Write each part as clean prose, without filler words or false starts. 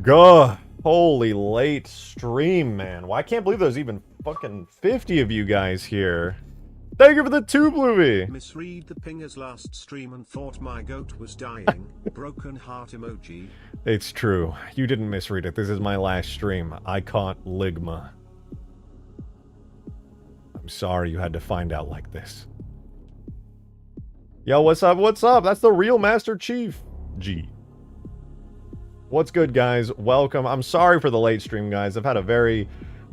God, holy late stream, man. Well, I can't believe there's even fucking 50 of you guys here. Thank you for the 2, Bluey. Misread the pinger's last stream and thought my goat was dying. Broken heart emoji. It's true. You didn't misread it. This is my last stream. I caught Ligma. I'm sorry you had to find out like this. Yo, what's up? What's up? That's the real Master Chief. G. What's good, guys? Welcome. I'm sorry for the late stream, guys. I've had a very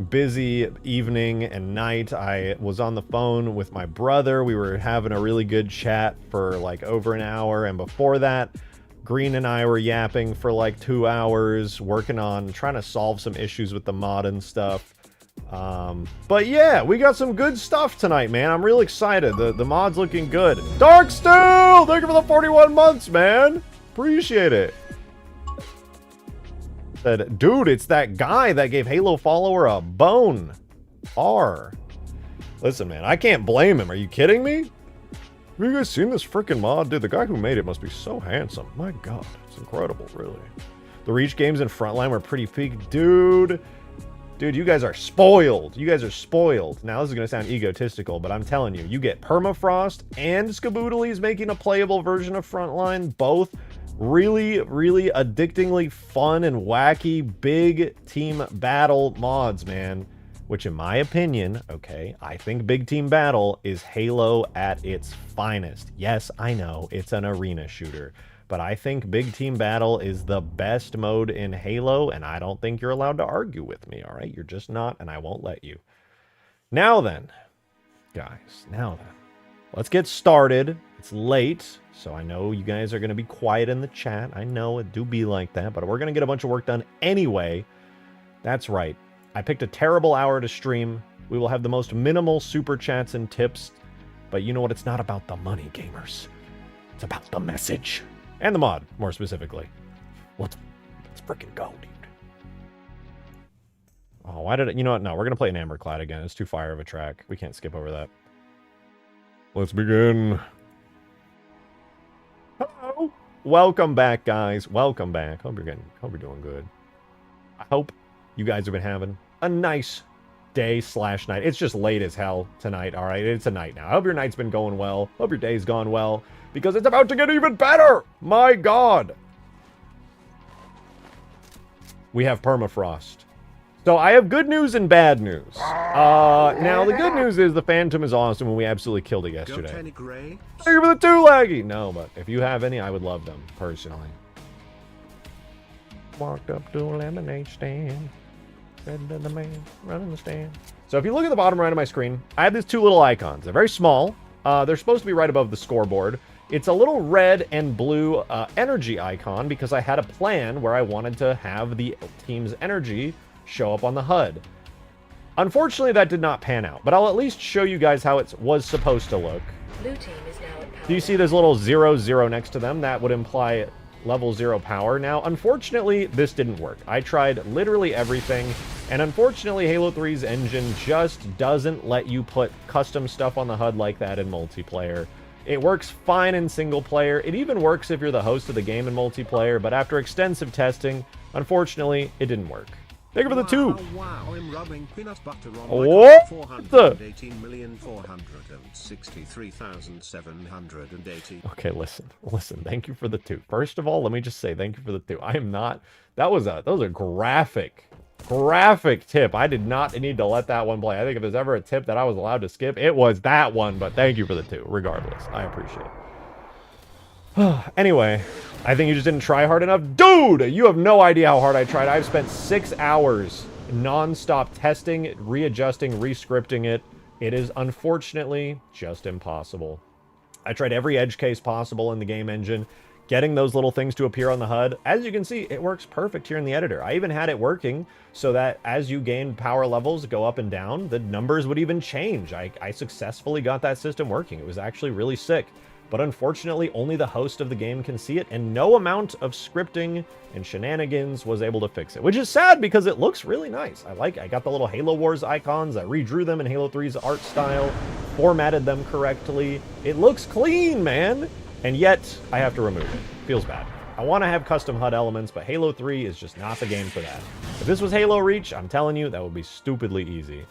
busy evening and night. I was on the phone with my brother. We were having a really good chat for like over an hour, and before that, Green and I were yapping for like 2 hours, working on trying to solve some issues with the mod and stuff. But yeah, we got some good stuff tonight, man. I'm real excited. The mod's looking good. Dark Stew! Thank you for the 41 months, man. Appreciate it. Said, dude, it's that guy that gave Halo follower a bone. R. Listen, man, I can't blame him. Are you kidding me? Have you guys seen this freaking mod? Dude, the guy who made it must be so handsome. My God, it's incredible, really. The Reach games in Frontline were pretty peak. Dude, you guys are spoiled. You guys are spoiled. Now, this is going to sound egotistical, but I'm telling you, you get Permafrost and Skaboodley's making a playable version of Frontline, both really, really addictingly fun and wacky big team battle mods, man. Which, in my opinion, okay, I think big team battle is Halo at its finest. Yes, I know, it's an arena shooter. But I think big team battle is the best mode in Halo, and I don't think you're allowed to argue with me, all right? You're just not, and I won't let you. Now then, guys, let's get started. It's late, so I know you guys are going to be quiet in the chat. I know it do be like that, but we're going to get a bunch of work done anyway. That's right. I picked a terrible hour to stream. We will have the most minimal super chats and tips, but you know what? It's not about the money, gamers. It's about the message. And the mod, more specifically. Let's freaking go, dude. Oh, why did it... You know what? No, we're going to play an Amberclad again. It's too fire of a track. We can't skip over that. Let's begin. Hello. Welcome back, guys. Welcome back. Hope you're doing good. I hope you guys have been having a nice day/night. It's just late as hell tonight, all right? It's a night now. I hope your night's been going well. Hope your day's gone well, because it's about to get even better! My God! We have Permafrost. So I have good news and bad news. Now, the good news is the Phantom is awesome, and we absolutely killed it yesterday. Thank you for the 2, Laggy! No, but if you have any, I would love them, personally. Walked up to a lemonade stand. Said to the man running the stand. So if you look at the bottom right of my screen, I have these 2 little icons. They're very small. They're supposed to be right above the scoreboard. It's a little red and blue energy icon because I had a plan where I wanted to have the team's energy show up on the HUD. Unfortunately, that did not pan out, but I'll at least show you guys how it was supposed to look. Blue team is now at power. Do you see this little 0, next to them? That would imply level 0 power. Now, unfortunately, this didn't work. I tried literally everything, and unfortunately, Halo 3's engine just doesn't let you put custom stuff on the HUD like that in multiplayer. It works fine in single player. It even works if you're the host of the game in multiplayer, but after extensive testing, unfortunately, it didn't work. Thank you for the 2. Wow, I'm rubbing peanut butter on What? 418,463,780. Okay, listen. Thank you for the 2. First of all, let me just say thank you for the 2. I am not... That was a graphic tip. I did not need to let that one play. I think if there's ever a tip that I was allowed to skip, it was that one, but thank you for the 2, regardless. I appreciate it. Anyway, I think you just didn't try hard enough. Dude, you have no idea how hard I tried. I've spent 6 hours non-stop testing, readjusting, rescripting it. It is unfortunately just impossible. I tried every edge case possible in the game engine, getting those little things to appear on the HUD. As you can see, it works perfect here in the editor. I even had it working so that as you gain power levels, go up and down, the numbers would even change. I successfully got that system working. It was actually really sick. But unfortunately, only the host of the game can see it, and no amount of scripting and shenanigans was able to fix it, which is sad because it looks really nice. I got the little Halo Wars icons. I redrew them in Halo 3's art style, formatted them correctly. It looks clean, man. And yet, I have to remove it. Feels bad. I want to have custom HUD elements, but Halo 3 is just not the game for that. If this was Halo Reach, I'm telling you, that would be stupidly easy.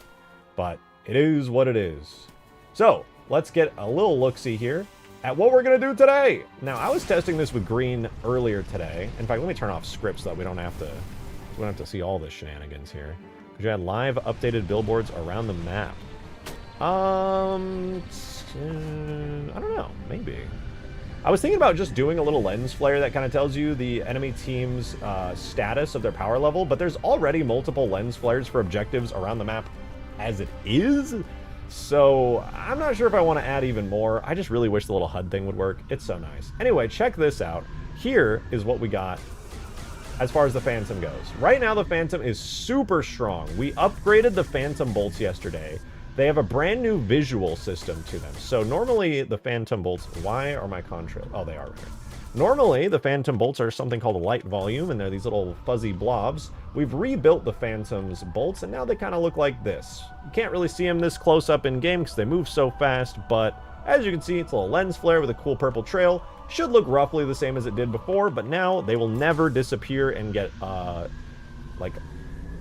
But it is what it is. So, let's get a little look-see here at what we're going to do today. Now, I was testing this with green earlier today. In fact, let me turn off scripts so that we don't have to see all this shenanigans here. Because you had live updated billboards around the map. I don't know, maybe. I was thinking about just doing a little lens flare that kind of tells you the enemy team's status of their power level, but there's already multiple lens flares for objectives around the map as it is. So I'm not sure if I want to add even more. I just really wish the little HUD thing would work. It's so nice. Anyway, check this out. Here is what we got as far as the Phantom goes. Right now, the Phantom is super strong. We upgraded the Phantom bolts yesterday. They have a brand new visual system to them. So normally the Phantom bolts, why are my contrails? Oh, they are right here. Normally the Phantom bolts are something called a light volume, and they're these little fuzzy blobs. We've rebuilt the Phantom's bolts, and now they kind of look like this. You can't really see them this close up in game because they move so fast, but as you can see, it's a little lens flare with a cool purple trail. Should look roughly the same as it did before, but now they will never disappear and get like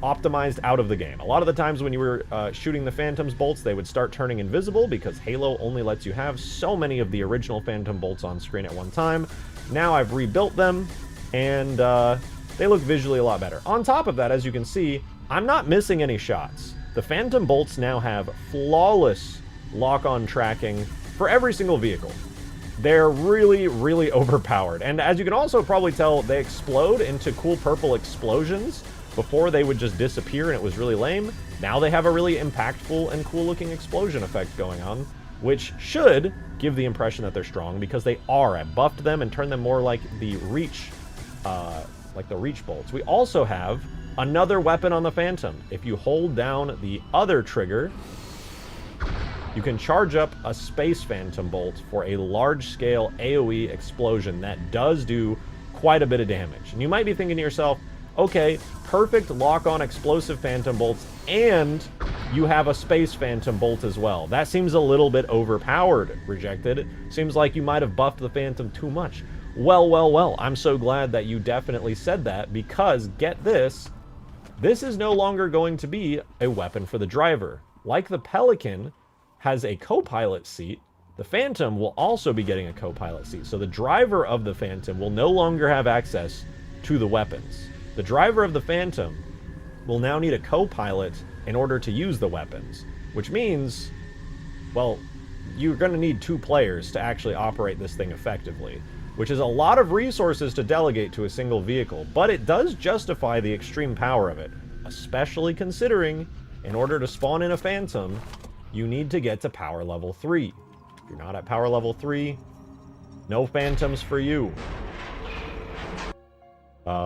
optimized out of the game. A lot of the times when you were shooting the Phantom's bolts, they would start turning invisible because Halo only lets you have so many of the original Phantom bolts on screen at one time. Now I've rebuilt them, and they look visually a lot better. On top of that, as you can see, I'm not missing any shots. The Phantom bolts now have flawless lock-on tracking for every single vehicle. They're really, really overpowered. And as you can also probably tell, they explode into cool purple explosions. Before, they would just disappear and it was really lame. Now they have a really impactful and cool-looking explosion effect going on, which should give the impression that they're strong, because they are. I buffed them and turned them more like the Reach bolts. We also have another weapon on the Phantom. If you hold down the other trigger, you can charge up a Space Phantom bolt for a large-scale AoE explosion that does do quite a bit of damage. And you might be thinking to yourself, okay, perfect lock-on explosive Phantom bolts, and you have a Space Phantom bolt as well. That seems a little bit overpowered, Rejected. Seems like you might have buffed the Phantom too much. Well, well, well, I'm so glad that you definitely said that, because, get this, this is no longer going to be a weapon for the driver. Like the Pelican has a co-pilot seat, the Phantom will also be getting a co-pilot seat. So the driver of the Phantom will no longer have access to the weapons. The driver of the Phantom will now need a co-pilot in order to use the weapons, which means, well, you're going to need 2 players to actually operate this thing effectively, which is a lot of resources to delegate to a single vehicle, but it does justify the extreme power of it, especially considering in order to spawn in a Phantom, you need to get to power level 3. If you're not at power level 3, no Phantoms for you.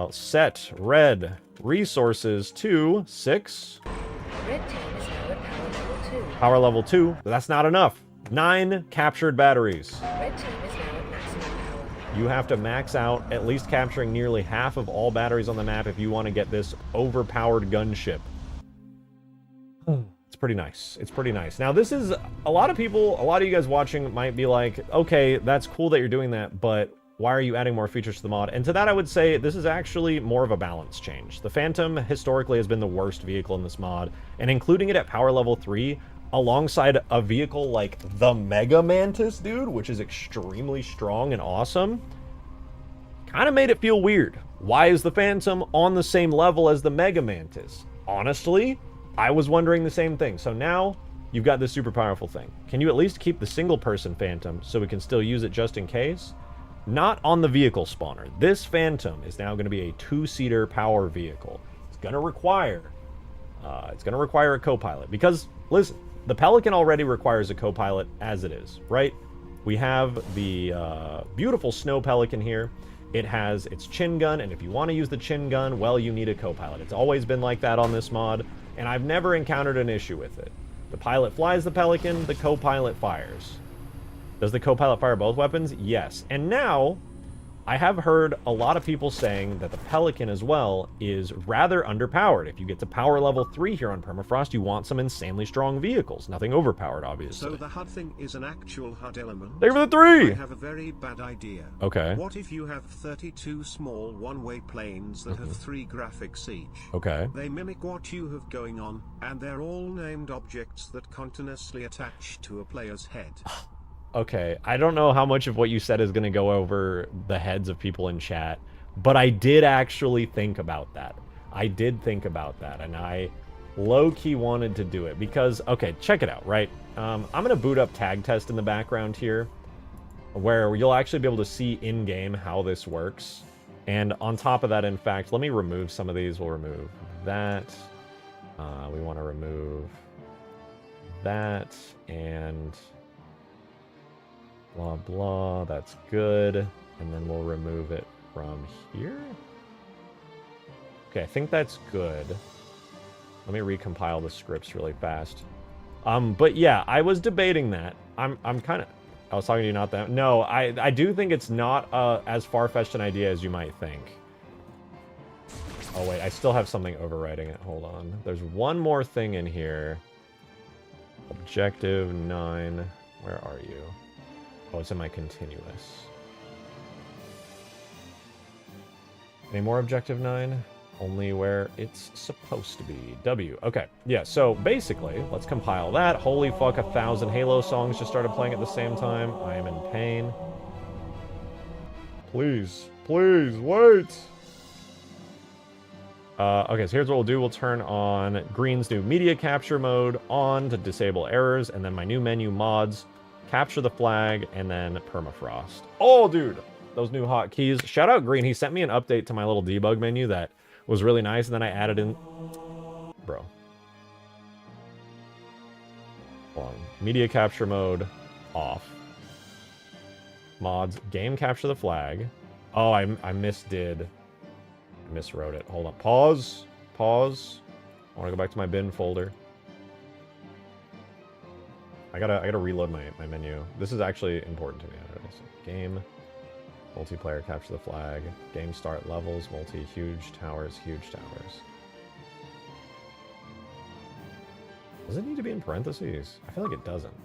Set red resources to 6. Red team is now at power level 2. Power level 2. But that's not enough. 9 captured batteries. Red team is now at maximum power. You have to max out at least capturing nearly half of all batteries on the map if you want to get this overpowered gunship. It's pretty nice. It's pretty nice. Now, this is a lot of people, a lot of you guys watching might be like, okay, that's cool that you're doing that, but why are you adding more features to the mod? And to that, I would say this is actually more of a balance change. The Phantom historically has been the worst vehicle in this mod, and including it at power level 3 alongside a vehicle like the Mega Mantis, dude, which is extremely strong and awesome, kind of made it feel weird. Why is the Phantom on the same level as the Mega Mantis? Honestly, I was wondering the same thing. So now you've got this super powerful thing. Can you at least keep the single-person Phantom so we can still use it just in case? Not on the vehicle spawner. This Phantom is now going to be a 2-seater power vehicle. It's going to require a co-pilot, because listen, the Pelican already requires a co-pilot as it is, right? We have the beautiful Snow Pelican here. It has its chin gun, and if you want to use the chin gun, well, you need a co-pilot. It's always been like that on this mod, and I've never encountered an issue with it. The pilot flies the Pelican, the co-pilot fires. Does the co-pilot fire both weapons? Yes. And now, I have heard a lot of people saying that the Pelican as well is rather underpowered. If you get to power level 3 here on Permafrost, you want some insanely strong vehicles. Nothing overpowered, obviously. So the HUD thing is an actual HUD element? Thank you for the 3! I have a very bad idea. Okay. What if you have 32 small one-way planes that have 3 graphics each? Okay. They mimic what you have going on, and they're all named objects that continuously attach to a player's head. Okay, I don't know how much of what you said is going to go over the heads of people in chat, but I did actually think about that. I did think about that, and I low-key wanted to do it because, okay, check it out, right? I'm going to boot up Tag Test in the background here, where you'll actually be able to see in-game how this works. And on top of that, in fact, let me remove some of these. We'll remove that. We want to remove that, and... blah, blah, that's good. And then we'll remove it from here. Okay, I think that's good. Let me recompile the scripts really fast. But yeah, I was debating that. I'm kind of... I was talking to you, not that... No, I do think it's not as far-fetched an idea as you might think. Oh, wait, I still have something overriding it. Hold on. There's one more thing in here. Objective 9. Where are you? Oh, it's in my continuous. Any more Objective 9? Only where it's supposed to be. W. Okay. Yeah, so basically, let's compile that. Holy fuck, 1,000 Halo songs just started playing at the same time. I am in pain. Please. Please, wait! Okay, so here's what we'll do. We'll turn on Green's new media capture mode on to disable errors, and then my new menu mods. Capture the flag, and then Permafrost. Oh, dude, those new hotkeys. Shout out Green. He sent me an update to my little debug menu that was really nice, and then I added in... Bro. Hold on. Media capture mode off. Mods. Game capture the flag. Oh, I misdid. I miswrote it. Hold on. Pause. Pause. I want to go back to my bin folder. I gotta reload my menu. This is actually important to me. Game, multiplayer, capture the flag, game start levels, multi, huge towers, huge towers. Does it need to be in parentheses? I feel like it doesn't.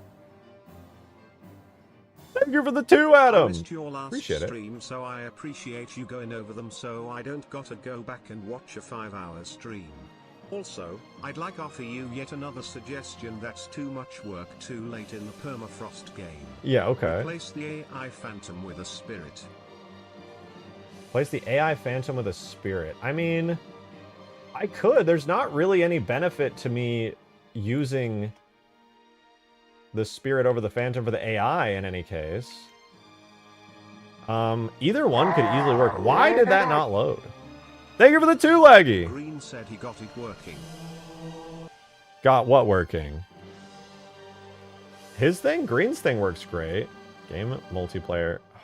Thank you for the 2, Adam! I missed your last appreciate stream, so I appreciate you going over them so I don't gotta go back and watch a 5-hour stream. Also, I'd like offer you yet another suggestion that's too much work too late in the Permafrost game. Yeah, okay. Replace the AI Phantom with a spirit. Place the AI Phantom with a spirit. I mean, I could. There's not really any benefit to me using the spirit over the Phantom for the AI in any case. Either one could easily work. Why did that not load? Thank you for the 2, Laggy! Green said he got it working. Got what working? His thing? Green's thing works great. Game multiplayer. Oh,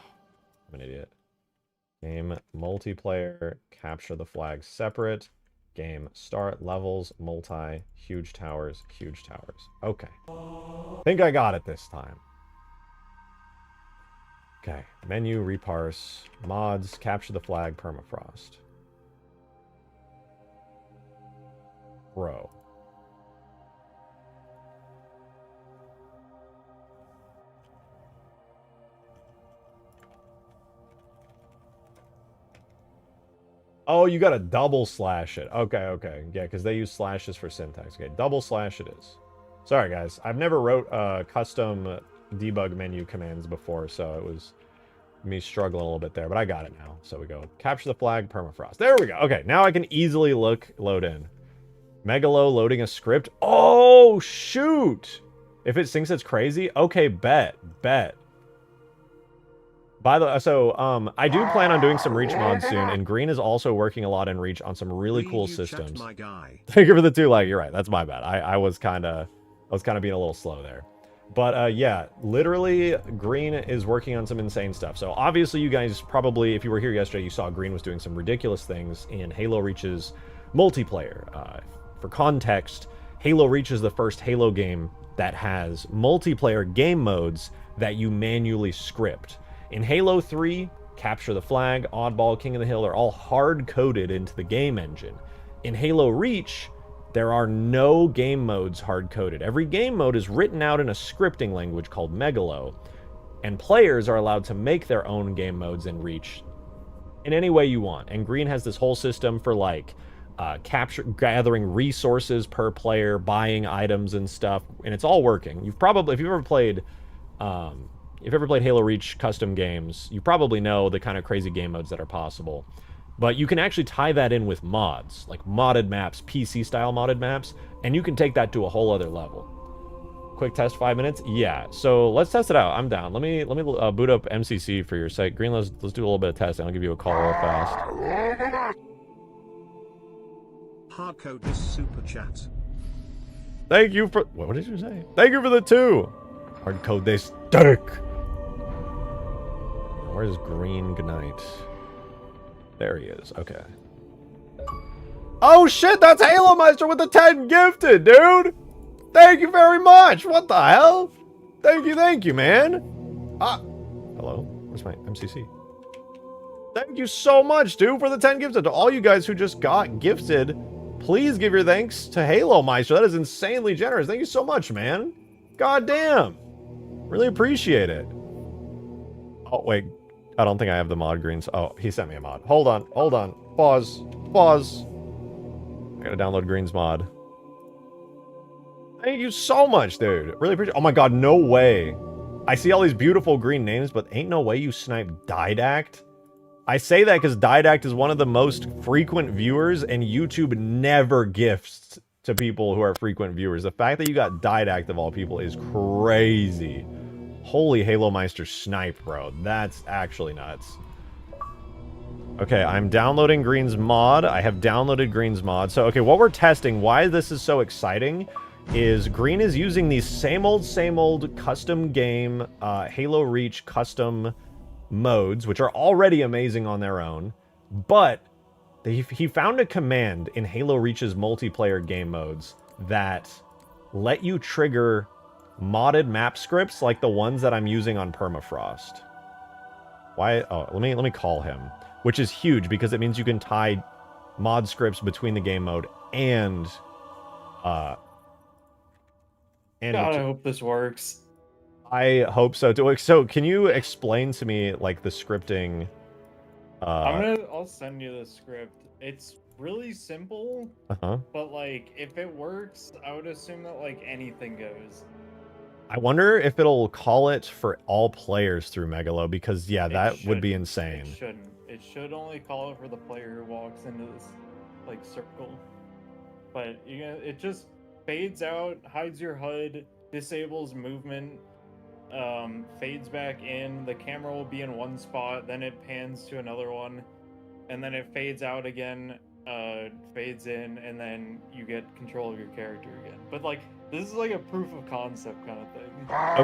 I'm an idiot. Game multiplayer. Capture the flag separate. Game start levels multi. Huge towers. Huge towers. Okay. Think I got it this time. Okay. Menu reparse. Mods. Capture the flag. Permafrost. Bro. Oh, you gotta double slash it. Okay, okay. Yeah, because they use slashes for syntax. Okay, double slash it is. Sorry, guys. I've never wrote custom debug menu commands before, so it was me struggling a little bit there, but I got it now. So we go capture the flag, Permafrost. There we go. Okay, now I can easily load in. Megalo loading a script. Oh, shoot! If it thinks it's crazy, okay, bet. By the way, so I do plan on doing some Reach mods soon, and Green is also working a lot in Reach on some really cool systems. My guy. Thank you for the 2 like. You're right. That's my bad. I was kind of being a little slow there. But yeah, literally, Green is working on some insane stuff. So obviously, you guys probably, if you were here yesterday, you saw Green was doing some ridiculous things in Halo Reach's multiplayer. For context, Halo Reach is the first Halo game that has multiplayer game modes that you manually script. In Halo 3, Capture the Flag, Oddball, King of the Hill are all hard-coded into the game engine. In Halo Reach, there are no game modes hard-coded. Every game mode is written out in a scripting language called Megalo, and players are allowed to make their own game modes in Reach in any way you want. And Green has this whole system for like gathering resources per player, buying items and stuff, and it's all working. If you've ever played Halo Reach custom games, you probably know the kind of crazy game modes that are possible. But you can actually tie that in with mods, like modded maps, PC-style modded maps, and you can take that to a whole other level. Quick test, 5 minutes? Yeah, so let's test it out. I'm down. Let me boot up MCC for your site. Green, let's do a little bit of testing. I'll give you a call real fast. Hardcode this super chat. Thank you for... What did you say? Thank you for the 2. Hardcode this dick. Where's Green Gnite? There he is. Okay. Oh shit, that's Halo Meister with the 10 gifted, dude! Thank you very much! What the hell? Thank you, man! Hello? Where's my MCC? Thank you so much, dude, for the 10 gifted. To all you guys who just got gifted, please give your thanks to Halo Meister. That is insanely generous. Thank you so much, man. God damn. Really appreciate it. Oh, wait. I don't think I have the mod greens. Oh, he sent me a mod. Hold on. Pause. I gotta download Green's mod. Thank you so much, dude. Really appreciate it. Oh my god, no way. I see all these beautiful green names, but ain't no way you sniped Didact. I say that because Didact is one of the most frequent viewers, and YouTube never gifts to people who are frequent viewers. The fact that you got Didact of all people is crazy. Holy Halo Meister snipe, bro. That's actually nuts. Okay, I'm downloading Green's mod. I have downloaded Green's mod. So, okay, what we're testing, why this is so exciting, is Green is using these same old custom game Halo Reach custom modes, which are already amazing on their own, but he found a command in Halo Reach's multiplayer game modes that let you trigger modded map scripts like the ones that I'm using on Permafrost. Why? Oh, let me call him, which is huge because it means you can tie mod scripts between the game mode and God, I hope this works. I hope so too. So, can you explain to me like the scripting? I'll send you the script. It's really simple, but like if it works, I would assume that like anything goes. I wonder if it'll call it for all players through Megalo, because yeah, that would be insane. It shouldn't. It should only call it for the player who walks into this like circle. But it just fades out, hides your HUD, disables movement, fades back in. The camera will be in one spot, then it pans to another one, and then it fades out again, fades in, and then you get control of your character again. But like, this is like a proof of concept kind of thing.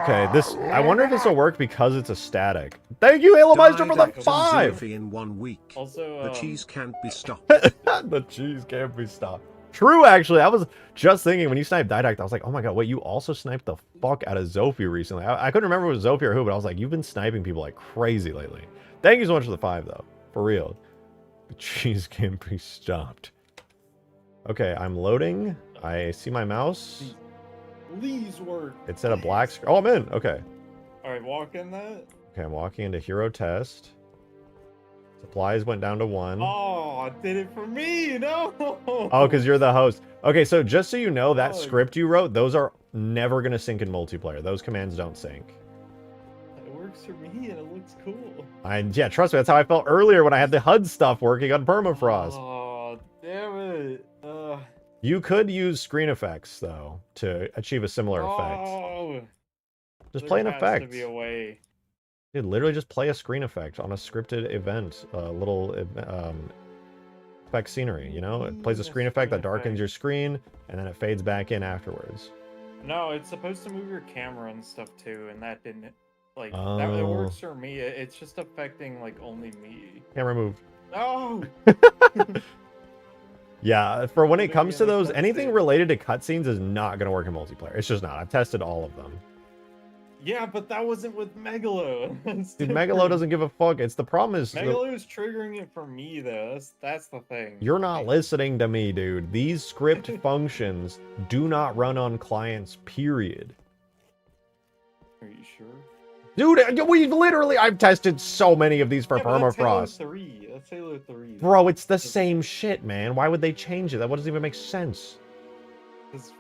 Okay, I wonder if this will work because it's a static. Thank you, Halo Meister, for the 5! In 1 week. Also, the cheese can't be stopped. The cheese can't be stopped. True, actually. I was just thinking when you sniped Didact, I was like, oh my god, wait, you also sniped the fuck out of Zophie recently. I couldn't remember if it was Zophie or who, but I was like, you've been sniping people like crazy lately. Thank you so much for the 5, though. For real. The cheese can't be stopped. Okay, I'm loading. I see my mouse. Please work. It's at a black screen. Oh, I'm in. Okay. Alright, walk in that. Okay, I'm walking into hero test. Supplies went down to 1. Oh, it did it for me. No. Oh, because you're the host. Okay, so just so you know, that script you wrote, those are never going to sync in multiplayer. Those commands don't sync. It works for me and it looks cool. Yeah, trust me, that's how I felt earlier when I had the HUD stuff working on Permafrost. Oh, damn it. You could use screen effects, though, to achieve a similar effect. Just play an effect. To be a way. Dude, literally just play a screen effect on a scripted event. A little effect scenery, you know? It plays a screen effect that darkens your screen, and then it fades back in afterwards. No, it's supposed to move your camera and stuff, too, and that didn't... Like, that it works for me. It's just affecting, like, only me. Camera move. No! Yeah, for when it comes to those, anything related to cutscenes is not going to work in multiplayer. It's just not. I've tested all of them. Yeah, but that wasn't with Megalo. That's Dude, Megalo different. doesn't give a fuck. It's the problem is Megalo's triggering it for me though. That's the thing. you're not listening to me, dude. These script functions do not run on clients, period. Are you sure? Dude, I've tested so many of these for Yeah, but that's Halo Permafrost. 3. That's Halo 3. Bro, it's the same shit, man. Why would they change it? That doesn't even make sense. It's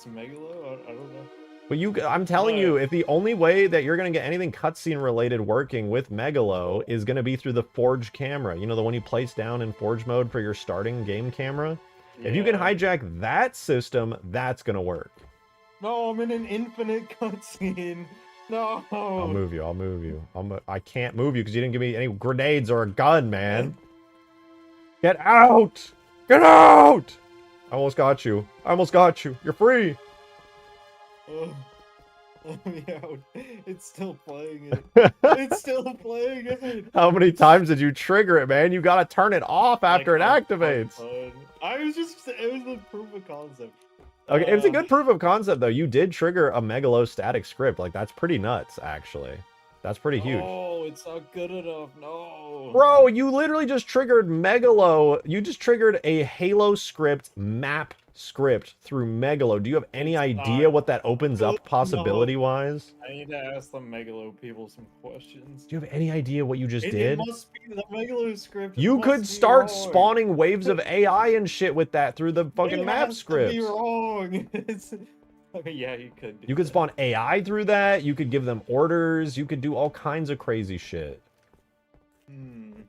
Megalo? I don't know. But I'm telling you, if the only way that you're gonna get anything cutscene related working with Megalo is gonna be through the Forge camera, you know, the one you place down in Forge mode for your starting game camera. Yeah. If you can hijack that system, that's gonna work. No, I'm in an infinite cutscene. No. I'll move you. I can't move you because you didn't give me any grenades or a gun, man. Get out! Get out! I almost got you. You're free. Let me out. It's still playing it. It's still playing it. How many times did you trigger it, man? You gotta turn it off after Like, it activates. it was the proof of concept. Okay, it's a good proof of concept, though. You did trigger a Megalo static script. Like, that's pretty nuts, actually. That's pretty huge. Oh, it's not good enough. No. Bro, you literally just triggered Megalo. You just triggered a Halo script map script through Megalo. Do you have any idea what that opens up possibility-wise? I need to ask the Megalo people some questions. Do you have any idea what you just did? It must be the Megalo script. You could start spawning waves of AI and shit with that through the fucking map scripts. Be wrong. I mean, yeah, you could. You could spawn AI through that. You could give them orders. You could do all kinds of crazy shit. And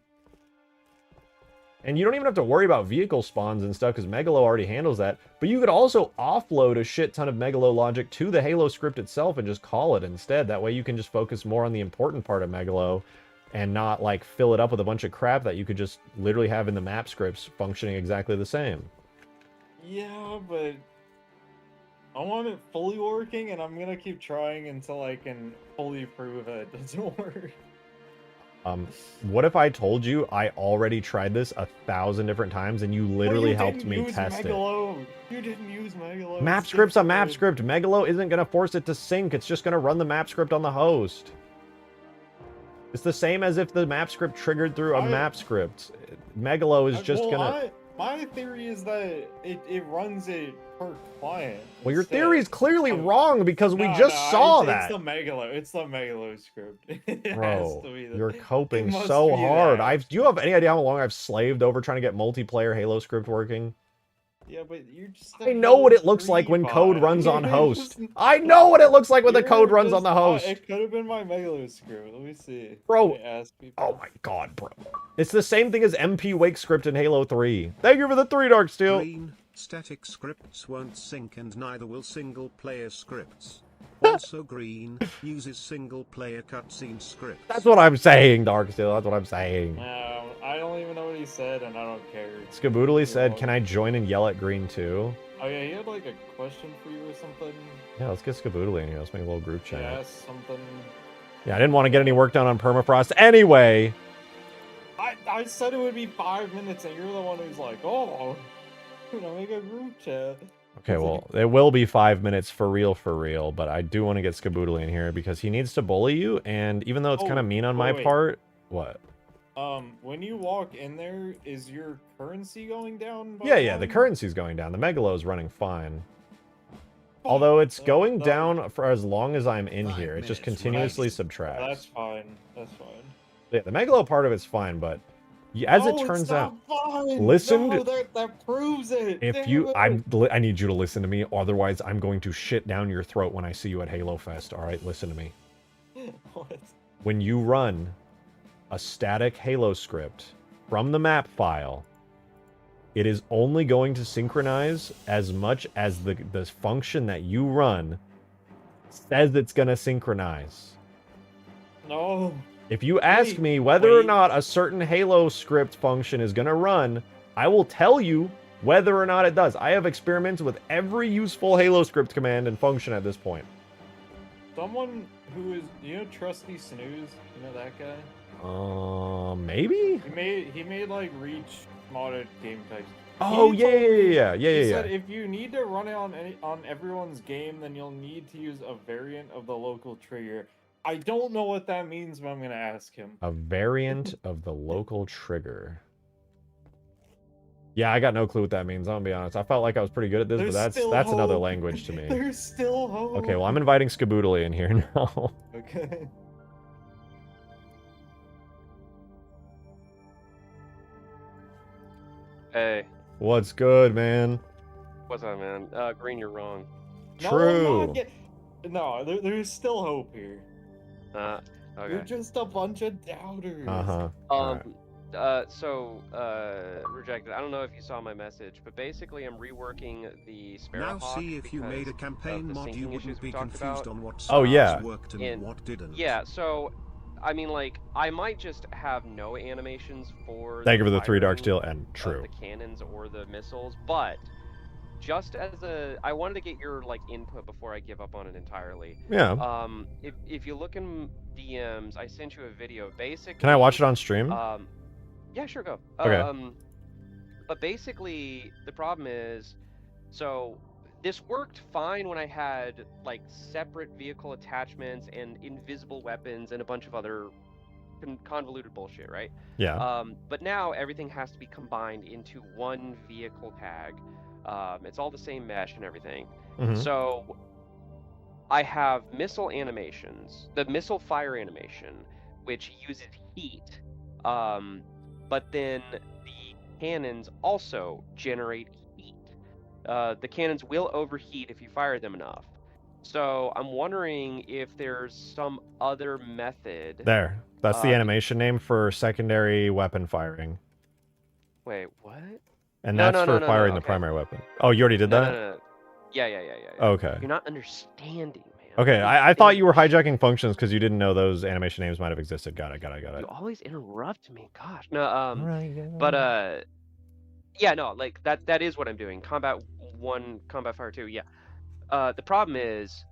you don't even have to worry about vehicle spawns and stuff because Megalo already handles that. But you could also offload a shit ton of Megalo logic to the Halo script itself and just call it instead. That way you can just focus more on the important part of Megalo and not like fill it up with a bunch of crap that you could just literally have in the map scripts functioning exactly the same. Yeah, but I want it fully working and I'm gonna keep trying until I can fully prove that it doesn't work. What if I told you I already tried this 1,000 different times and you literally helped me test Megalo. It? You didn't use Megalo. Map script's a map script. Megalo isn't going to force it to sync. It's just going to run the map script on the host. It's the same as if the map script triggered through a map script. Megalo is just going to... My theory is that it runs it per client. Well, your theory is clearly wrong because we just saw that. It's the Megalo script. Bro, you're coping so hard. Do you have any idea how long I've slaved over trying to get multiplayer Halo script working? Yeah, but you're just... I know what it looks like when code runs on host. I know what it looks like when the code runs on the host. It could have been my Megalo script. Let me see. Bro, oh my god, bro. It's the same thing as MP Wake script in Halo 3. Thank you for the 3, Darksteel. Green, static scripts won't sync and neither will single-player scripts. Also green, uses single-player cutscene scripts. That's what I'm saying, Darksteel. That's what I'm saying. I don't even know what he said, and I don't care. Skaboodly said, can I join and yell at green too? Oh yeah, he had like a question for you or something. Yeah, let's get Skaboodly in here. Let's make a little group chat. Yeah, something. Yeah, I didn't want to get any work done on Permafrost anyway. I said it would be 5 minutes, and you're the one who's like, oh, make a group chat. Okay, well, it will be 5 minutes for real, but I do want to get Skaboodly in here because he needs to bully you, and even though it's kind of mean on my part... What? When you walk in there, is your currency going down? Yeah, the currency's going down. The Megalo is running fine. Although it's going down for as long as I'm in here. It just continuously subtracts. That's fine. Yeah, the Megalo part of it's fine, but as it turns out, listen. No, that proves it. If I need you to listen to me, otherwise I'm going to shit down your throat when I see you at Halo Fest. All right, listen to me. What? When you run a static Halo script from the map file, it is only going to synchronize as much as the function that you run says it's going to synchronize. No. If you ask me whether or not a certain Halo script function is going to run, I will tell you whether or not it does. I have experiments with every useful Halo script command and function at this point. Someone who is, Trusty Snooze, that guy? Maybe? He made like Reach modded game types Oh, He yeah, told me- yeah. He said if you need to run it on everyone's game, then you'll need to use a variant of the local trigger. I don't know what that means, but I'm gonna ask him. A variant of the local trigger. Yeah, I got no clue what that means, I'm gonna be honest. I felt like I was pretty good at this, There's but still that's another hope. language to me. There's still hope. Okay, well, I'm inviting Skaboodly in here now. Okay. Hey, What's good, man? what's up, man? Green, you're wrong. True. No, there's still hope here. Okay. You're just a bunch of doubters. Uh-huh. Rejected. I don't know if you saw my message, but basically I'm reworking the Now Sparrowhawk see if you made a because campaign of the mod, you syncing issues wouldn't we be talked confused about. on what Oh, yeah. worked and what didn't. Yeah, so I mean, like, I might just have no animations for. Thank you for the 3 dark firing steel, and of true. the cannons or the missiles, but just as I wanted to get your like input before I give up on it entirely. Yeah. If you look in DMs, I sent you a video. Basically, Can I watch it on stream? Yeah, sure, go. Okay. But basically, the problem is, so this worked fine when I had like separate vehicle attachments and invisible weapons and a bunch of other convoluted bullshit, right? Yeah. But now everything has to be combined into one vehicle tag. It's all the same mesh and everything. Mhm. So I have missile animations, the missile fire animation, which uses heat, but then the cannons also generate heat. The cannons will overheat if you fire them enough. So I'm wondering if there's some other method. There. That's the animation name for secondary weapon firing. Wait, what? And No, that's no, for no, no, firing no, the okay. primary weapon. Oh, you already did No, that? no. Yeah. Okay. You're not understanding, man. Okay, These I thought you were things- hijacking functions because you didn't know those animation names might have existed. Got it. You always interrupt me. Gosh. No, Right, but yeah, no, like that is what I'm doing. Combat 1, Combat Fire 2, yeah. The problem is,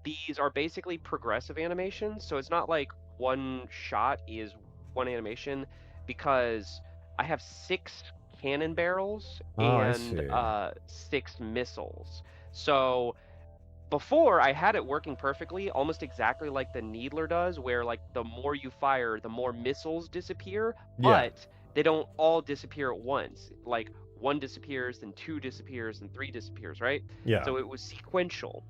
these are basically progressive animations, so it's not like one shot is one animation, because I have 6 cannon barrels I and see. 6 missiles. So before I had it working perfectly, almost exactly like the Needler does, where like the more you fire, the more missiles disappear, Yeah. but they don't all disappear at once. Like 1 disappears, then 2 disappears, and 3 disappears, right? Yeah. So it was sequential.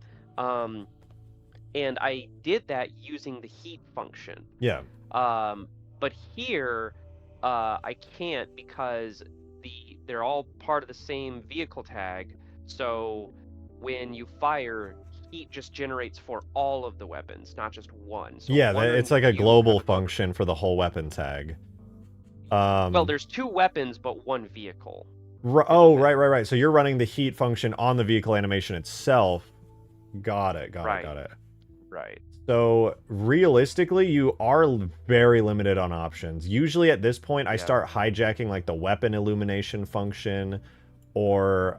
And I did that using the heat function. Yeah. But here, I can't because they're all part of the same vehicle tag. So when you fire, heat just generates for all of the weapons, not just one. So Yeah, I'm wondering it's like if a you global have a global- function for the whole weapon tag. Well, there's 2 weapons, but 1 vehicle. Oh, right. So you're running the heat function on the vehicle animation itself. Got it. Right. So realistically, you are very limited on options. Usually at this point, I Yeah. start hijacking like the weapon illumination function or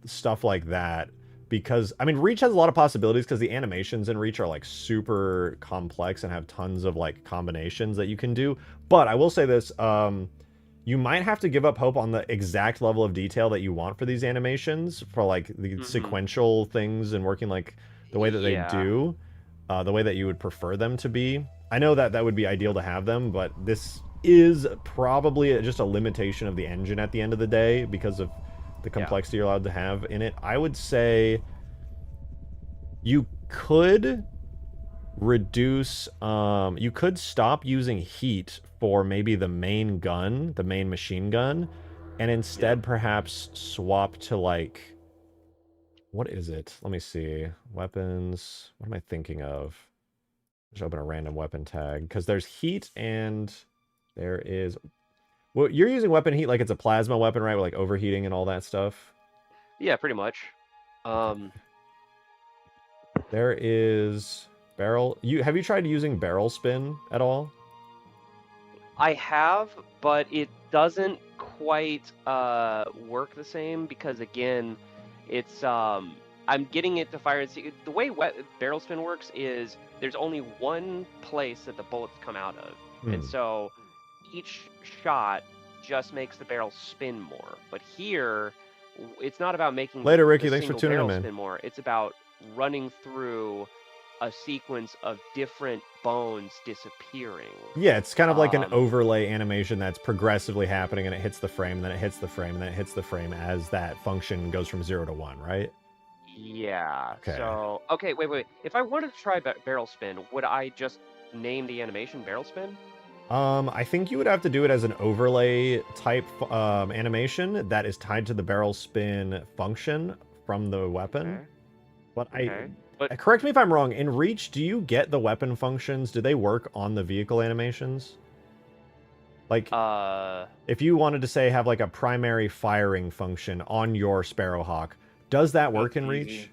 stuff like that. Because, I mean, Reach has a lot of possibilities because the animations in Reach are like super complex and have tons of like combinations that you can do. But I will say this, you might have to give up hope on the exact level of detail that you want for these animations for like the sequential things and working like the way that they do, the way that you would prefer them to be. I know that that would be ideal to have them, but this is probably just a limitation of the engine at the end of the day because of the complexity you're allowed to have in it. I would say you could reduce, you could stop using heat for maybe the main gun, the main machine gun, and instead perhaps swap to like, what is it? Let me see. Weapons. What am I thinking of? Just open a random weapon tag because there's heat and there is. Well, you're using weapon heat like it's a plasma weapon, right? With like overheating and all that stuff. Yeah, pretty much. There is barrel. Have you tried using barrel spin at all? I have, but it doesn't quite work the same because again, it's I'm getting it to fire and see. The way barrel spin works is there's only one place that the bullets come out of, and so each shot just makes the barrel spin more. But here, it's not about making Later, Ricky. the Thanks for single tuning barrel in, man. spin more. It's about running through a sequence of different bones disappearing. Yeah, it's kind of like an overlay animation that's progressively happening, and it hits the frame, and then it hits the frame, and then it hits the frame as that function goes from 0 to 1, right? Yeah. Okay. So, okay, wait. If I wanted to try barrel spin, would I just name the animation barrel spin? I think you would have to do it as an overlay type animation that is tied to the barrel spin function from the weapon. Okay. But Okay. But correct me if I'm wrong. In Reach, do you get the weapon functions? Do they work on the vehicle animations? Like, if you wanted to say have like a primary firing function on your Sparrowhawk, does that work in Reach?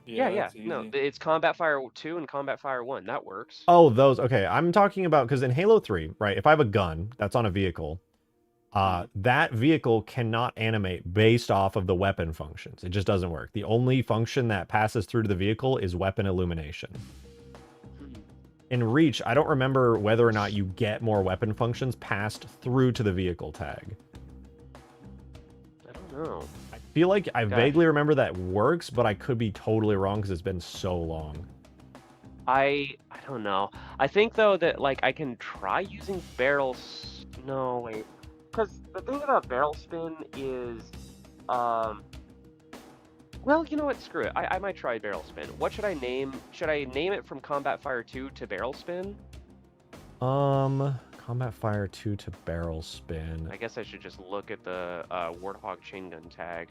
yeah. No, it's Combat Fire 2 and Combat Fire 1. That works. Oh, those. Okay, I'm talking about because in Halo 3, right? If I have a gun that's on a vehicle, that vehicle cannot animate based off of the weapon functions. It just doesn't work. The only function that passes through to the vehicle is weapon illumination. In Reach, I don't remember whether or not you get more weapon functions passed through to the vehicle tag. I don't know. I feel like I vaguely remember that works, but I could be totally wrong because it's been so long. I don't know. I think though that like I can try using barrels. No, wait. Because the thing about barrel spin is, well, you know what? Screw it. I might try barrel spin. What should I name? Should I name it from Combat Fire 2 to barrel spin? Combat Fire 2 to barrel spin. I guess I should just look at the Warthog chain gun tag.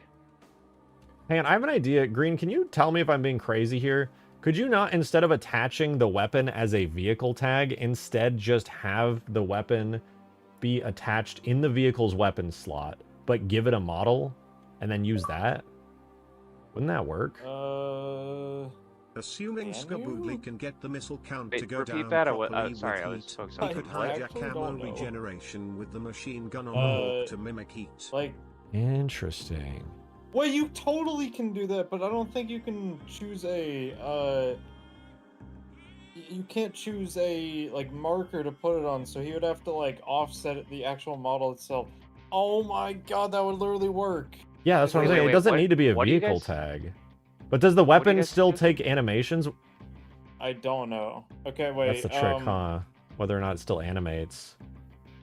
Hang on, I have an idea. Green, can you tell me if I'm being crazy here? Could you not, instead of attaching the weapon as a vehicle tag, instead just have the weapon be attached in the vehicle's weapon slot, but give it a model, and then use that? Wouldn't that work? Assuming Skaboodly can get the missile count to go repeat down that, properly sorry, I with was heat, focused he on could what? hijack ammo regeneration with the machine gun on the Hawk to mimic heat. Like, Interesting. well, you totally can do that, but I don't think you can choose a, you can't choose a, like, marker to put it on, so he would have to, like, offset the actual model itself. Oh my god, that would literally work. Yeah, that's what I'm saying. It doesn't need to be a vehicle tag. But does the weapon still take animations? I don't know. Okay, wait. That's the trick, huh? Whether or not it still animates.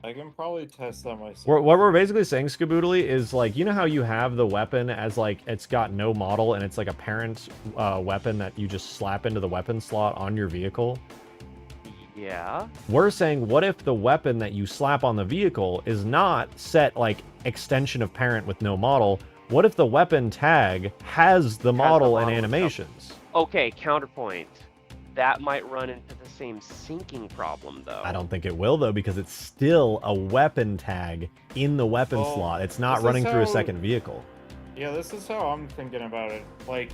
I can probably test that myself. What we're basically saying, Skaboodly, is like, you know how you have the weapon as like, it's got no model and it's like a parent weapon that you just slap into the weapon slot on your vehicle? Yeah. We're saying, what if the weapon that you slap on the vehicle is not set like extension of parent with no model? What if the weapon tag has the model and animations? Okay, counterpoint. That might run into the same syncing problem, though. I don't think it will, though, because it's still a weapon tag in the weapon slot. It's not running through a second vehicle. Yeah, this is how I'm thinking about it. Like,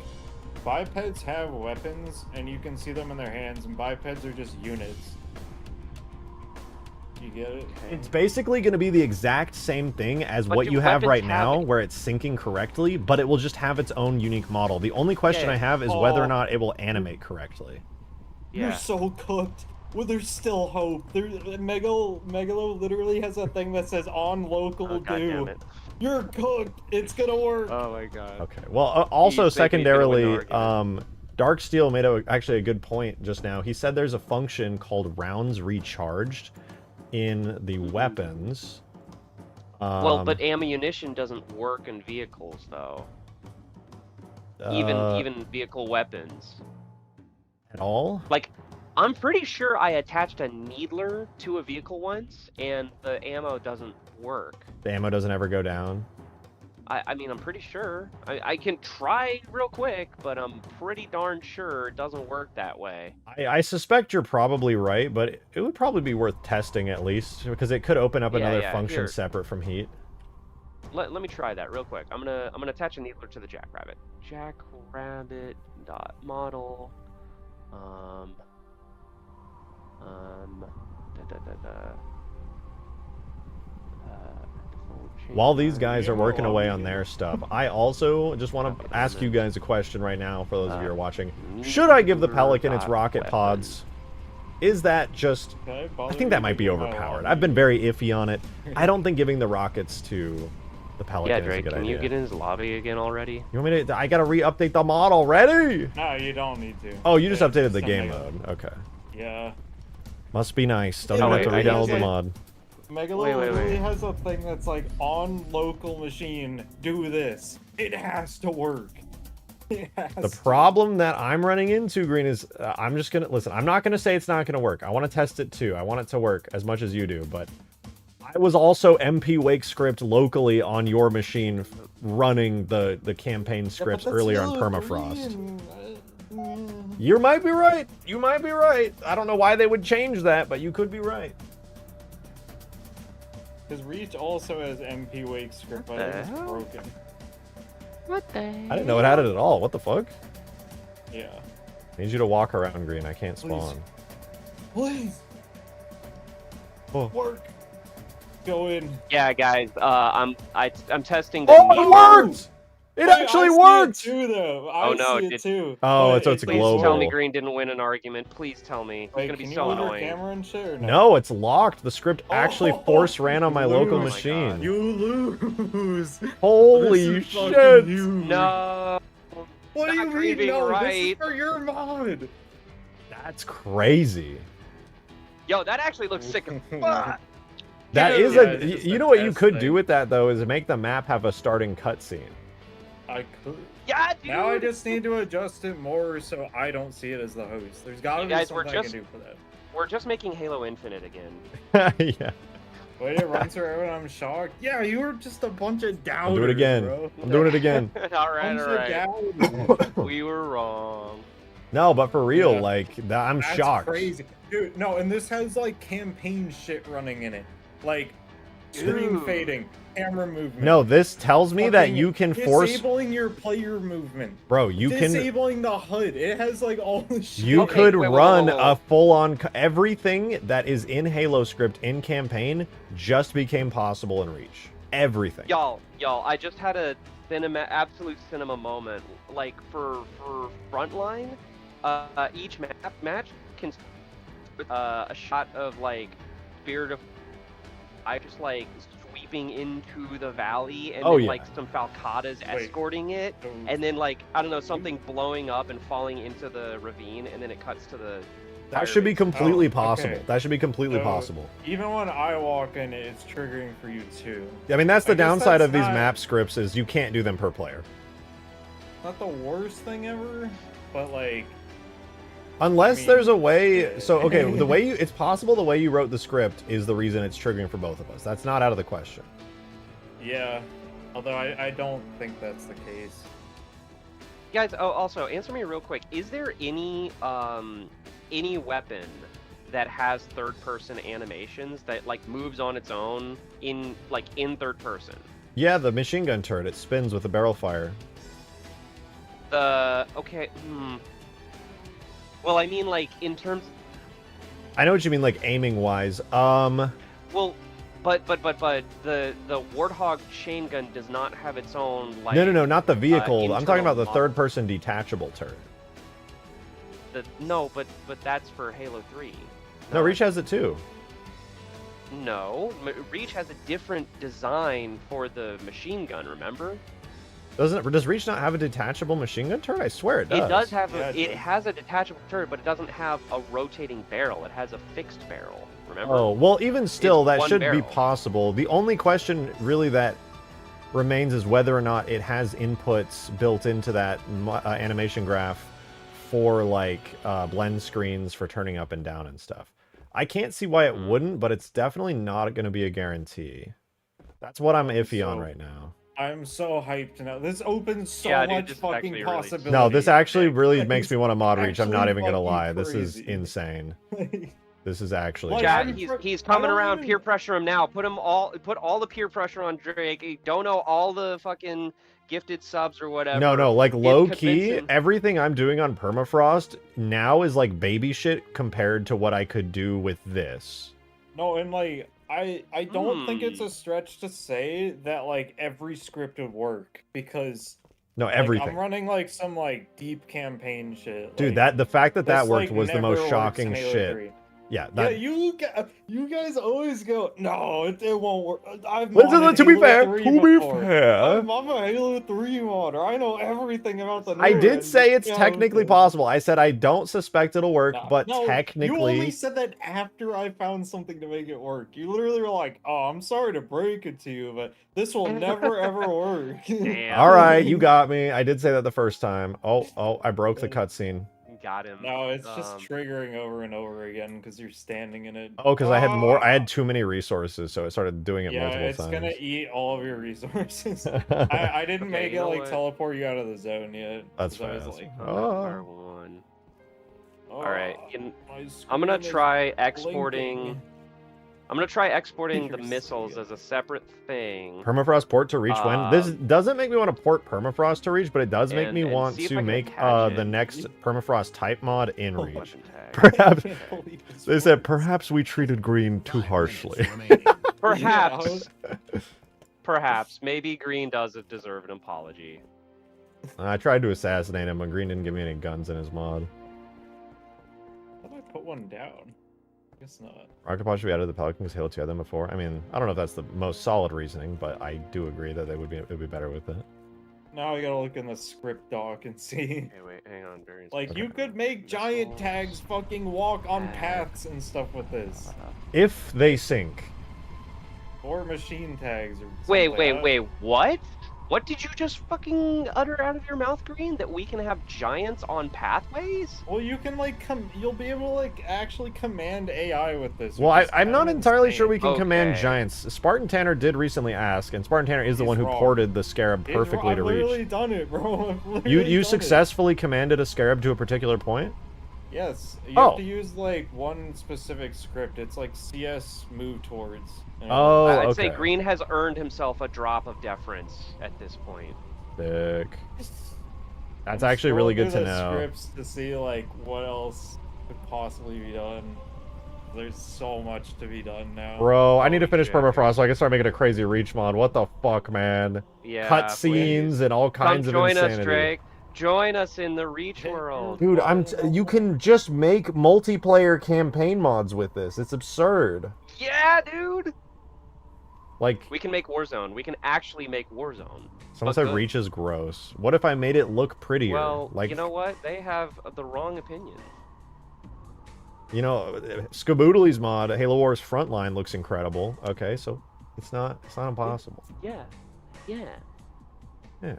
bipeds have weapons, and you can see them in their hands, and bipeds are just units. You get it? It's basically going to be the exact same thing as But what do you have right now, have where it's syncing correctly, but it will just have its own unique model. The only question Yeah. I have is whether or not it will animate correctly. Yeah. You're so cooked. Well, there's still hope. Megalo literally has a thing that says on local Oh, God damn do. it. You're cooked. It's gonna work. Oh my god. Okay. Well, also You think he's gonna win the secondarily, argument. Darksteel made actually a good point just now. He said there's a function called rounds recharged in the weapons. Well, but ammunition doesn't work in vehicles, though. Even vehicle weapons. At all? Like, I'm pretty sure I attached a needler to a vehicle once, and the ammo doesn't work. The ammo doesn't ever go down. I mean, I'm pretty sure. I can try real quick, but I'm pretty darn sure it doesn't work that way. I suspect you're probably right, but it would probably be worth testing at least, because it could open up another function here. separate from heat. Let me try that real quick. I'm gonna attach a needler to the jackrabbit. Jackrabbit dot model. While these guys are working away on their stuff, I also just want to ask you guys a question right now, for those of you who are watching. Should I give the Pelican its rocket pods? Is that just... Can I bother think you that to might be get my overpowered. log? I've been very iffy on it. I don't think giving the rockets to the Pelicans Yeah, is a Drake, good can idea. you get in his lobby again already? You want me to... I gotta re-update the mod already? No, you don't need to. Oh, you just It's updated the a game mega- mode. Okay. Yeah. Must be nice. Don't Oh, even have to wait, I re-download the need to- mod. Megalo Wait. literally has a thing that's like, on local machine, do this. It has to work. It has The to. problem that I'm running into, Green, is I'm just gonna... Listen, I'm not gonna say it's not gonna work. I want to test it too. I want it to work as much as you do, but... I was also MP Wake script locally on your machine running the campaign scripts earlier on Permafrost. You might be right. You might be right. I don't know why they would change that, but you could be right. Because Reach also has MP Wake script, but it's hell? broken. What the? I didn't know it had it at all. What the fuck? Yeah. I need you to walk around, Green. I can't spawn. Please. Oh. Work. Go in. Yeah, guys. I'm testing the. Oh, it neon- worked! It Wait, actually I see worked! it too, though. I Oh, no, see it did- too. Oh, but so it's a Please global. tell me Green didn't win an argument. Please tell me. It's Wait, gonna be can you so hold your annoying. camera and shit or no? No, it's locked. The script actually Oh, force ran on my local oh my machine. God. You lose. Holy This is fucking shit! huge. No. What do you Not mean? being No, this is right. for your mod. That's crazy. Yo, that actually looks sick as fuck. That Dude. is Yeah, a. it's just You the know what you best could thing. do with that though is make the map have a starting cutscene. I could. Yeah, dude. Now I just need to adjust it more so I don't see it as the host. There's gotta You be guys, we're something I just- can do for that. We're just making Halo Infinite again. Yeah. Wait, it runs around and I'm shocked. Yeah, you were just a bunch of doubters, I'll do it again. bro. I'm doing it again. all right, Bunch all of right. doubters. We were wrong. No, but for real, Yeah. like that, I'm That's shocked. crazy. Dude, no, and this has like campaign shit running in it. Like screen Dude. fading, camera movement. No, this tells me that fucking you can force, disabling your player movement. bro. You can. Disabling the HUD. It has like all the shit. You Okay, could wait, whoa, run whoa, whoa. a full-on everything that is in Halo script in campaign just became possible in Reach. Everything. Y'all, I just had a absolute cinema moment. Like for Frontline, each match can a shot of like Spirit of I just like sweeping into the valley and Oh, then yeah. like some Falcatas Wait. escorting it, and then like I don't know, something blowing up and falling into the ravine, and then it cuts to the. That should be completely Oh, possible. okay. That should be completely So, possible. Even when I walk in, it's triggering for you too. I mean, that's the I guess downside that's of these not- map scripts is you can't do them per player. Not the worst thing ever, but like Unless mean, there's a way. So, okay, the way you. It's possible the way you wrote the script is the reason it's triggering for both of us. That's not out of the question. yeah. Although I don't think that's the case. Guys, oh, also answer me real quick. Is there any weapon that has third-person animations that like moves on its own in third person? Yeah, the machine gun turret. It spins with a barrel fire. Okay. Well, I mean, like in terms. I know what you mean, like aiming wise. Well, but the Warthog chain gun does not have its own like. No, not the vehicle. I'm talking internal about the model. third-person detachable turret. No, but that's for Halo 3. No, Reach has it too. No, Reach has a different design for the machine gun. Remember? Does Reach not have a detachable machine gun turret? I swear it does. It does have Yeah, it it does. has a detachable turret, but it doesn't have a rotating barrel. It has a fixed barrel. Remember? Oh, well, even still, It's that one should be barrel. possible. The only question really that remains is whether or not it has inputs built into that animation graph for like blend screens for turning up and down and stuff. I can't see why it wouldn't, but it's definitely not going to be a guarantee. That's what I'm iffy on So- right now. I'm so hyped now. This opens so Yeah, dude, much this is fucking actually really- possibility. No, this actually really That makes is me want to mod Reach. I'm not actually even going to fucking lie. This is crazy. insane. This is actually Like, Chad, insane. he's I coming don't around. even- Peer pressure him now. Put all the peer pressure on Drake. Don't know all the fucking gifted subs or whatever. No, like Get low key, convincing. everything I'm doing on Permafrost now is like baby shit compared to what I could do with this. No, and like I don't think it's a stretch to say that like every script would work because No, like, everything. I'm running like some like deep campaign shit. Dude, like, the fact that this, worked like, was the never most works shocking in Halo shit. 3. Yeah, Yeah, that, you guys always go, no, it won't work. I've Listen, modded to be Halo fair, 3 to be before. fair. I'm a Halo 3 modder. I know everything about the new I did engine. say it's You know, technically possible. I said I don't suspect it'll work, but no, you only technically... said that after I found something to make it work. You literally were like, oh, I'm sorry to break it to you, but this will never ever work. Damn. All right, you got me. I did say that the first time. Oh, I broke the cutscene. Got him. No, it's just triggering over and over again because you're standing in it. Oh, because I had too many resources, so it started doing it multiple times. Yeah, it's gonna eat all of your resources. I didn't make it like teleport you out of the zone yet. That's fine. like, R1. All right, my I'm gonna screen is try exporting. blinking. I'm gonna try exporting the You're missiles silly. as a separate thing. Permafrost port to reach when? This doesn't make me want to port Permafrost to reach, but it does make me and want see if to I can make attach the it. next Permafrost type mod in reach. Weapon tag. Perhaps I can't believe this they said works. perhaps we treated green too 5 harshly. minutes remaining. Perhaps. Perhaps. Maybe Green does deserve an apology. I tried to assassinate him, but Green didn't give me any guns in his mod. How did I put one down? I guess not. Rocket Pod should be out of the Pelicans. Halo 2 had them before. I mean, I don't know if that's the most solid reasoning, but I do agree that it would be better with it. Now we gotta look in the script doc and see. Hey, wait, hang on. Like, you could make giant tags fucking walk on paths and stuff with this. If they sync. Or machine tags or Wait, something. wait, what? What did you just fucking utter out of your mouth, Green? That we can have giants on pathways? Well, you can, like, you'll be able to, like, actually command AI with this. Well, which is I'm not kinda entirely sure insane. we can command Okay. giants. Spartan Tanner did recently ask, and Spartan Tanner is the He's one who wrong. ported the Scarab perfectly to I've literally reach. done it, bro. I've literally You done it. successfully commanded a Scarab to a particular point? Yes, you Oh. have to use like one specific script. It's like CS move towards. Oh, I'd say okay. Green has earned himself a drop of deference at this point. Sick. That's I'm actually really scrolling good through to the know. Scripts to see like what else could possibly be done. There's so much to be done now. Bro, I need to finish shit. Permafrost so I can start making a crazy reach mod. What the fuck, man? Yeah. Cutscenes and all kinds Come of join insanity. us, Drake. Join us in the Reach world. Dude, you can just make multiplayer campaign mods with this. It's absurd. Yeah, dude. Like, We can make Warzone. We can actually make Warzone. someone But said good. Reach is gross. What if I made it look prettier? Well, like, you know what? They have the wrong opinion. Skaboodley's mod, Halo Wars Frontline looks incredible. Okay, so it's not impossible. Yeah. Yeah. Yeah.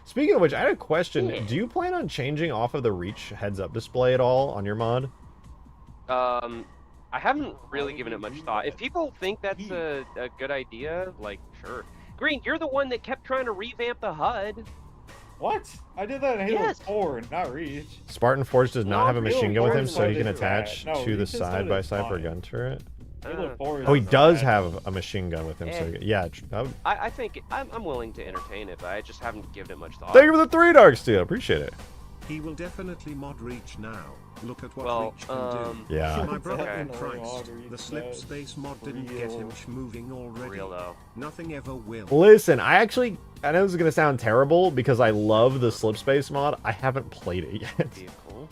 Speaking of which, I had a question. Yeah. Do you plan on changing off of the Reach heads-up display at all on your mod? I haven't really given it much thought. If people think that's a good idea, like, sure. Green, you're the one that kept trying to revamp the HUD. What? I did that in Halo Yes. 4, not Reach. Spartan Forge does not No, have a machine gun with him, Forge so he can did that. attach No, to the Reach is side-by-side for a fine. gun turret. Halo 4 is Oh, he not does bad. have a machine gun with him, so yeah. I think I'm willing to entertain it, but I just haven't given it much thought. Thank you for the 3 Dark Steel. Appreciate it. He will definitely mod Reach now. Look at what Well, Reach can do. Yeah. My brother Okay. in Christ, the Reach, slip that's space mod didn't get him real. moving already. Real though. Nothing ever will. Listen, I know this is going to sound terrible because I love the slip space mod. I haven't played it yet. Vehicle,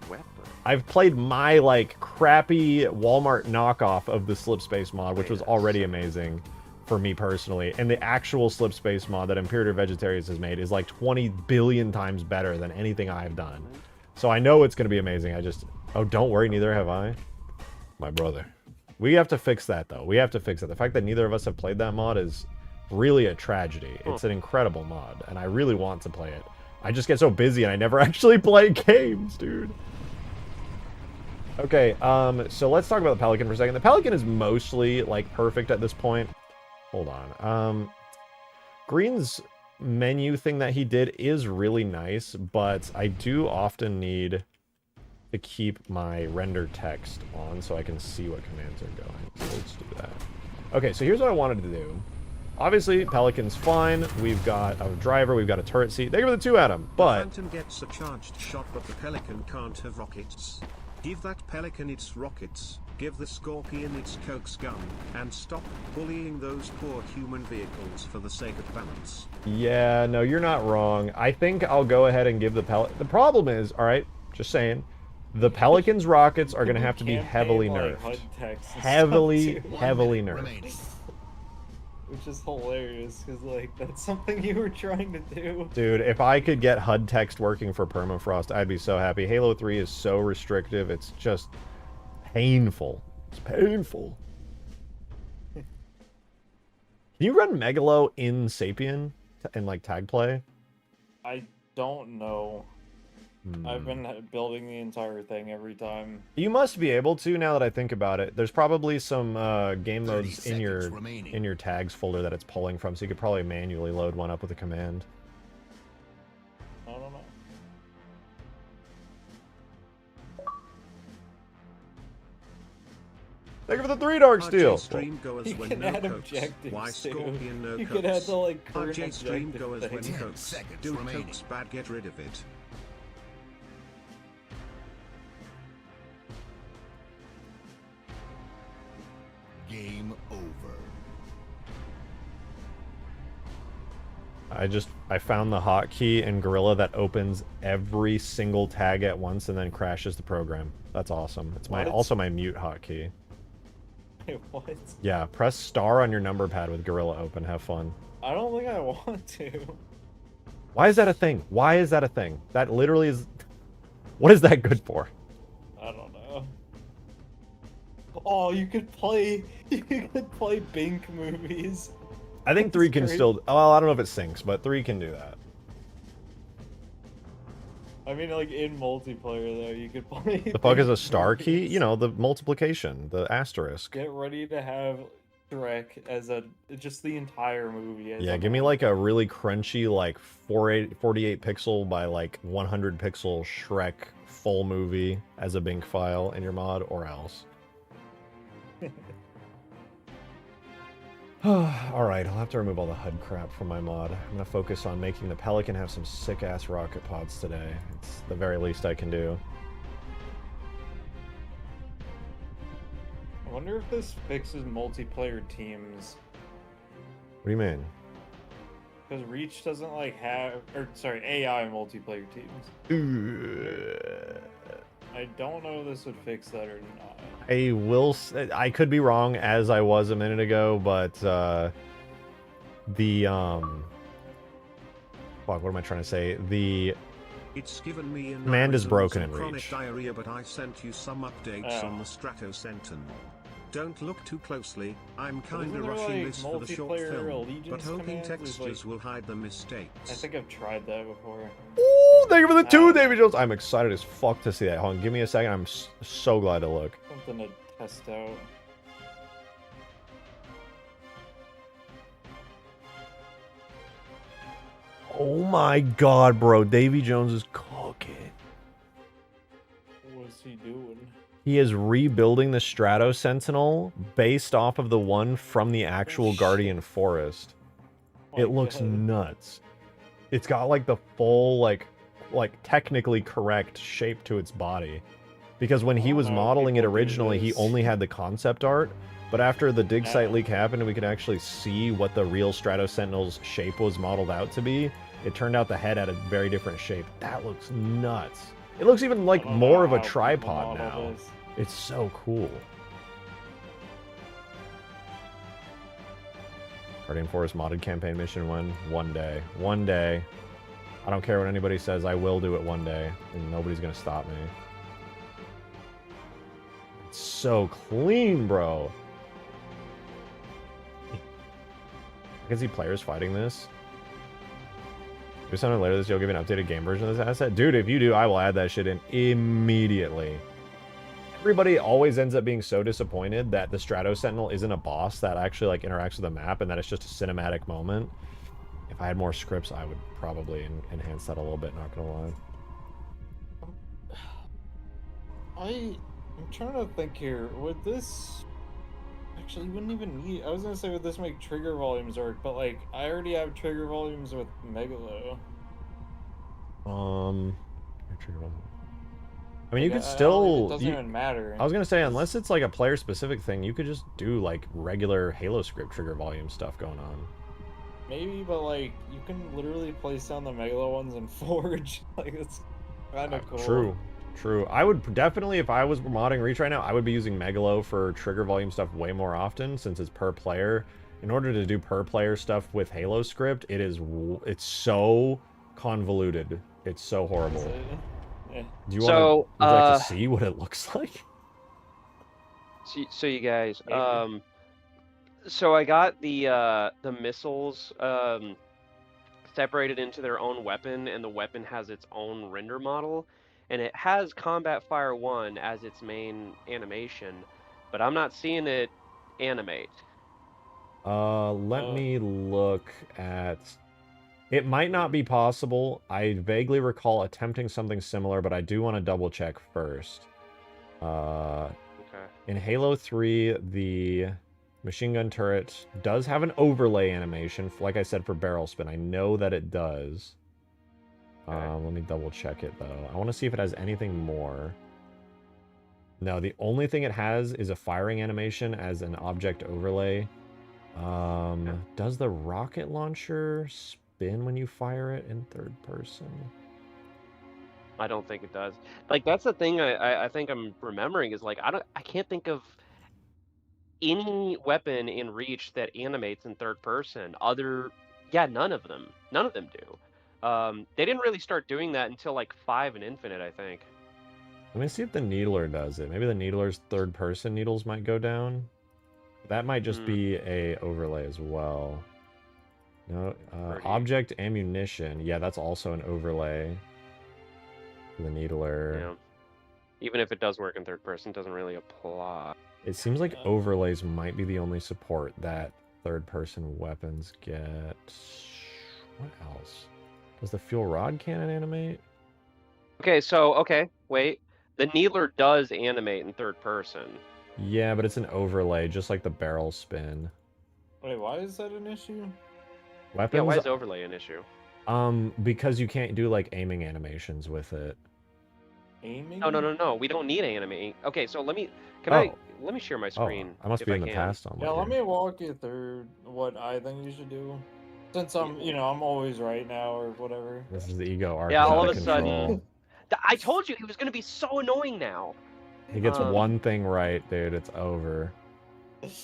weapon. I've played my, like, crappy Walmart knockoff of the slip space mod, which was already amazing for me personally. And the actual slip space mod that Imperator Vegetarians has made is like 20 billion times better than anything I've done. So I know it's going to be amazing. Oh, don't worry, neither have I. My brother. We have to fix that, though. We have to fix it. The fact that neither of us have played that mod is really a tragedy. It's an incredible mod, and I really want to play it. I just get so busy and I never actually play games, dude. Okay, so let's talk about the Pelican for a second. The Pelican is mostly, like, perfect at this point. Hold on. Green's menu thing that he did is really nice, but I do often need to keep my render text on so I can see what commands are going. So let's do that. Okay, so here's what I wanted to do. Obviously, Pelican's fine. We've got a driver, we've got a turret seat. Thank you for the 2, Adam. But Phantom gets a charged shot, but the Pelican can't have rockets. Give that Pelican its rockets, give the Scorpion its Coax gun, and stop bullying those poor human vehicles for the sake of balance. yeah, no, you're not wrong. I think I'll go ahead and give the Pelican... The problem is, alright, just saying, The Pelicans rockets are going to You have to be campaign, heavily like, nerfed. HUD text and Heavily, stuff, too. heavily 1 minute nerfed. remaining. Which is hilarious, because, like, that's something you were trying to do. Dude, if I could get HUD text working for Permafrost, I'd be so happy. Halo 3 is so restrictive, it's just painful. It's painful. Can you run Megalo in Sapien in, like, tag play? I don't know. I've been building the entire thing every time. You must be able to, now that I think about it. There's probably some game 30 modes in seconds remaining. your tags folder that it's pulling from, so you could probably manually load one up with a command. I don't know. Thank you for the 3 dark RJ steel. stream goers You when can no add coats. objectives, Why too. Scorpion no You coats? could add the, like, current RJ stream objective goers when thing. 10 coats. seconds Do remaining. coats bad, get rid of it. Game over. I found the hotkey in Gorilla that opens every single tag at once and then crashes the program. That's awesome. It's What? also my mute hotkey. Wait, what? Yeah, press star on your number pad with Gorilla open. Have fun. I don't think I want to. Why is that a thing? Why is that a thing? That literally is... What is that good for? I don't know. Oh, you could play Bink movies. I think That's 3 can great. still... Well, I don't know if it syncs, but 3 can do that. I mean, like, in multiplayer, though, you could play... The fuck is a Bink star key? movies. You know, the multiplication, the asterisk. Get ready to have Shrek as just the entire movie. As Yeah, a give me like a really crunchy, like 48 pixel by like 100 pixel Shrek full movie as a Bink file in your mod, or else. Alright, I'll have to remove all the HUD crap from my mod. I'm gonna focus on making the Pelican have some sick-ass rocket pods today. It's the very least I can do. I wonder if this fixes multiplayer teams. What do you mean? Because Reach doesn't, like, have... Or, sorry, AI multiplayer teams. I don't know if this would fix that or not. I could be wrong, as I was a minute ago, but fuck, what am I trying to say? It's given me in Command is broken in chronic Reach. diarrhea, but I sent you some updates on the Strato Sentinel. Don't look too closely. I'm kinda isn't there, rushing like, this for the short multiplayer film, but allegiance hoping commands? There's, textures like- will hide the I mistakes. think I've tried that before. Ooh, thank you for the 2, Davy Jones! I'm excited as fuck to see that. Hold on, give me a second. I'm so glad to look. Something to test out. Oh my god, bro. Davy Jones is cooking. What's he doing? He is rebuilding the Strato Sentinel based off of the one from the actual shit. Guardian Forest. My It looks God. nuts. It's got like the full, like technically correct shape to its body. Because when he I was don't know if modeling it people do originally, he this. only had the concept art. But after the dig site Yeah. leak happened and we could actually see what the real Strato Sentinel's shape was modeled out to be, it turned out the head had a very different shape. That looks nuts. It looks even like I don't more know of a how people tripod model now. this. It's so cool. Guardian Forest modded campaign mission one day. One day. I don't care what anybody says, I will do it one day. And nobody's gonna stop me. It's so clean, bro. I can see players fighting this. Maybe sometime later this year, I'll give you an updated game version of this asset. Dude, if you do, I will add that shit in immediately. Everybody always ends up being so disappointed that the Strato Sentinel isn't a boss that actually like interacts with the map and that it's just a cinematic moment. If I had more scripts, I would probably enhance that a little bit, not gonna lie. I'm trying to think here. Would this... Actually, you wouldn't even need... I was gonna say, would this make trigger volumes work? But, like, I already have trigger volumes with Megalo. I mean, you could It still... doesn't even matter. I was gonna say, unless it's like a player-specific thing, you could just do like regular Halo script trigger volume stuff going on. Maybe, but, like, you can literally place down the Megalo ones in Forge. Like, it's kind of cool. True, True. I would definitely, if I was modding Reach right now, I would be using Megalo for trigger volume stuff way more often since it's per player. In order to do per player stuff with Halo script, it's so convoluted. It's so horrible. Yeah. Do you So, would you like to see what it looks like? So you guys, Maybe. so I got the missiles separated into their own weapon, and the weapon has its own render model, and it has Combat Fire 1 as its main animation, but I'm not seeing it animate. Let me look at... It might not be possible. I vaguely recall attempting something similar, but I do want to double check first. Okay. In Halo 3, the machine gun turret does have an overlay animation, like I said, for barrel spin. I know that it does. Okay. Let me double check it, though. I want to see if it has anything more. No, the only thing it has is a firing animation as an object overlay. Does the rocket launcher spin when you fire it in third person? I don't think it does. Like that's the thing I think I'm remembering is like I can't think of any weapon in Reach that animates in third person. None of them. None of them do. They didn't really start doing that until like 5 and Infinite, I think. Let me see if the needler does it. Maybe the needler's third person needles might go down. That might just be a overlay as well. No, object ammunition. Yeah, that's also an overlay. The needler. Yeah. Even if it does work in third person, it doesn't really apply. It seems like overlays might be the only support that third-person weapons get. What else? Does the fuel rod cannon animate? Okay, wait. The needler does animate in third person. Yeah, but it's an overlay, just like the barrel spin. Wait, why is that an issue? Weapons? Yeah, why is overlay an issue? Because you can't do, like, aiming animations with it. Aiming? No. We don't need animating. Okay, so let me share my screen. I must be in the past on Yeah, let me walk you through what I think you should do. Since I'm always right now or whatever. This is the ego arc. Yeah, all of a control. sudden. I told you he was gonna be so annoying now. He gets one thing right, dude. It's over.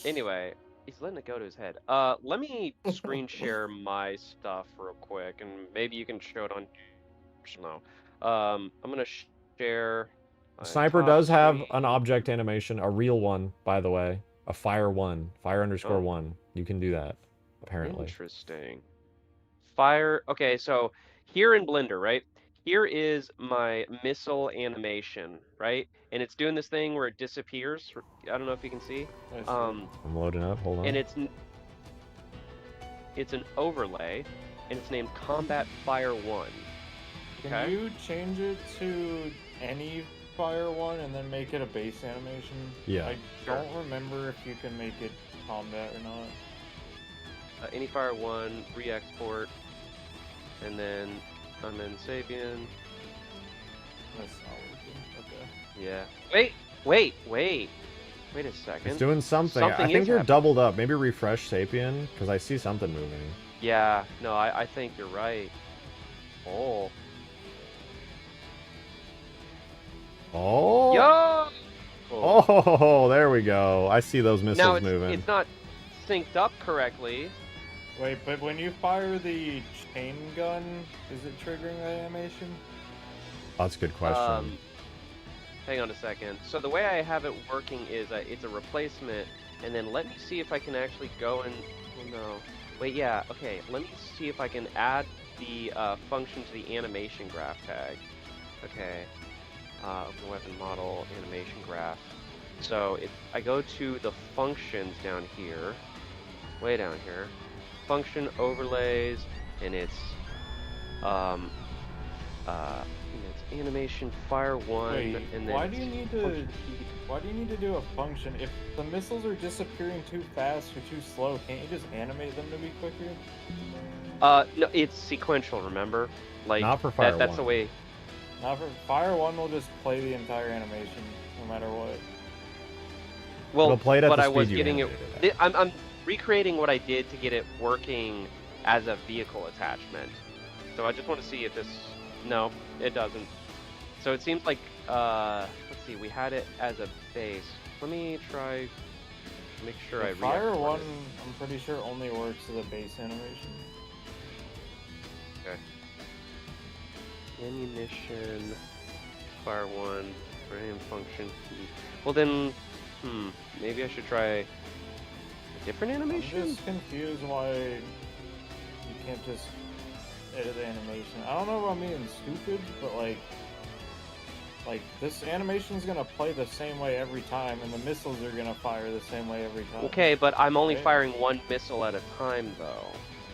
Anyway, he's letting it go to his head. Let me screen share my stuff real quick, and maybe you can show it on. No. I'm gonna share. Sniper does have an object animation, a real one, by the way. A fire 1. Fire_1. You can do that, apparently. Interesting. Fire. Okay, so here in Blender, right? Here is my missile animation, right? And it's doing this thing where it disappears. I don't know if you can see. I'm loading up. Hold on. And it's an overlay, and it's named Combat Fire 1. Can you change it to any Fire 1 and then make it a base animation? Yeah. I don't remember if you can make it combat or not. Any Fire 1, re-export, and then I'm in Sapien. That's not working. Okay. Yeah. Wait a second. It's doing something. I think you're happening. doubled up. Maybe refresh Sapien, because I see something moving. Yeah, no, I think you're right. Oh. Oh! Yo! Oh, there we go. I see those missiles moving. It's not synced up correctly. Wait, but when you fire the chain gun, is it triggering that animation? That's a good question. Hang on a second. So the way I have it working is it's a replacement, and then let me see if I can actually go and... Oh, no. Wait, yeah, okay. Let me see if I can add the function to the animation graph tag. Okay. Open weapon model, animation graph. So I go to the functions down here, way down here. Function overlays, and it's animation fire 1. Wait, and then why do you need to do a function? If the missiles are disappearing too fast or too slow, can't you just animate them to be quicker? No, it's sequential. Remember, like not for Fire 1. That's the way. Not for Fire 1 will just play the entire animation, no matter what. Well, it'll play it at but the I was speed you getting it. animated it. I'm recreating what I did to get it working as a vehicle attachment. So I just want to see if this. No, it doesn't. So it seems like, let's see, we had it as a base. Let me try, make sure I Fire re-export one, it. I'm pretty sure only works as a base animation. Okay. Ammunition, fire one, random function heat. Well then, maybe I should try a different I'm animation? just confused why you can't just edit the animation. I don't know about me being stupid, but like this animation's gonna play the same way every time, and the missiles are gonna fire the same way every time. Okay, but I'm only right? firing one missile at a time though.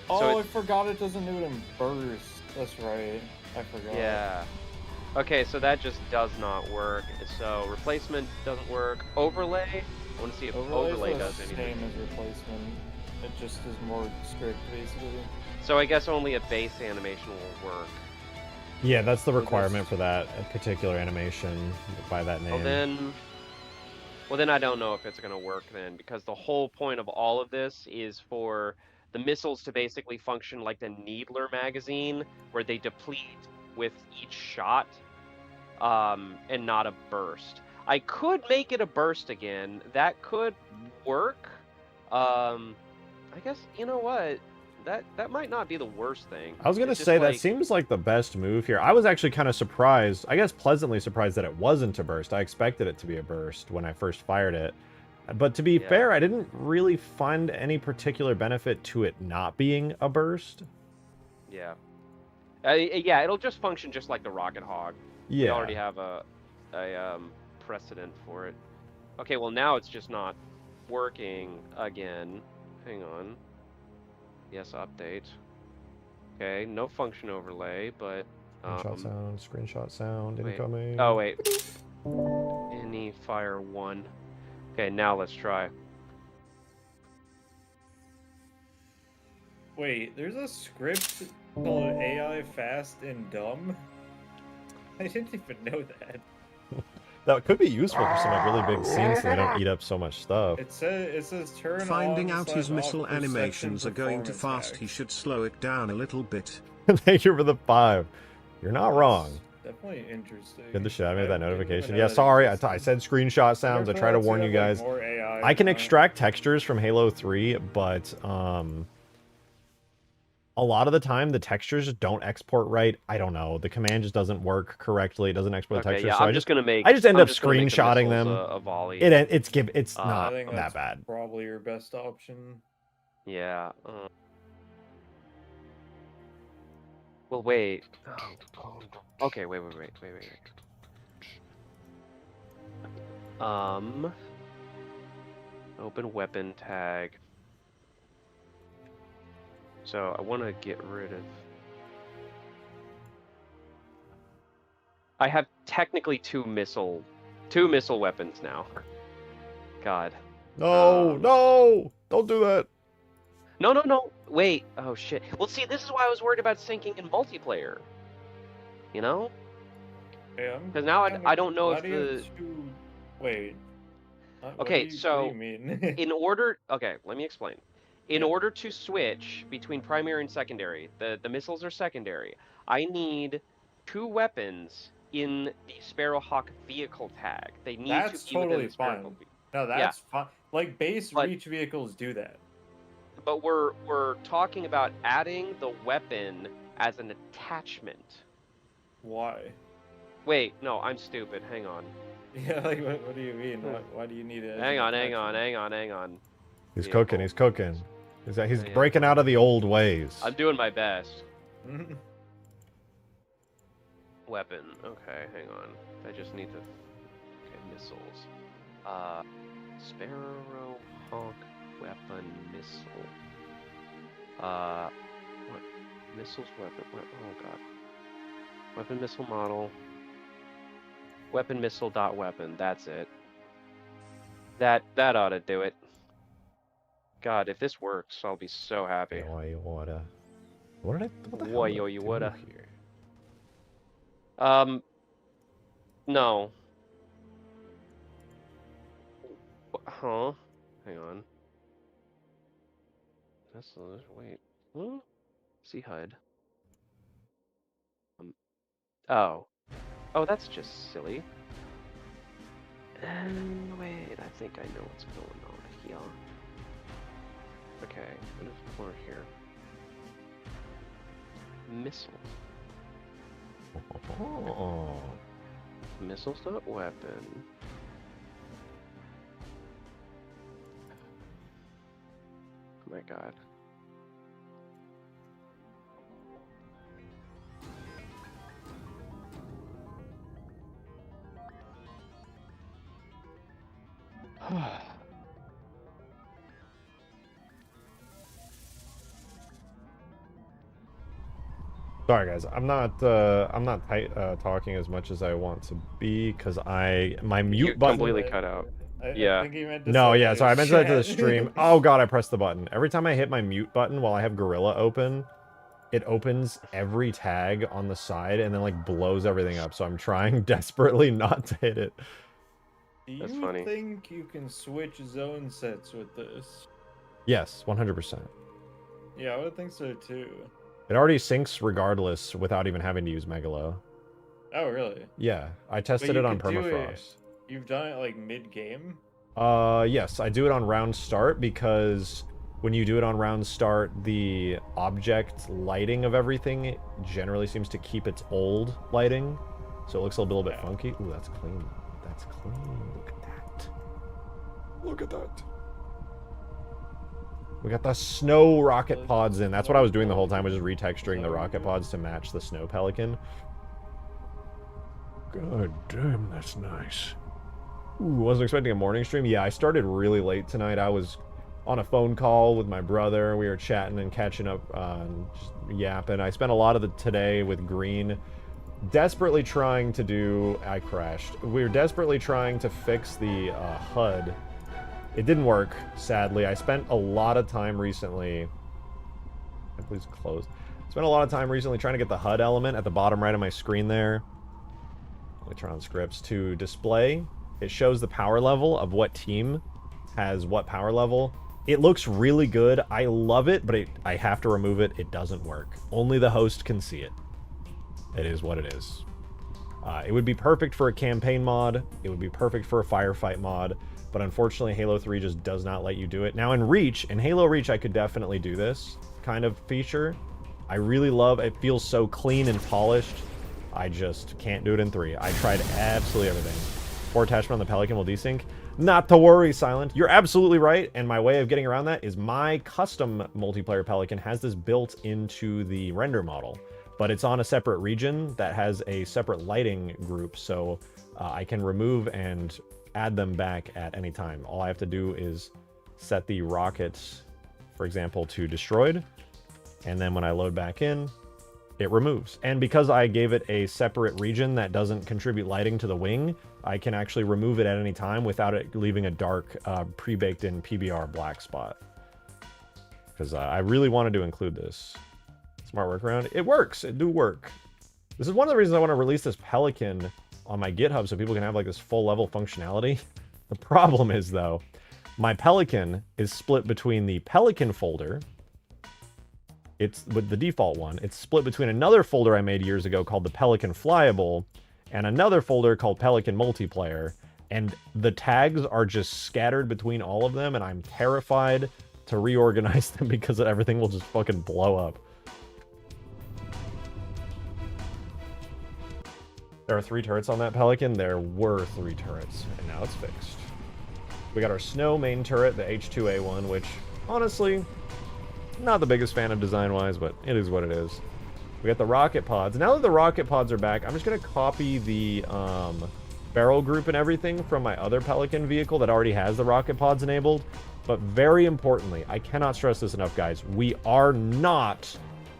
Oh, I forgot it doesn't do it in bursts. That's right. I forgot. Yeah. Okay, so that just does not work. So replacement doesn't work. Overlay? I want to see if overlay does the anything. same as replacement. It just is more strict, basically. So I guess only a base animation will work. Yeah, that's the requirement for that particular animation by that name. Well then I don't know if it's gonna work then, because the whole point of all of this is for the missiles to basically function like the Needler magazine, where they deplete with each shot, and not a burst. I could make it a burst again. That could work. I guess, you know what? That might not be the worst thing. I was gonna It's just say that like, seems like the best move here. I was actually kind of surprised, I guess pleasantly surprised that it wasn't a burst. I expected it to be a burst when I first fired it. But to be Yeah. fair, I didn't really find any particular benefit to it not being a burst. yeah. Yeah, it'll just function just like the Rocket Hog. Yeah. We already have a precedent for it. Okay, well now it's just not working again. Hang on. Yes, update. Okay, no function overlay, but Screenshot sound, wait. incoming. Oh wait. Any fire one. Okay, now let's try. Wait, there's a script called AI Fast and Dumb? I didn't even know that. That could be useful for some like really big scenes so they don't eat up so much stuff. It says turn Finding on out his / missile off perception animations are going too performance fast, he hacks. should slow it down a little bit. Thank you for the 5. You're not wrong. Definitely interesting. Good to show. I made that didn't even notification. know Yeah, that sorry. I existed. said screenshot sounds. I try to warn you guys. I can extract textures from Halo 3, but a lot of the time the textures don't export right. I don't know. The command just doesn't work correctly. It doesn't export the Okay, textures. yeah, so I just end up screenshotting them. A volley. It's I not think that that's bad. probably your best option. Yeah. Well, wait. Okay, wait. Open weapon tag. So I want to get rid of. I have technically two missile weapons now. God. No, no, don't do that. No. Wait. Oh shit. Well, see, this is why I was worried about syncing in multiplayer. You know? Yeah, Because now I don't know if the. Wait. Okay, what so do you mean? in order. Okay, let me explain. In order to switch between primary and secondary, the missiles are secondary. I need 2 weapons in the Sparrowhawk vehicle tag. They need That's to be totally within the fine. Sparrowhawk. No, that's fine. Like base But- reach vehicles do that. But we're talking about adding the weapon as an attachment. Why? Wait, no, I'm stupid. Hang on. Yeah, like what do you mean? Why do you need it? as Hang an on. attachment? He's Vehicle. cooking. He's cooking. He's Yeah. breaking out of the old ways. I'm doing my best. Mhm. Weapon. Okay, hang on. I just need to. Okay, missiles. Sparrowhawk weapon missile. What? Missiles weapon. Oh god. Weapon missile model. Weapon missile dot weapon. That's it. That ought to do it. God, if this works, I'll be so happy. What the hell did I do woulda. here? No. Huh? Hang on. Wait. Huh? See HUD. Oh. Oh, that's just silly. And wait, I think I know what's going on here. Okay, what is more here? Missiles. Oh. Missiles not weapon. Oh my god. Sorry guys, I'm not talking as much as I want to be because my mute You button completely cut out. I Yeah. think he meant to No, say yeah, that sorry, I in meant to say that to the chat. stream. Oh god, I pressed the button. Every time I hit my mute button while I have Gorilla open, it opens every tag on the side and then like blows everything up. So I'm trying desperately not to hit it. Do That's you funny. think you can switch zone sets with this? Yes, 100%. Yeah, I would think so too. It already syncs regardless without even having to use Megalo. Oh, really? Yeah, I tested you it on could do it- Permafrost. You've done it like mid-game? Yes, I do it on round start because when you do it on round start, the object lighting of everything generally seems to keep its old lighting. So it looks a little bit funky. Ooh, that's clean. That's clean. Look at that. Look at that. We got the snow rocket pods in. That's what I was doing the whole time, was just retexturing the rocket pods to match the snow pelican. God damn, that's nice. Ooh, wasn't expecting a morning stream. Yeah, I started really late tonight. I was on a phone call with my brother. We were chatting and catching up, just yapping. I spent a lot of the today with Green, desperately trying to do... I crashed. We were desperately trying to fix the HUD. It didn't work, sadly. I spent a lot of time recently... Please close. Spent a lot of time recently trying to get the HUD element at the bottom right of my screen there. Let me turn on scripts to display. It shows the power level of what team has what power level. It looks really good. I love it, but I have to remove it. It doesn't work. Only the host can see it. It is what it is. It would be perfect for a campaign mod. It would be perfect for a firefight mod. But unfortunately, Halo 3 just does not let you do it. Now in Reach, in Halo Reach, I could definitely do this kind of feature. I really love it. Feels so clean and polished. I just can't do it in 3. I tried absolutely everything. 4 attachment on the Pelican will desync. Not to worry, Silent. You're absolutely right, and my way of getting around that is my custom multiplayer Pelican has this built into the render model, but it's on a separate region that has a separate lighting group, so I can remove and add them back at any time. All I have to do is set the rockets, for example, to destroyed, and then when I load back in, it removes. And because I gave it a separate region that doesn't contribute lighting to the wing, I can actually remove it at any time without it leaving a dark, pre-baked in PBR black spot. Because I really wanted to include this. Smart workaround. It works. It do work. This is one of the reasons I want to release this Pelican on my GitHub so people can have like this full level functionality. The problem is though, my Pelican is split between the Pelican folder. It's with the default one. It's split between another folder I made years ago called the Pelican Flyable and another folder called Pelican Multiplayer. And the tags are just scattered between all of them, and I'm terrified to reorganize them because everything will just fucking blow up. There are 3 turrets on that Pelican. There were 3 turrets, and now it's fixed. We got our snow main turret, the H2A1, which, honestly, not the biggest fan of design-wise, but it is what it is. We got the rocket pods. Now that the rocket pods are back, I'm just going to copy the barrel group and everything from my other Pelican vehicle that already has the rocket pods enabled. But very importantly, I cannot stress this enough, guys. We are not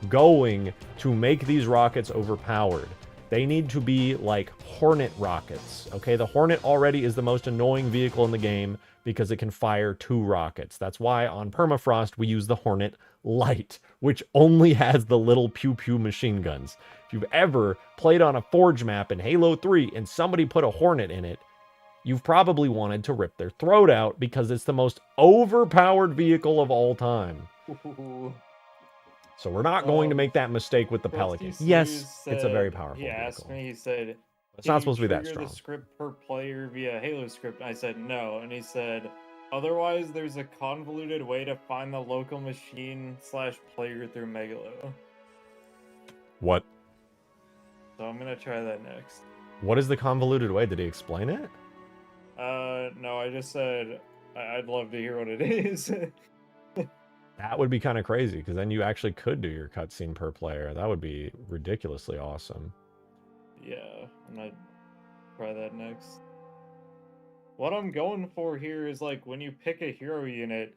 going to make these rockets overpowered. They need to be like Hornet rockets, okay? The Hornet already is the most annoying vehicle in the game because it can fire 2 rockets. That's why on Permafrost we use the Hornet Light, which only has the little pew-pew machine guns. If you've ever played on a Forge map in Halo 3 and somebody put a Hornet in it, you've probably wanted to rip their throat out because it's the most overpowered vehicle of all time. So we're not going to make that mistake with the Pelican. Yes, it's a very powerful He asked vehicle. me, he said, It's Can not you supposed to be that trigger strong. the script per player via Halo script? I said no, and he said, otherwise there's a convoluted way to find the local machine / player through Megalo. What? So I'm gonna try that next. What is the convoluted way? Did he explain it? No, I just said I'd love to hear what it is. That would be kind of crazy, because then you actually could do your cutscene per player. That would be ridiculously awesome. Yeah, I'm gonna try that next. What I'm going for here is like when you pick a hero unit,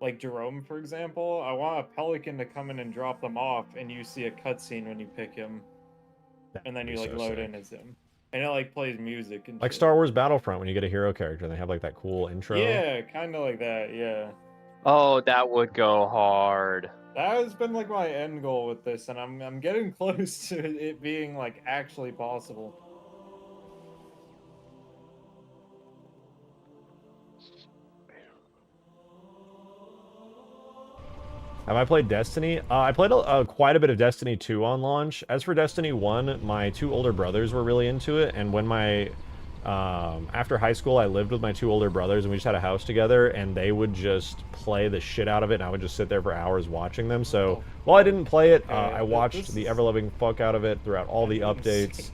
like Jerome, for example, I want a Pelican to come in and drop them off, and you see a cutscene when you pick him, That and then would you be like so load sick. in as him, and it like plays music and Like shit. Star Wars Battlefront, when you get a hero character and they have like that cool intro. Yeah, kind of like that. Yeah, Oh, that would go hard. that has been like my end goal with this, and I'm getting close to it being like actually possible. Have I played Destiny? I played quite a bit of Destiny 2 on launch. As for Destiny 1, my two older brothers were really into it, and when after high school, I lived with my two older brothers, and we just had a house together, and they would just play the shit out of it, and I would just sit there for hours watching them. So while I didn't play it, I watched the ever-loving fuck out of it throughout all the updates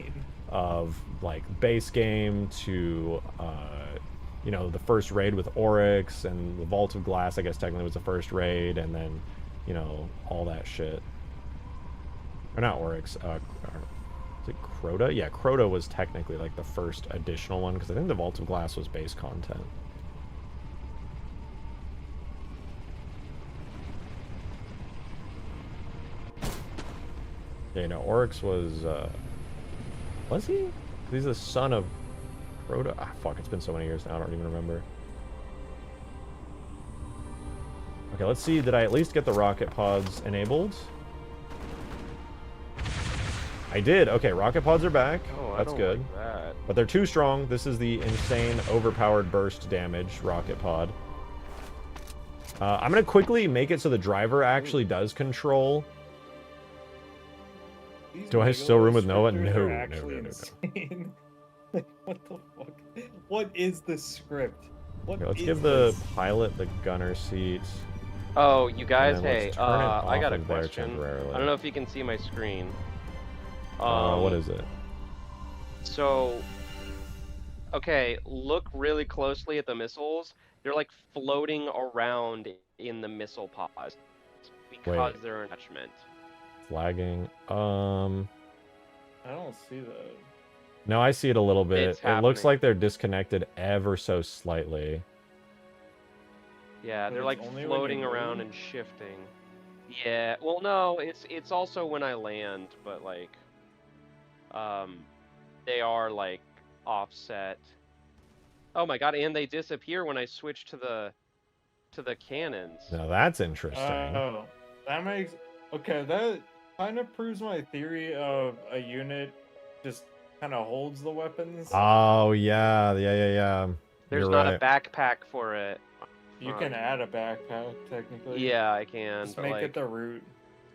of like base game to you know, the first raid with Oryx, and the Vault of Glass, I guess technically was the first raid, and then, you know, all that shit. Or not Oryx, is it Crota? Yeah, Crota was technically like the first additional one, because I think the Vault of Glass was base content. Yeah, no, Oryx was he? He's the son of Crota? Ah, fuck, it's been so many years now, I don't even remember. Okay, let's see, did I at least get the rocket pods enabled? I did. Okay, rocket pods are back. Oh, That's good. Like that. But they're too strong. This is the insane overpowered burst damage rocket pod. I'm going to quickly make it so the driver actually does control. These Do I still room with Noah? scripters No, are no, actually no, no, no. insane. Like, what the fuck? What is the script? What Okay, let's is give the this? pilot the gunner seat. Oh, you guys, And then let's hey, turn it I got a off of there question. temporarily. I don't know if you can see my screen. What is it? So, okay, look really closely at the missiles. They're like floating around in the missile pods because they're an attachment. Flagging. I don't see that. No, I see it a little bit. It's It looks happening. like they're disconnected ever so slightly. Yeah, But they're it's like only when you floating around move? and shifting. Yeah, well, no, it's also when I land, but like, they are like offset. Oh my god, and they disappear when I switch to the cannons. Now that's interesting. Oh, that makes... Okay, that kind of proves my theory of a unit just kind of holds the weapons. Oh, yeah. Yeah. There's You're not right. a backpack for it. You can add a backpack, technically. Yeah, I can. Just but make like, it the root.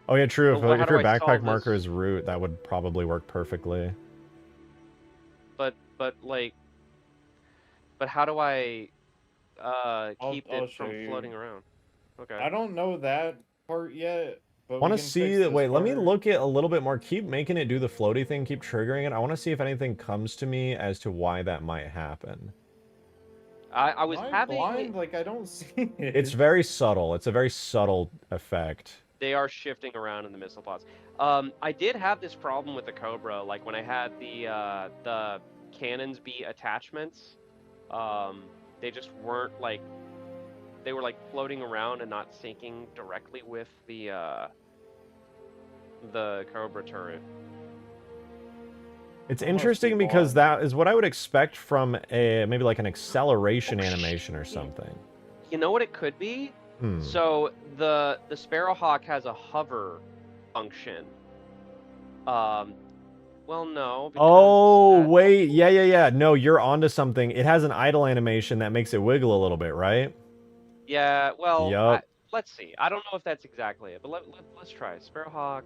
Oh, yeah, true. If, But how if do your I solve backpack marker this? is root, that would probably work perfectly. but how do I keep I'll it show from you. floating around? Okay. I don't know that part yet. But Want we to can see fix that? this Wait, let me part. look at a little bit more. Keep making it do the floaty thing. Keep triggering it. I want to see if anything comes to me as to why that might happen. I was Am I having. blind? Like, I don't see it. It's very subtle. It's a very subtle effect. They are shifting around in the missile pods. I did have this problem with the Cobra, like when I had the cannons be attachments. They just weren't like, they were like floating around and not syncing directly with the Cobra turret. It's That must be interesting because blind. that is what I would expect from a maybe like an acceleration Oh, animation or shit. something. You know what it could be? Hmm. So the Sparrowhawk has a hover function. Well, no. because Oh, that- wait. Yeah. No, you're onto something. It has an idle animation that makes it wiggle a little bit, right? Yeah. Well, Yup. let's see. I don't know if that's exactly it, but let's try Sparrowhawk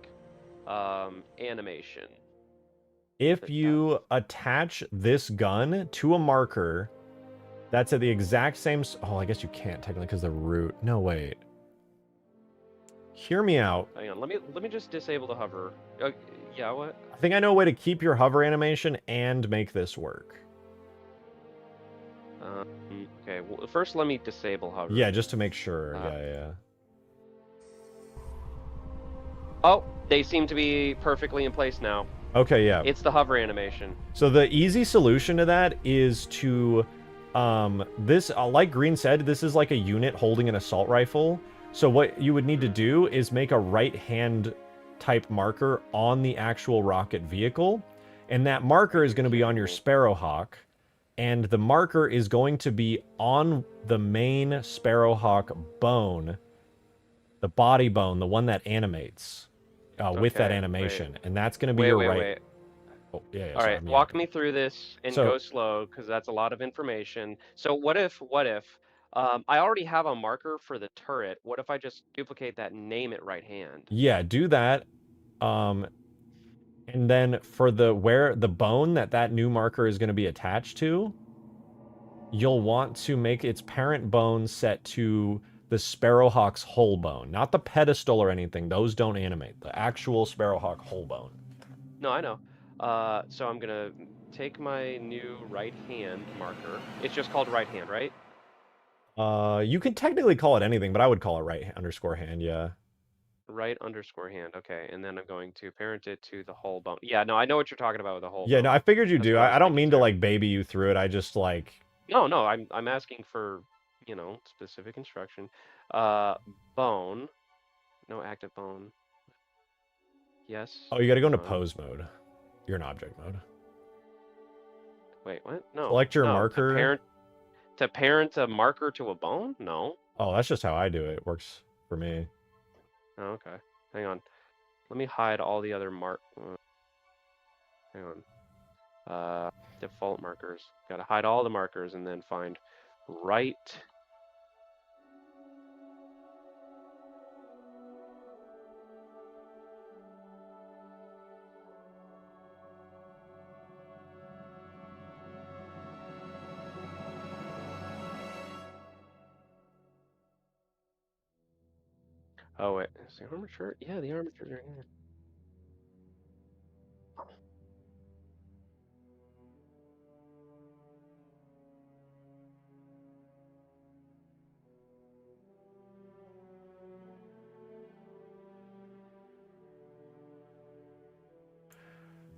animation. If you attach this gun to a marker that's at the exact same... Oh, I guess you can't technically because the root... No, wait. Hear me out. Hang on, let me just disable the hover. Yeah, what? I think I know a way to keep your hover animation and make this work. Okay, well, first let me disable hover. Yeah, just to make sure. Yeah. Oh, they seem to be perfectly in place now. Okay, yeah. It's the hover animation. So the easy solution to that is to... this, like Green said, this is like a unit holding an assault rifle. So what you would need to do is make a right-hand type marker on the actual rocket vehicle. And that marker is going to be on your Sparrowhawk. And the marker is going to be on the main Sparrowhawk bone. The body bone, the one that animates with that animation. And that's going to be your right... Wait. Oh, yeah, All right, walk me through this and go slow, because that's a lot of information. So what if I already have a marker for the turret. What if I just duplicate that and name it right hand? Yeah, do that. And then for the bone that new marker is going to be attached to, you'll want to make its parent bone set to the Sparrowhawk's whole bone. Not the pedestal or anything. Those don't animate. The actual Sparrowhawk whole bone. No, I know. So I'm going to take my new right hand marker. It's just called right hand, right? You can technically call it anything, but I would call it right_hand, yeah. Right_hand, okay. And then I'm going to parent it to the whole bone. Yeah, no, I know what you're talking about with the whole Yeah, bone. no, I figured you do. I don't mean to, like, baby you through it. I just, like... No, I'm asking for, specific instruction. Bone. No active bone. Yes. Oh, you gotta go into pose mode. You're in object mode. Wait, what? No. Select your marker. To parent a marker to a bone? No. Oh, that's just how I do it. It works for me. Oh, okay. Hang on. Let me hide all the other hang on. Default markers. Gotta hide all the markers and then find right. Oh wait, is the armature? Yeah, the armature's right here.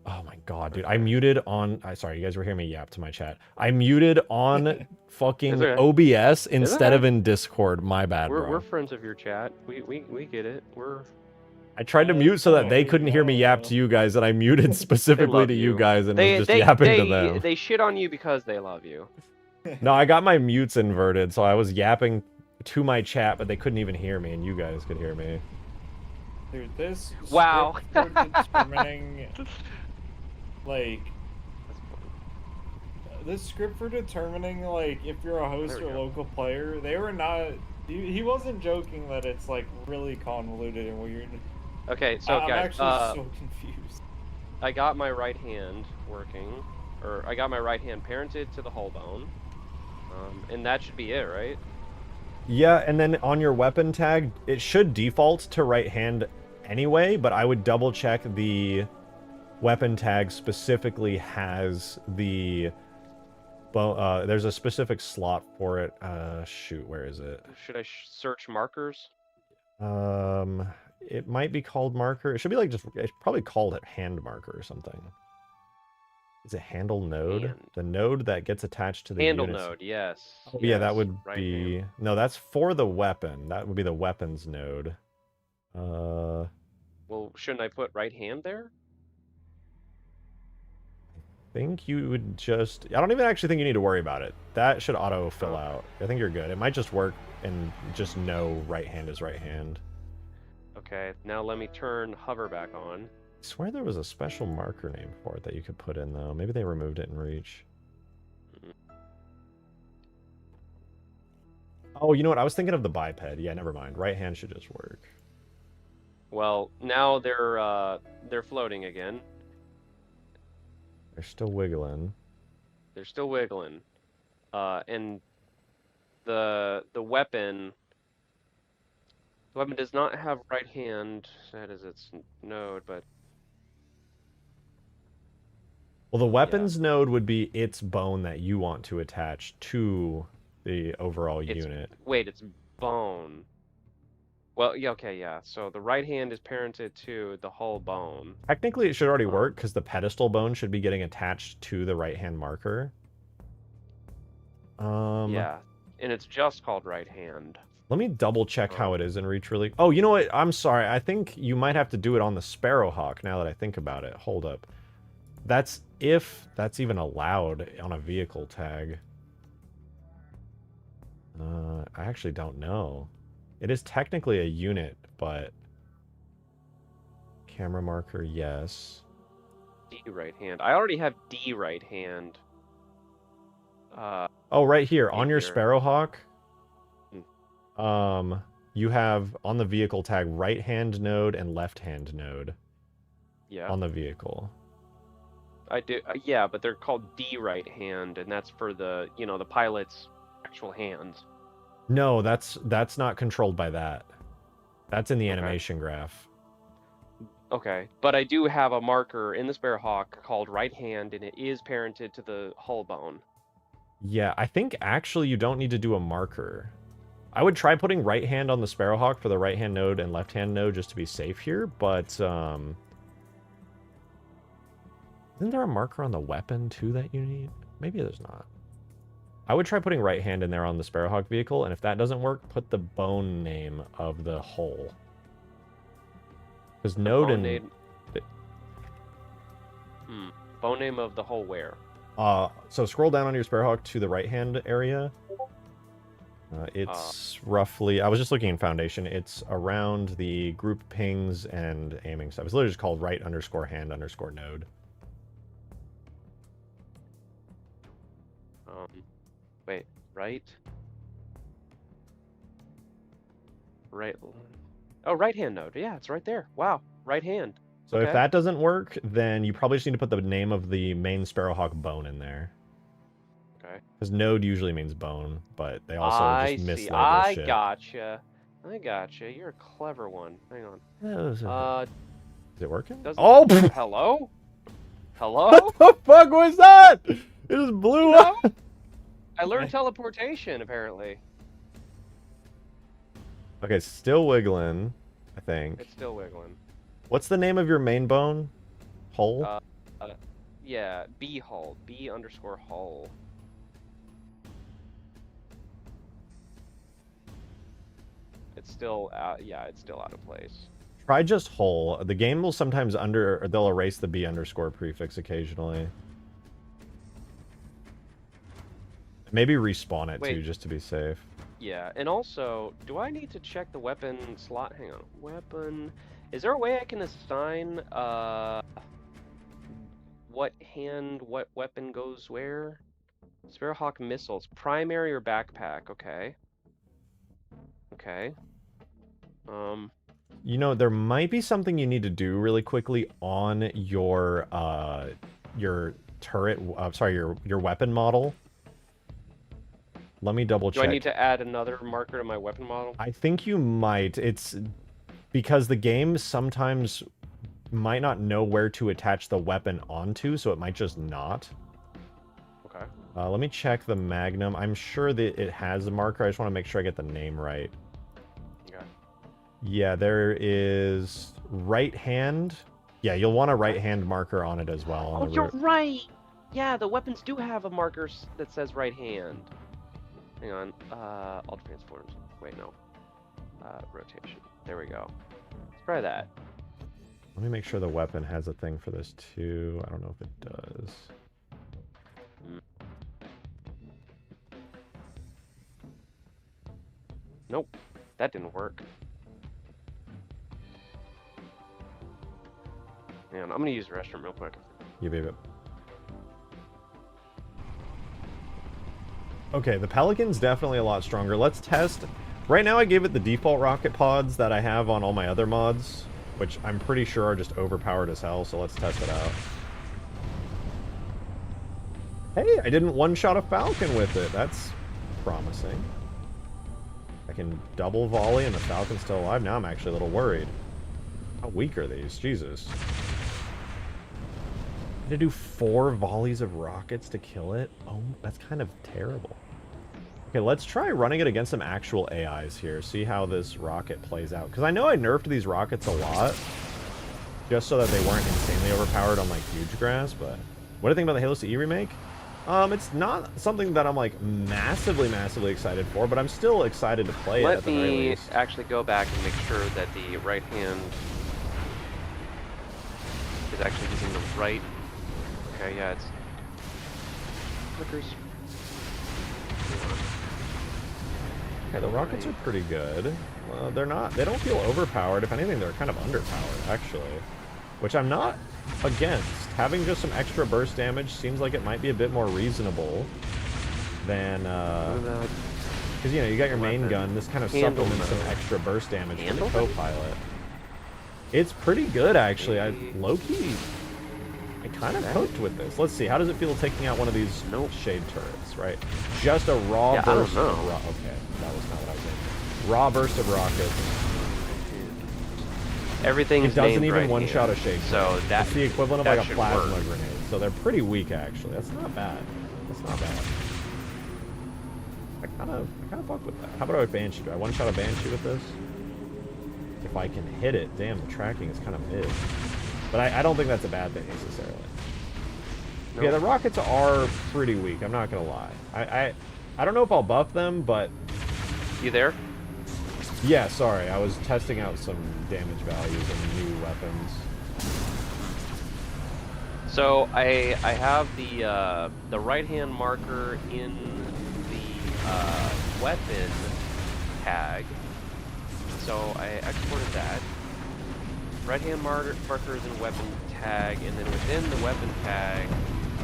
Oh my god, dude. I muted on... sorry, you guys were hearing me yap to my chat. I muted on fucking OBS instead of in Discord. My bad, bro. We're friends of your chat. We get it. I tried to mute so that they couldn't hear me yap to you guys, and I muted specifically to you guys and was just yapping to them. They shit on you because they love you. No, I got my mutes inverted, so I was yapping to my chat, but they couldn't even hear me, and you guys could hear me. Dude, this wow. script for determining, like, this script for determining, like, if you're a host or local player, they were not. He wasn't joking that it's like really convoluted and weird. Okay, so I'm guys, actually so confused. I got my right hand working, or I got my right hand parented to the whole bone, and that should be it, right? Yeah, and then on your weapon tag, it should default to right hand anyway, but I would double check the weapon tag specifically has the... there's a specific slot for it. Shoot, where is it? Should I search markers? It might be called marker. It should be like it's probably called it hand marker or something. Is it handle node? Hand. The node that gets attached to the handle units. node, yes. Oh, yeah, that would right be... hand. No, that's for the weapon. That would be the weapons node. Well, shouldn't I put right hand there? Think you would just... I don't even actually think you need to worry about it. That should auto fill out. I think you're good. It might just work and just know right hand is right hand. Okay, now let me turn hover back on. I swear there was a special marker name for it that you could put in, though. Maybe they removed it in Reach. Oh, you know what? I was thinking of the biped. Yeah, never mind. Right hand should just work. Well, now they're floating again. They're still wiggling. They're still wiggling. And the weapon does not have right hand set as its node, but Well, the weapons node would be its bone that you want to attach to the overall unit. Wait, it's bone. Well, yeah, okay, yeah. So the right hand is parented to the hull bone. Technically, it should already work because the pedestal bone should be getting attached to the right hand marker. Yeah, and it's just called right hand. Let me double check how it is in Reach really. Oh, you know what? I'm sorry. I think you might have to do it on the Sparrowhawk now that I think about it. Hold up. That's if that's even allowed on a vehicle tag. I actually don't know. It is technically a unit, but camera marker, yes. D right hand. I already have D right hand. Oh, right here on your here. Sparrowhawk. You have on the vehicle tag right hand node and left hand node. Yeah. On the vehicle. I do. Yeah, but they're called D right hand, and that's for the the pilot's actual hands. No, that's not controlled by that. That's in the animation graph. Okay, but I do have a marker in the Sparrowhawk called right hand, and it is parented to the hull bone. Yeah, I think actually you don't need to do a marker. I would try putting right hand on the Sparrowhawk for the right hand node and left hand node just to be safe here, but isn't there a marker on the weapon too that you need? Maybe there's not. I would try putting right hand in there on the Sparrowhawk vehicle, and if that doesn't work, put the bone name of the hull. Because node and... Bone name of the hull where? So scroll down on your Sparrowhawk to the right hand area. It's roughly... I was just looking in Foundation. It's around the group pings and aiming stuff. It's literally just called right_hand_node. Wait, right? Right. Oh, right hand node. Yeah, it's right there. Wow, right hand. So if that doesn't work, then you probably just need to put the name of the main Sparrowhawk bone in there. Okay. Because node usually means bone, but they also just mislabel shit. I gotcha. You're a clever one. Hang on. Is it working? Oh! Hello? Hello? What the fuck was that? It just blew up. I learned teleportation, apparently. Okay, still wiggling, I think. It's still wiggling. What's the name of your main bone? Hull? Yeah, B hull. B_hull. It's still it's still out of place. Try just hull. The game will sometimes they'll erase the B_ prefix occasionally. Maybe respawn it too, just to be safe. Yeah, and also, do I need to check the weapon slot? Hang on. Weapon. Is there a way I can assign what weapon goes where? Sparrowhawk missiles. Primary or backpack? Okay. Okay. You know, there might be something you need to do really quickly on your turret. Sorry, your weapon model. Let me double check. Do I need to add another marker to my weapon model? I think you might. It's because the game sometimes might not know where to attach the weapon onto, so it might just not. Okay. Let me check the Magnum. I'm sure that it has a marker. I just want to make sure I get the name right. Okay. Yeah, there is right hand. Yeah, you'll want a right hand marker on it as well. Oh, you're right! Yeah, the weapons do have a marker that says right hand. Hang on. All transforms. Wait, no. Rotation. There we go. Let's try that. Let me make sure the weapon has a thing for this too. I don't know if it does. Nope. That didn't work. Man, I'm gonna use the restroom real quick. Yeah, baby. Okay, the Pelicans definitely a lot stronger. Let's test. Right now I gave it the default rocket pods that I have on all my other mods, which I'm pretty sure are just overpowered as hell, so let's test it out. Hey, I didn't one-shot a Falcon with it. That's promising. I can double volley and the Falcon's still alive. Now I'm actually a little worried. How weak are these? Jesus. I had to do 4 volleys of rockets to kill it? Oh, that's kind of terrible. Okay, let's try running it against some actual AIs here. See how this rocket plays out. Because I know I nerfed these rockets a lot. Just so that they weren't insanely overpowered on, like, huge grass, but... What do you think about the Halo CE remake? It's not something that I'm, like, massively excited for, but I'm still excited to play it at the very least. Let me actually go back and make sure that the right hand is actually using the right... Okay, yeah, it's... Clickers. Okay, the rockets are pretty good. They're not... They don't feel overpowered. If anything, they're kind of underpowered, actually. Which I'm not against. Having just some extra burst damage seems like it might be a bit more reasonable than, because, you know, you got your main gun. This kind of supplements some extra burst damage for the co-pilot. It's pretty good, actually. Low-key, I kind of hooked with this. Let's see. How does it feel taking out one of these shade turrets, right? Just a raw burst of okay, that was not what I was saying. Raw burst of rockets. Everything's It doesn't named even right one-shot here. a shade. So that's the equivalent of like a plasma work. grenade. So they're pretty weak, actually. That's not bad. That's not bad. I kind of fuck with that. How about a Banshee? Do I one-shot a Banshee with this? If I can hit it, damn, the tracking is kind of mid. But I don't think that's a bad thing necessarily. Nope. Yeah, the rockets are pretty weak. I'm not gonna lie. I don't know if I'll buff them, but You there? yeah, sorry, I was testing out some damage values and new weapons. So I have the right hand marker in the weapon tag. So I exported that. Right hand marker is in weapon tag, and then within the weapon tag,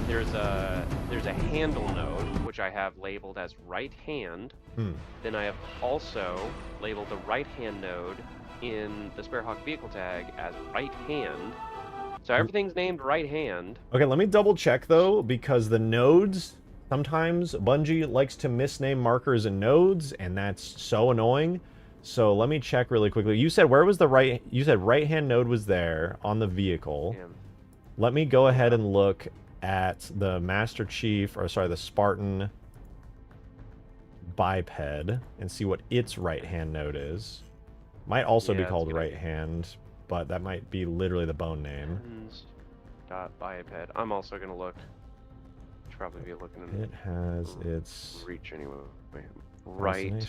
there's a handle node which I have labeled as right hand. Then I have also labeled the right hand node in the Sparrowhawk vehicle tag as right hand. So everything's named right hand. Okay, let me double check though, because the nodes, sometimes Bungie likes to misname markers and nodes, and that's so annoying. So let me check really quickly. You said where was the right, you said right hand node was there on the vehicle. Damn. Let me go ahead and look at the Master Chief, or sorry, the Spartan biped and see what its right hand node is. Might also be called right hand, but that might be literally the bone name. Biped. I'm also gonna look. Should probably be looking in It has its reach anyway. Right.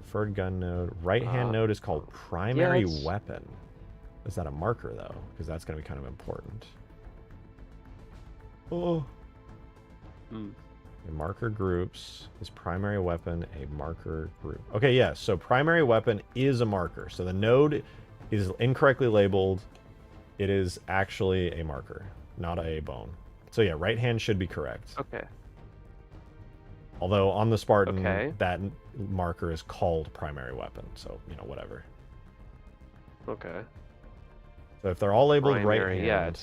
Preferred gun node. Right hand node is called primary weapon. Is that a marker though? Because that's going to be kind of important. Oh. Marker groups. Is primary weapon a marker group? Okay, yes. Yeah, so primary weapon is a marker. So the node is incorrectly labeled. It is actually a marker, not a bone. So yeah, right hand should be correct. Okay. Although on the Spartan, that marker is called primary weapon. So, you know, whatever. Okay. So if they're all labeled primary, right hand,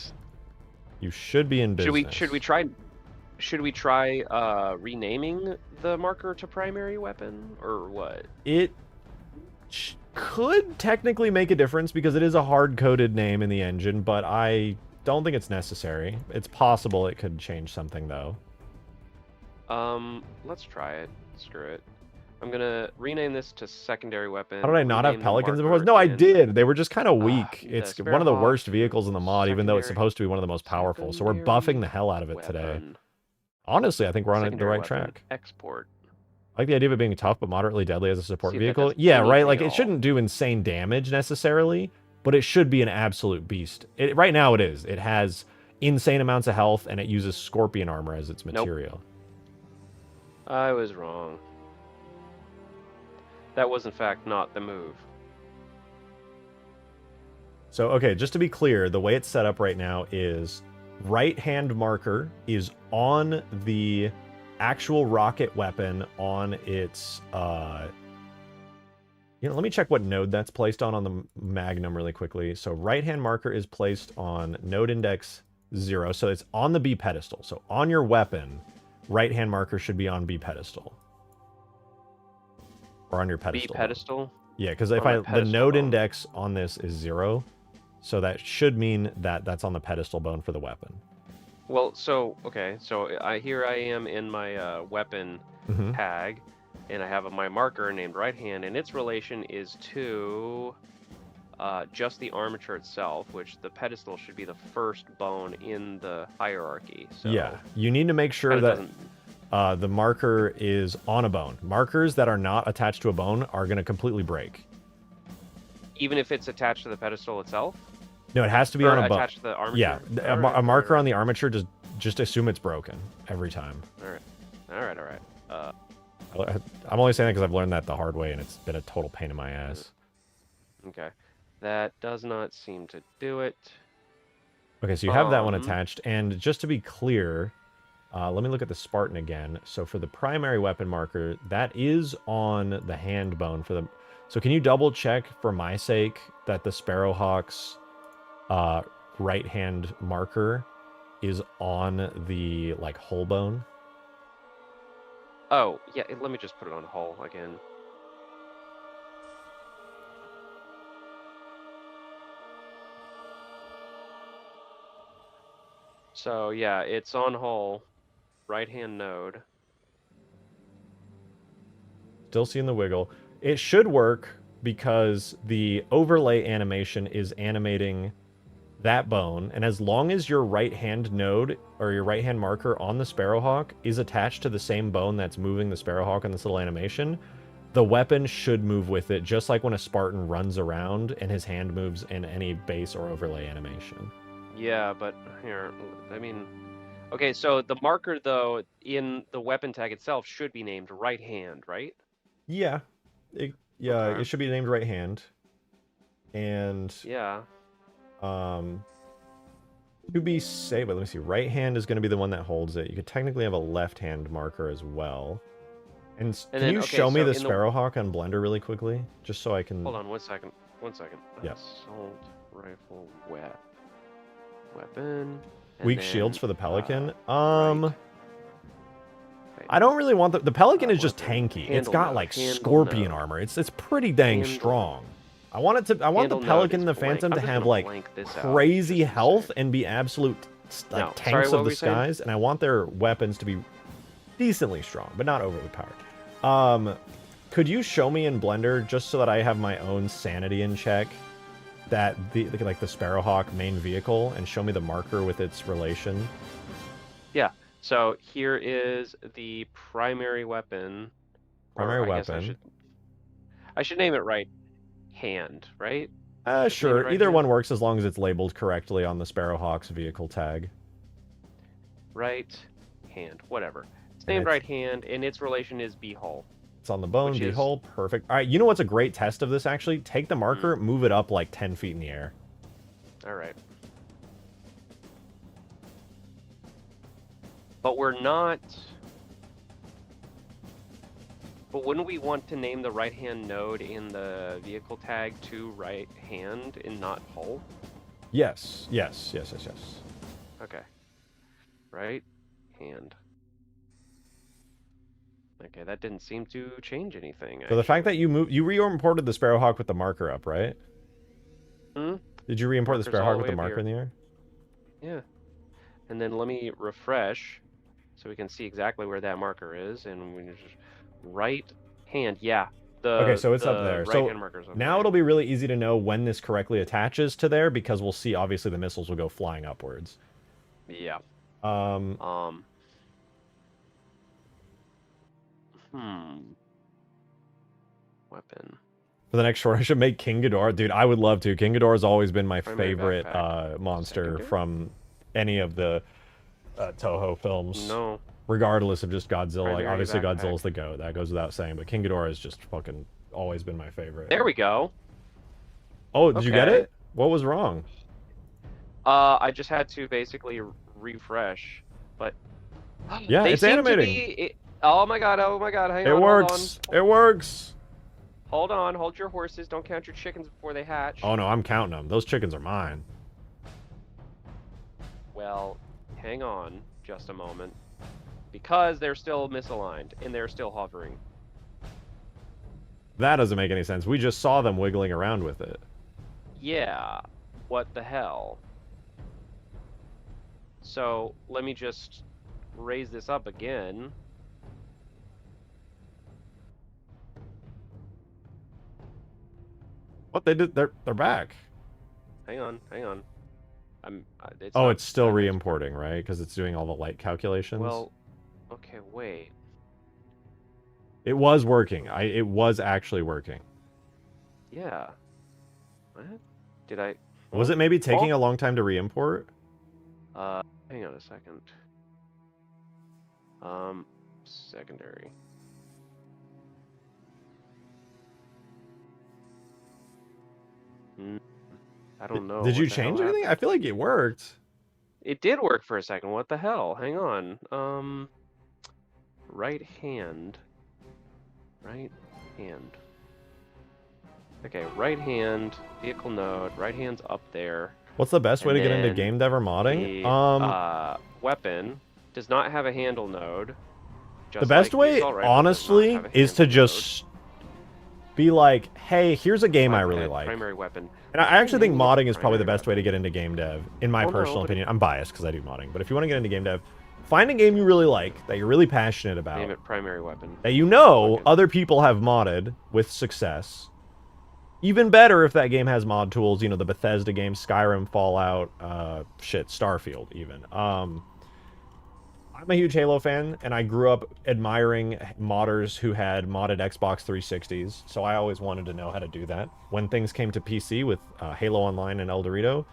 you should be in business. Should we try renaming the marker to primary weapon, or what? It could technically make a difference because it is a hard-coded name in the engine, but I don't think it's necessary. It's possible it could change something though. Let's try it. Screw it. I'm gonna rename this to secondary weapon. How did I not have Pelicans before? No, I did. They were just kind of weak. It's one of the worst vehicles in the mod, even though it's supposed to be one of the most powerful. So we're buffing the hell out of it today. Honestly, I think we're on the right track. Export. I like the idea of it being tough but moderately deadly as a support vehicle. Yeah, right. Like, it shouldn't do insane damage necessarily, but it should be an absolute beast. Right now it is. It has insane amounts of health, and it uses scorpion armor as its material. I was wrong. That was, in fact, not the move. So, okay, just to be clear, the way it's set up right now is right-hand marker is on the actual rocket weapon on its, let me check what node that's placed on the Magnum really quickly. So right-hand marker is placed on node index 0. So it's on the B pedestal. So on your weapon, right-hand marker should be on B pedestal. Or on your pedestal. B pedestal? Yeah, because if the node index on this is 0, so that should mean that that's on the pedestal bone for the weapon. Well, so, okay, so here I am in my weapon tag, and I have my marker named right hand, and its relation is to just the armature itself, which the pedestal should be the first bone in the hierarchy. So yeah, you need to make sure that the marker is on a bone. Markers that are not attached to a bone are going to completely break. Even if it's attached to the pedestal itself? No, it has to be on a bone. Attached to the armature? Yeah, a marker on the armature, just assume it's broken every time. All right. I'm only saying that because I've learned that the hard way, and it's been a total pain in my ass. Okay. That does not seem to do it. Okay, so you have that one attached, and just to be clear, let me look at the Spartan again. So for the primary weapon marker, that is on the hand bone for the... So can you double check, for my sake, that the Sparrowhawk's right hand marker is on the, like, whole bone? Oh, yeah, let me just put it on whole again. So, yeah, it's on whole, right-hand node. Still seeing the wiggle. It should work because the overlay animation is animating that bone, and as long as your right-hand node, or your right-hand marker on the Sparrowhawk is attached to the same bone that's moving the Sparrowhawk in this little animation, the weapon should move with it, just like when a Spartan runs around and his hand moves in any base or overlay animation. Yeah, but here, I mean... Okay, so the marker, though, in the weapon tag itself should be named right hand, right? Yeah. It should be named right hand. And... Yeah. To be safe, but let me see. Right hand is going to be the one that holds it. You could technically have a left hand marker as well. And can you show me the Sparrowhawk on Blender really quickly? Just so I can... Hold on, 1 second. 1 second. Yeah. Assault rifle weapon. Weak shields for the Pelican. Right. I don't really want the Pelican is just weapon. tanky. Handle It's got node. like Handle scorpion node. armor. It's pretty dang Handle. strong. I want the Handle node Pelican and the is blank. Phantom I'm to just have gonna like blank this out, crazy just to health say. and be absolute like No, tanks sorry, what of were the you saying? skies, and I want their weapons to be decently strong, but not overly powered. Could you show me in Blender, just so that I have my own sanity in check, that the Sparrowhawk main vehicle, and show me the marker with its relation? Yeah. So here is the primary weapon. Primary I guess weapon. I should name it right hand, right? Sure. right Either hand? one works as long as it's labeled correctly on the Sparrowhawk's vehicle tag. Right hand, whatever. It's named right hand, and its relation is B hull. It's on the bone, Which is- B-hole, perfect. All right, you know what's a great test of this, actually? Take the marker, move it up like 10 feet in the air. All right. But we're not... But wouldn't we want to name the right-hand node in the vehicle tag to right hand and not hull? Yes. Okay. Right hand. Okay, that didn't seem to change anything. So the fact that you re-imported the Sparrowhawk with the marker up, right? Did you re-import the Marker's all Sparrowhawk the with the way up marker here. in the air? Yeah. And then let me refresh so we can see exactly where that marker is. And we just right hand. Yeah. Okay, so it's up there. So right-hand marker's up now there. it'll be really easy to know when this correctly attaches to there, because we'll see, obviously, the missiles will go flying upwards. Yeah. Weapon. For the next short, I should make King Ghidorah. Dude, I would love to. King Ghidorah has always been my Primary favorite backpack. monster Secondary? from any of the Toho films. No. Regardless of just Godzilla. Like, Primary obviously, backpack. Godzilla's the GOAT. That goes without saying. But King Ghidorah has just fucking always been my favorite. There we go. Oh, did you get Okay. it? What was wrong? I just had to basically refresh, but Yeah, they it's seem to animating. be- oh my god! Hang It on, works. It works. Hold on, hold your horses. Don't count your chickens before they hatch. Oh no, I'm counting them. Those chickens are mine. Well, hang on just a moment. Because they're still misaligned, and they're still hovering. That doesn't make any sense. We just saw them wiggling around with it. Yeah, what the hell? So, let me just raise this up again. What they did? They're back. Hang on. It's still re-importing, right? Because it's doing all the light calculations. Well, okay, wait. It was working. It was actually working. Yeah. What? Did I? Was it maybe taking a long time to re-import? Hang on a second. Secondary. I don't know. Did you What the hell change anything? happened? I feel like it worked. It did work for a second. What the hell? Hang on. Right hand. Right hand. Okay, right hand, vehicle node, right hand's up there. What's the best way And to get into then game dev or modding? The, weapon does not have a handle node. The best way, honestly, is to just be like, hey, here's a game I really like. Primary weapon. And I actually think modding is probably the best way to get into game dev, in my personal opinion. I'm biased because I do modding, but if you want to get into game dev, find a game you really like, that you're really passionate about. Name it primary weapon. That you know other people have modded with success. Even better if that game has mod tools, you know, the Bethesda games, Skyrim, Fallout, Starfield even. I'm a huge Halo fan, and I grew up admiring modders who had modded Xbox 360s, so I always wanted to know how to do that. When things came to PC with Halo Online and El Dorito,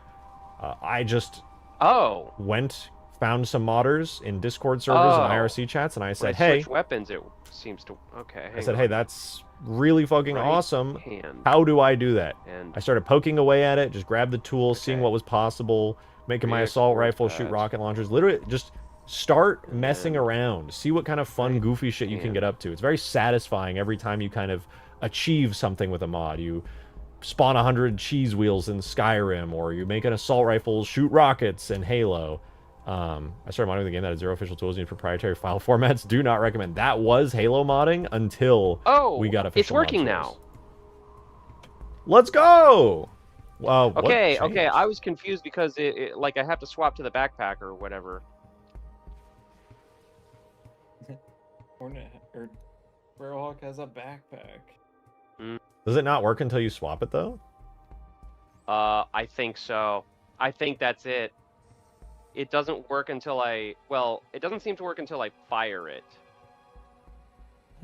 I just found some modders in Discord servers and IRC chats, and I said, hey... weapons, it seems to... Okay, I said, hey, that's really fucking awesome. Hand. How do I do that? And I started poking away at it, just grabbed the tools, seeing what was possible, making my assault rifle shoot rocket launchers. Literally, just start messing around. See what kind of fun, goofy shit you can get up to. It's very satisfying every time you kind of achieve something with a mod. You spawn 100 cheese wheels in Skyrim, or you make an assault rifle shoot rockets in Halo. I started modding the game that had 0 official tools and proprietary file formats. Do not recommend. That was Halo modding until we got official. It's working now. Let's go. Well, okay. I was confused because it like I have to swap to the backpack or whatever. Hornet or Sparrowhawk has a backpack. Does it not work until you swap it though? I think so. I think that's it. It doesn't work until it doesn't seem to work until I fire it.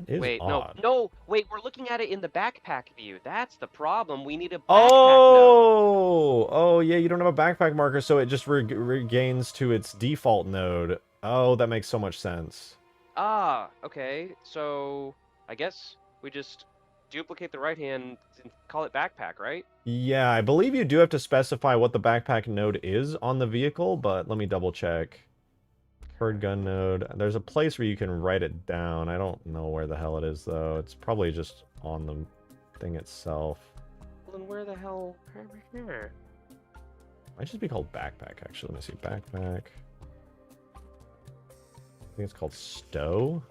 Wait, odd. no, wait, we're looking at it in the backpack view. That's the problem. We need a backpack node. Oh, yeah, you don't have a backpack marker, so it just regains to its default node. Oh, that makes so much sense. Ah, okay. So, I guess we just duplicate the right hand and call it backpack, right? Yeah, I believe you do have to specify what the backpack node is on the vehicle, but let me double check. Herd gun node. There's a place where you can write it down. I don't know where the hell it is, though. It's probably just on the thing itself. Well, then where the hell? Might just be called backpack, actually. Let me see. Backpack. I think it's called stow.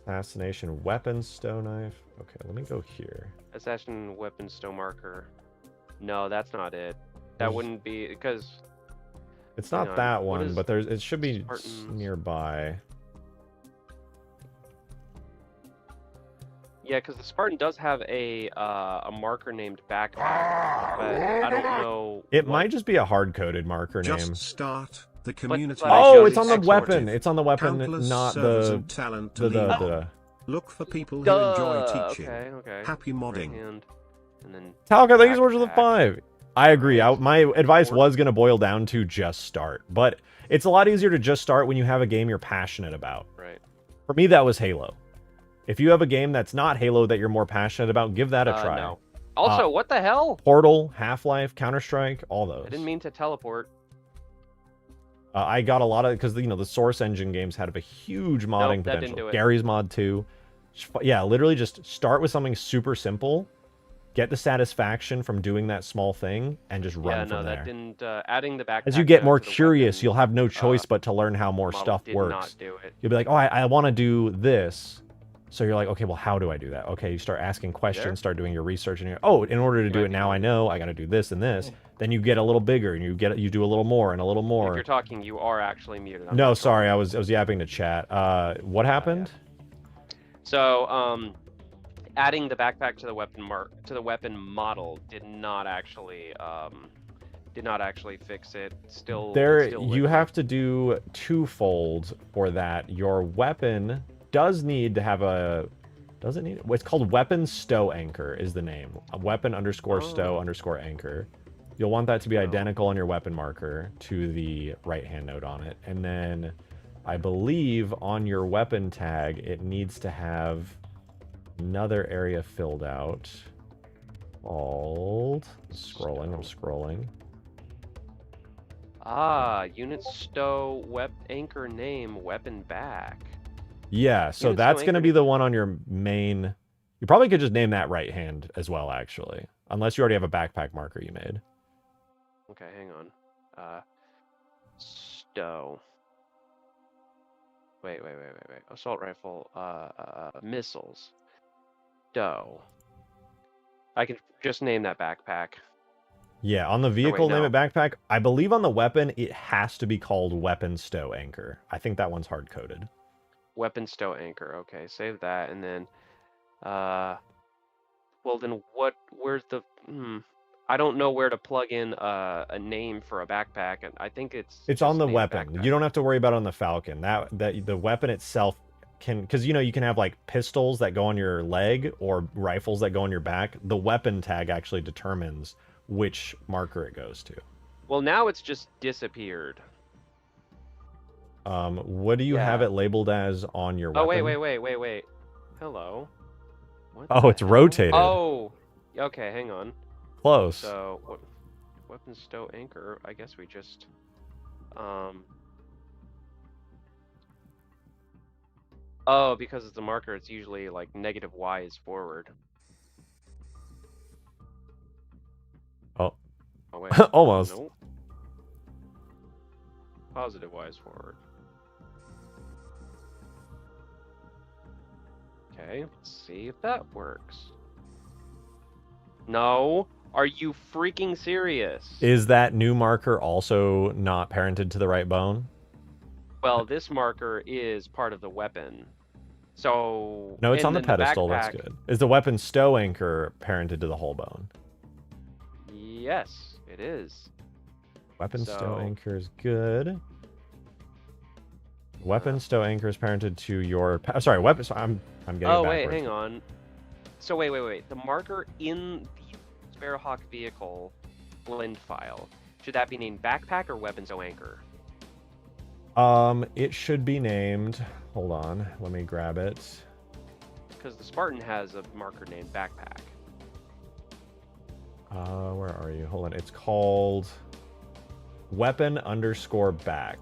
Assassination weapon, stow knife. Okay, let me go here. Assassin weapon stow marker. No, that's not it. That wouldn't be because it's not that one, but it should be nearby. Yeah, because the Spartan does have a marker named backpack, but I don't know. It might just be a hard-coded marker name. Just start the community. Oh, it's on the weapon. It's on the weapon, not the talent Look for people who enjoy teaching. Okay. Happy modding. And then Talca, thank you so much for the 5. I agree. My advice was going to boil down to just start. But it's a lot easier to just start when you have a game you're passionate about. Right. For me, that was Halo. If you have a game that's not Halo that you're more passionate about, give that a try. No. Also, what the hell? Portal, Half-Life, Counter-Strike, all those. I didn't mean to teleport. I got a lot of, because the Source Engine games had a huge modding potential. Didn't do it. Gary's Mod 2. Yeah, literally just start with something super simple get the satisfaction from doing that small thing, and just run Yeah, from no, there. that didn't. Adding the backpack. As you get though, more to the curious, weapon, you'll have no choice but to learn how more model stuff did works. not do it. You'll be like, oh, I want to do this. So you're like, okay, well, how do I do that? Okay, you start asking questions, start doing your research, and you're, oh, in order to do it now, I know I got to do this and this. Then you get a little bigger, and you do a little more and a little If more. you're talking, you are actually muted. I'm No, not sorry, trolling. I was yapping to chat. What happened? So, adding the backpack to the weapon model did not actually fix it. Still, You have to do twofold for that. Your weapon does need to have a. Does it need? It's called weapon stow anchor is the name. Weapon _ stow _ anchor. You'll want that to be identical on your weapon marker to the right hand node on it, and then I believe on your weapon tag it needs to have another area filled out. Called I'm scrolling. Unit stow anchor name weapon back. Yeah, so Unit that's stow going to anchor be the one on your main. You probably could just name that right hand as well, actually. Unless you already have a backpack marker you made. Okay, hang on. Stow. Wait. Assault rifle. Missiles. Stow. I can just name that backpack. Yeah, on the vehicle, no. name it backpack. I believe on the weapon, it has to be called weapon stow anchor. I think that one's hard-coded. Weapon stow anchor. Okay, save that, and then, well then where's the, I don't know where to plug in a name for a backpack, and I think it's on the named weapon. backpack. You don't have to worry about it on the Falcon. That the weapon itself can, because you can have like pistols that go on your leg or rifles that go on your back. The weapon tag actually determines which marker it goes to. Well, now it's just disappeared. What do you have it labeled as on your weapon? Oh, wait. Hello. What it's the hell? rotated. Oh, okay, hang on. Close. So, weapon stow anchor, I guess we just, oh, because it's a marker, it's usually like -Y is forward. Oh. Oh, wait. Almost. Nope. Positive Y is forward. Okay, let's see if that works. No. Are you freaking serious? Is that new marker also not parented to the right bone? Well, this marker is part of the weapon. So... No, it's on the then pedestal. backpack, That's good. Is the weapon stow anchor parented to the whole bone? Yes, it is. Weapon stow anchor is good. Weapon stow anchor is parented to your... Sorry, weapon... So I'm getting Oh, backwards. wait, hang on. So, wait. The marker in the Sparrowhawk vehicle blend file, should that be named backpack or weapon stow anchor? It should be named... Hold on, let me grab it. Because the Spartan has a marker named backpack. Where are you? Hold on. It's called weapon _ back.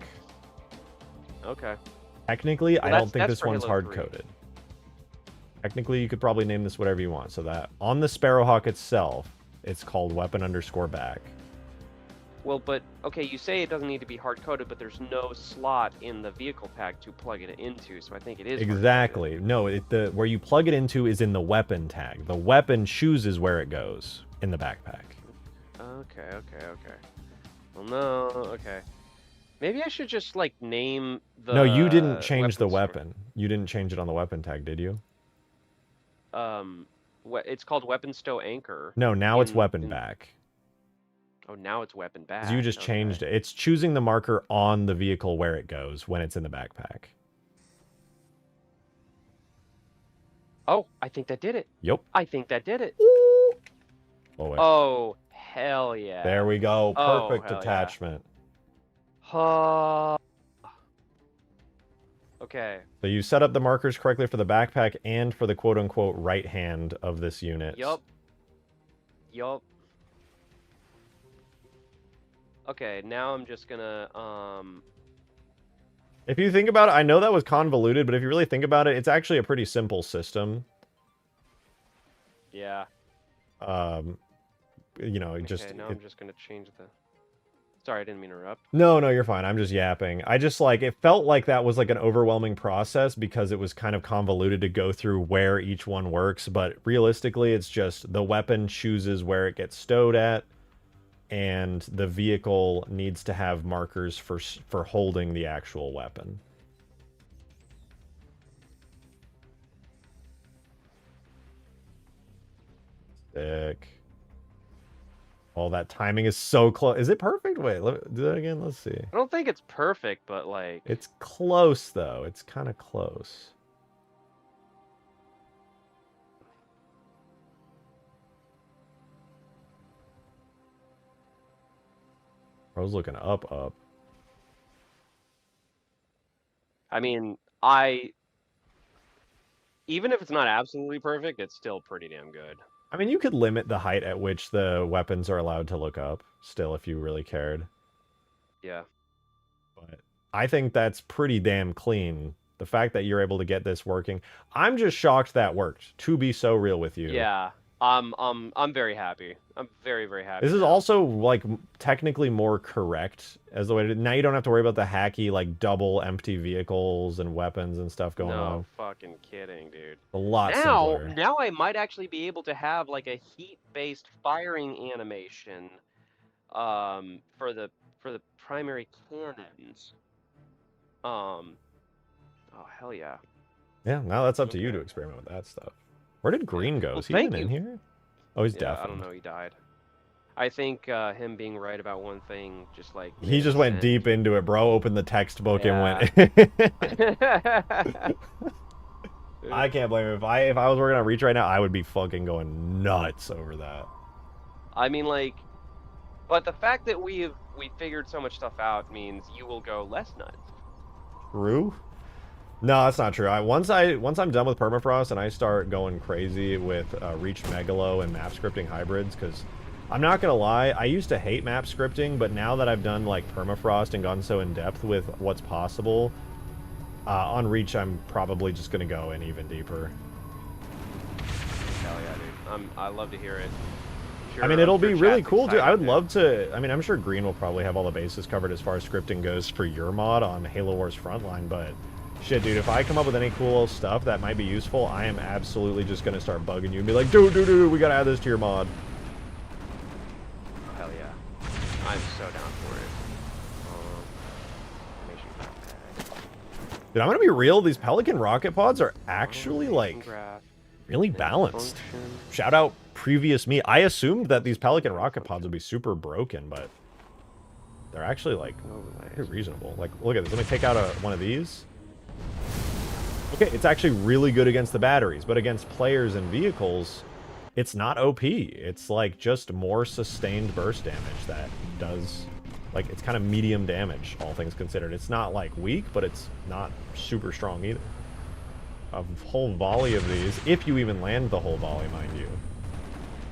Okay. Technically, Well, I don't think that's this for one's Halo 3. hard-coded. Technically, you could probably name this whatever you want. So that on the Sparrowhawk itself, it's called weapon _ back. Well, but, okay, you say it doesn't need to be hard-coded, but there's no slot in the vehicle pack to plug it into, so I think it is Exactly. No, where you plug it into is in the weapon tag. The weapon chooses where it goes in the backpack. Okay. Well, no, okay. Maybe I should just, like, name the... No, you didn't change the weapon. weapon. You didn't change it on the weapon tag, did you? It's called weapon stow anchor. No, now it's weapon back. Oh, now it's weapon back. You just changed it. It's choosing the marker on the vehicle where it goes when it's in the backpack. Oh, I think that did it. Yep. I think that did it. Oh, wait. Oh, hell yeah. There we go. Oh, Perfect hell attachment. Yeah. Okay. So you set up the markers correctly for the backpack and for the quote-unquote right hand of this unit. Yup. Okay, now I'm just gonna, If you think about it, I know that was convoluted, but if you really think about it, it's actually a pretty simple system. yeah. You know, Okay, now I'm just gonna change the. Sorry, I didn't mean to interrupt. No, you're fine. I'm just yapping. I just like it felt like that was like an overwhelming process because it was kind of convoluted to go through where each one works, but realistically it's just the weapon chooses where it gets stowed at and the vehicle needs to have markers for holding the actual weapon. Sick. Oh, that timing is so close. Is it perfect? Wait, do that again. Let's see. I don't think it's perfect, but like It's close though. It's kind of close. I was looking up. I mean, even if it's not absolutely perfect, it's still pretty damn good. I mean, you could limit the height at which the weapons are allowed to look up, still, if you really cared. Yeah. But I think that's pretty damn clean. The fact that you're able to get this working. I'm just shocked that worked, to be so real with you. Yeah. I'm very happy. I'm very, very happy. This is now. also, like, technically more correct as the way to... Now you don't have to worry about the hacky, like, double empty vehicles and weapons and stuff going on. No fucking kidding, dude. A lot simpler. Now I might actually be able to have, like, a heat-based firing animation, for the primary cannons. Oh, hell yeah. Yeah, now that's up to you to experiment with that stuff. Where did Green go? Well, Is he thank even in you. here? Oh, he's Yeah, deaf. I don't know, he died. I think him being right about one thing just like He just went deep into it, bro. Opened the textbook and went. I can't blame him. If I was working on Reach right now, I would be fucking going nuts over that. I mean, like, but the fact that we figured so much stuff out means you will go less nuts. True. No, that's not true. Once I'm done with Permafrost and I start going crazy with Reach Megalo and map scripting hybrids, because I'm not gonna lie, I used to hate map scripting, but now that I've done like Permafrost and gone so in depth with what's possible, on Reach I'm probably just gonna go in even deeper. Hell yeah, dude! I love to hear it. Sure, I mean, it'll be really chat's cool, dude. I would excited, love to. I mean, I'm sure Green will probably have all the bases covered as far as scripting goes for your mod on Halo Wars Frontline, but shit, dude, if I come up with any cool stuff that might be useful, I am absolutely just gonna start bugging you and be like, dude, we gotta add this to your mod. Hell yeah! I'm so down for it. Dude, I'm gonna be real. These Pelican rocket pods are actually like really balanced. Shout out previous me. I assumed that these Pelican rocket pods would be super broken, but they're actually like pretty reasonable. Like, look at this. Let me take out one of these. Okay, it's actually really good against the batteries, but against players and vehicles, it's not OP. It's like just more sustained burst damage that does, like, it's kind of medium damage, all things considered. It's not like weak, but it's not super strong either. A whole volley of these, if you even land the whole volley, mind you,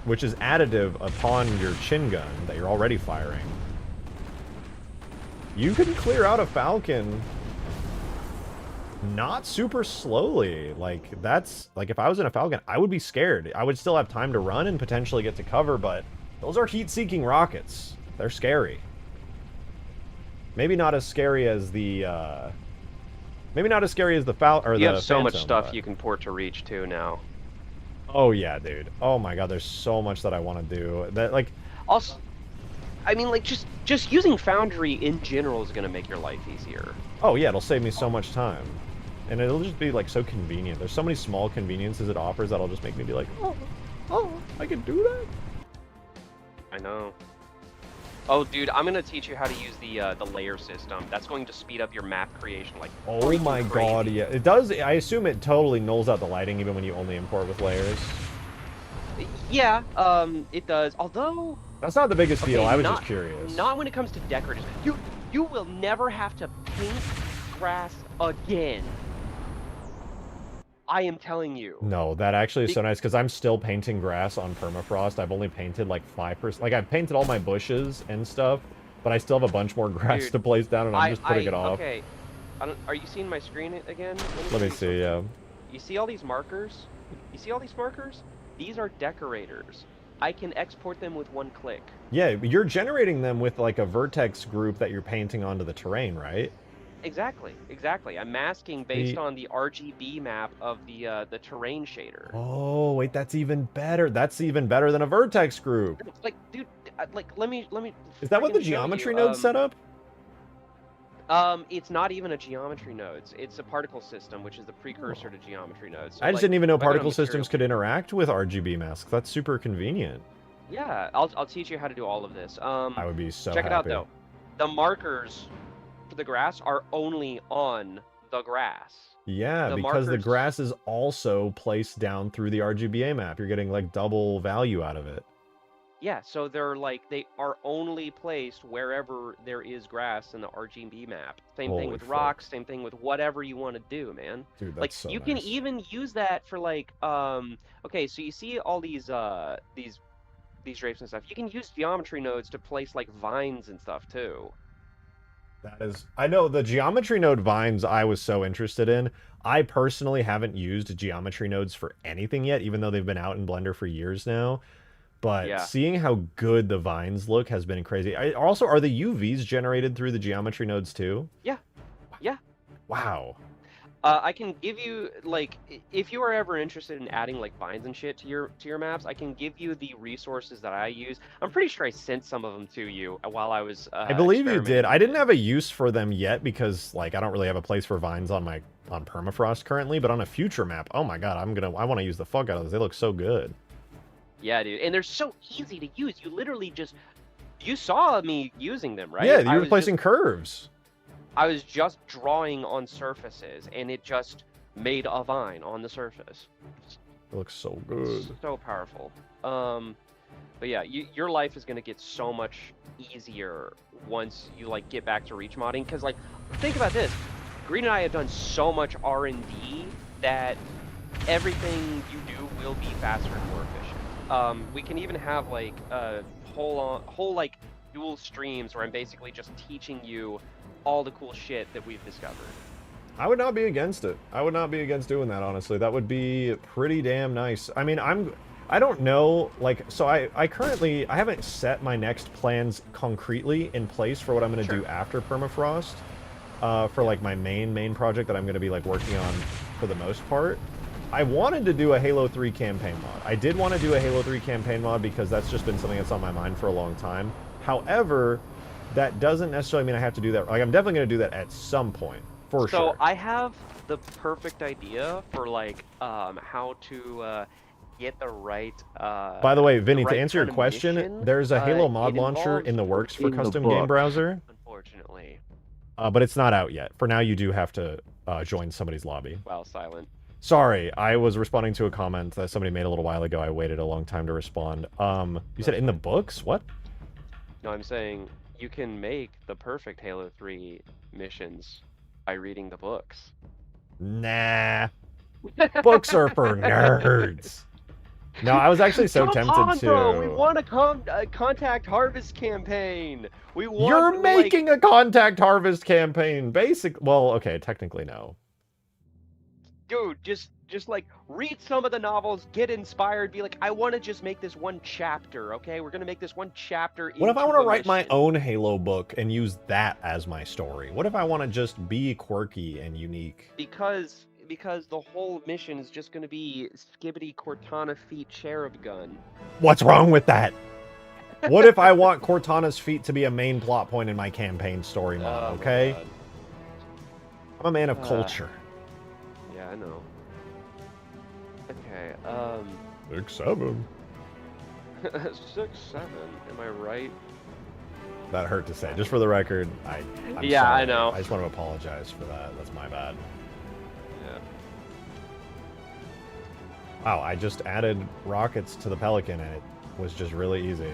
which is additive upon your chin gun that you're already firing. You can clear out a Falcon not super slowly. Like, that's, like, if I was in a Falcon, I would be scared. I would still have time to run and potentially get to cover, but those are heat-seeking rockets. They're scary. Maybe not as scary as the, maybe not as scary as the Falcon, or the You have so Phantom, much stuff but... you can port to Reach too now. Oh yeah, dude. Oh my god, there's so much that I want to do. That, like... Also, I mean, like, just using Foundry in general is gonna make your life easier. Oh yeah, it'll save me so much time. And it'll just be, like, so convenient. There's so many small conveniences it offers that'll just make me be like, oh, I can do that? I know. Oh, dude, I'm gonna teach you how to use the layer system. That's going to speed up your map creation, like, Oh my god, yeah. It does, I assume it totally nulls out the lighting even when you only import with layers. Yeah, it does. Although... That's not the biggest deal, I was not, just curious. Not when it comes to decorators. You will never have to paint grass again. I am telling you. No, that actually is so nice, because I'm still painting grass on Permafrost. I've only painted like 5%. Like, I've painted all my bushes and stuff, but I still have a bunch more grass Dude, to place down, and I'm just putting it off. Okay. Are you seeing my screen again? Let me see, yeah. You see all these markers? You see all these markers? These are decorators. I can export them with one click. Yeah, you're generating them with like a vertex group that you're painting onto the terrain, right? Exactly. I'm masking based on the RGB map of the terrain shader. Oh, wait, that's even better. That's even better than a vertex group. Like, dude, like let me. Is that what the friggin' show geometry you. node's set up? It's not even a geometry node. It's a particle system, which is the precursor to geometry nodes. So, I just like, didn't even know if I go to particle systems could material- interact with RGB masks. That's super convenient. Yeah, I'll teach you how to do all of this. I would be so check happy. it out though. The markers for the grass are only on the grass. Yeah, The because the markers- grass is also placed down through the RGBA map. You're getting like double value out of it. Yeah, so they are only placed wherever there is grass in the RGB map. Same thing Holy with fuck. rocks, same thing with whatever you want to do, man. Dude, that's Like so you nice. can even use that for like okay, so you see all these drapes and stuff. You can use geometry nodes to place like vines and stuff too. That is, I know the geometry node vines I was so interested in. I personally haven't used geometry nodes for anything yet, even though they've been out in Blender for years now. But Yeah. seeing how good the vines look has been crazy. Also, are the UVs generated through the geometry nodes too? Yeah. Yeah. Wow. I can give you like if you are ever interested in adding like vines and shit to your maps, I can give you the resources that I use. I'm pretty sure I sent some of them to you while I was. I believe you did. I didn't experimenting. have a use for them yet because like I don't really have a place for vines on Permafrost currently, but on a future map, oh my god, I want to use the fuck out of those. They look so good. Yeah, dude, and they're so easy to use. You literally you saw me using them, right? Yeah, I you're was placing curves. I was just drawing on surfaces, and it just made a vine on the surface. It looks so good. So powerful. But yeah, your life is gonna get so much easier once you like get back to reach modding. Cause like, think about this: Green and I have done so much R&D that everything you do will be faster and more efficient. We can even have like a whole like dual streams where I'm basically just teaching you all the cool shit that we've discovered. I would not be against it. I would not be against doing that, honestly. That would be pretty damn nice. I mean, I don't know, like, so I haven't set my next plans concretely in place for what I'm going to do after Permafrost, for like my main project that I'm going to be like working on for the most part. I wanted to do a Halo 3 campaign mod. I did want to do a Halo 3 campaign mod because that's just been something that's on my mind for a long time. However, that doesn't necessarily mean I have to do that. Like, I'm definitely going to do that at some point, for sure. So I have the perfect idea for like how to get the right. By the way, Vinny, right to answer your kind of question, mission. there's a Halo mod It launcher involves in the works for working the custom game book, browser, Unfortunately. but it's not out yet. For now, you do have to join somebody's lobby. Wow, silent. Sorry, I was responding to a comment that somebody made a little while ago. I waited a long time to respond. You said in the books? What? No, I'm saying you can make the perfect Halo 3 missions by reading the books. Nah. Books are for nerds. No, I was actually so Come tempted on, to. bro. We want a contact harvest campaign. We want. You're making a contact harvest campaign, well, okay, technically no. Dude, just like read some of the novels, get inspired, be like, I want to just make this one chapter, okay? We're gonna make this one chapter. What if I want into to a write my mission. own Halo book and use that as my story? What if I want to just be quirky and unique? Because the whole mission is just gonna be Skibbity Cortana feet cherub gun. What's wrong with that? What if I want Cortana's feet to be a main plot point in my campaign story mod, Oh, okay? God. I'm a man of culture. Yeah, I know. Okay, 6-7. 6-7. Am I right? That hurt to say. Just for the record, I'm Yeah, sorry. I know. I just want to apologize for that. That's my bad. Yeah. Wow, I just added rockets to the Pelican and it was just really easy.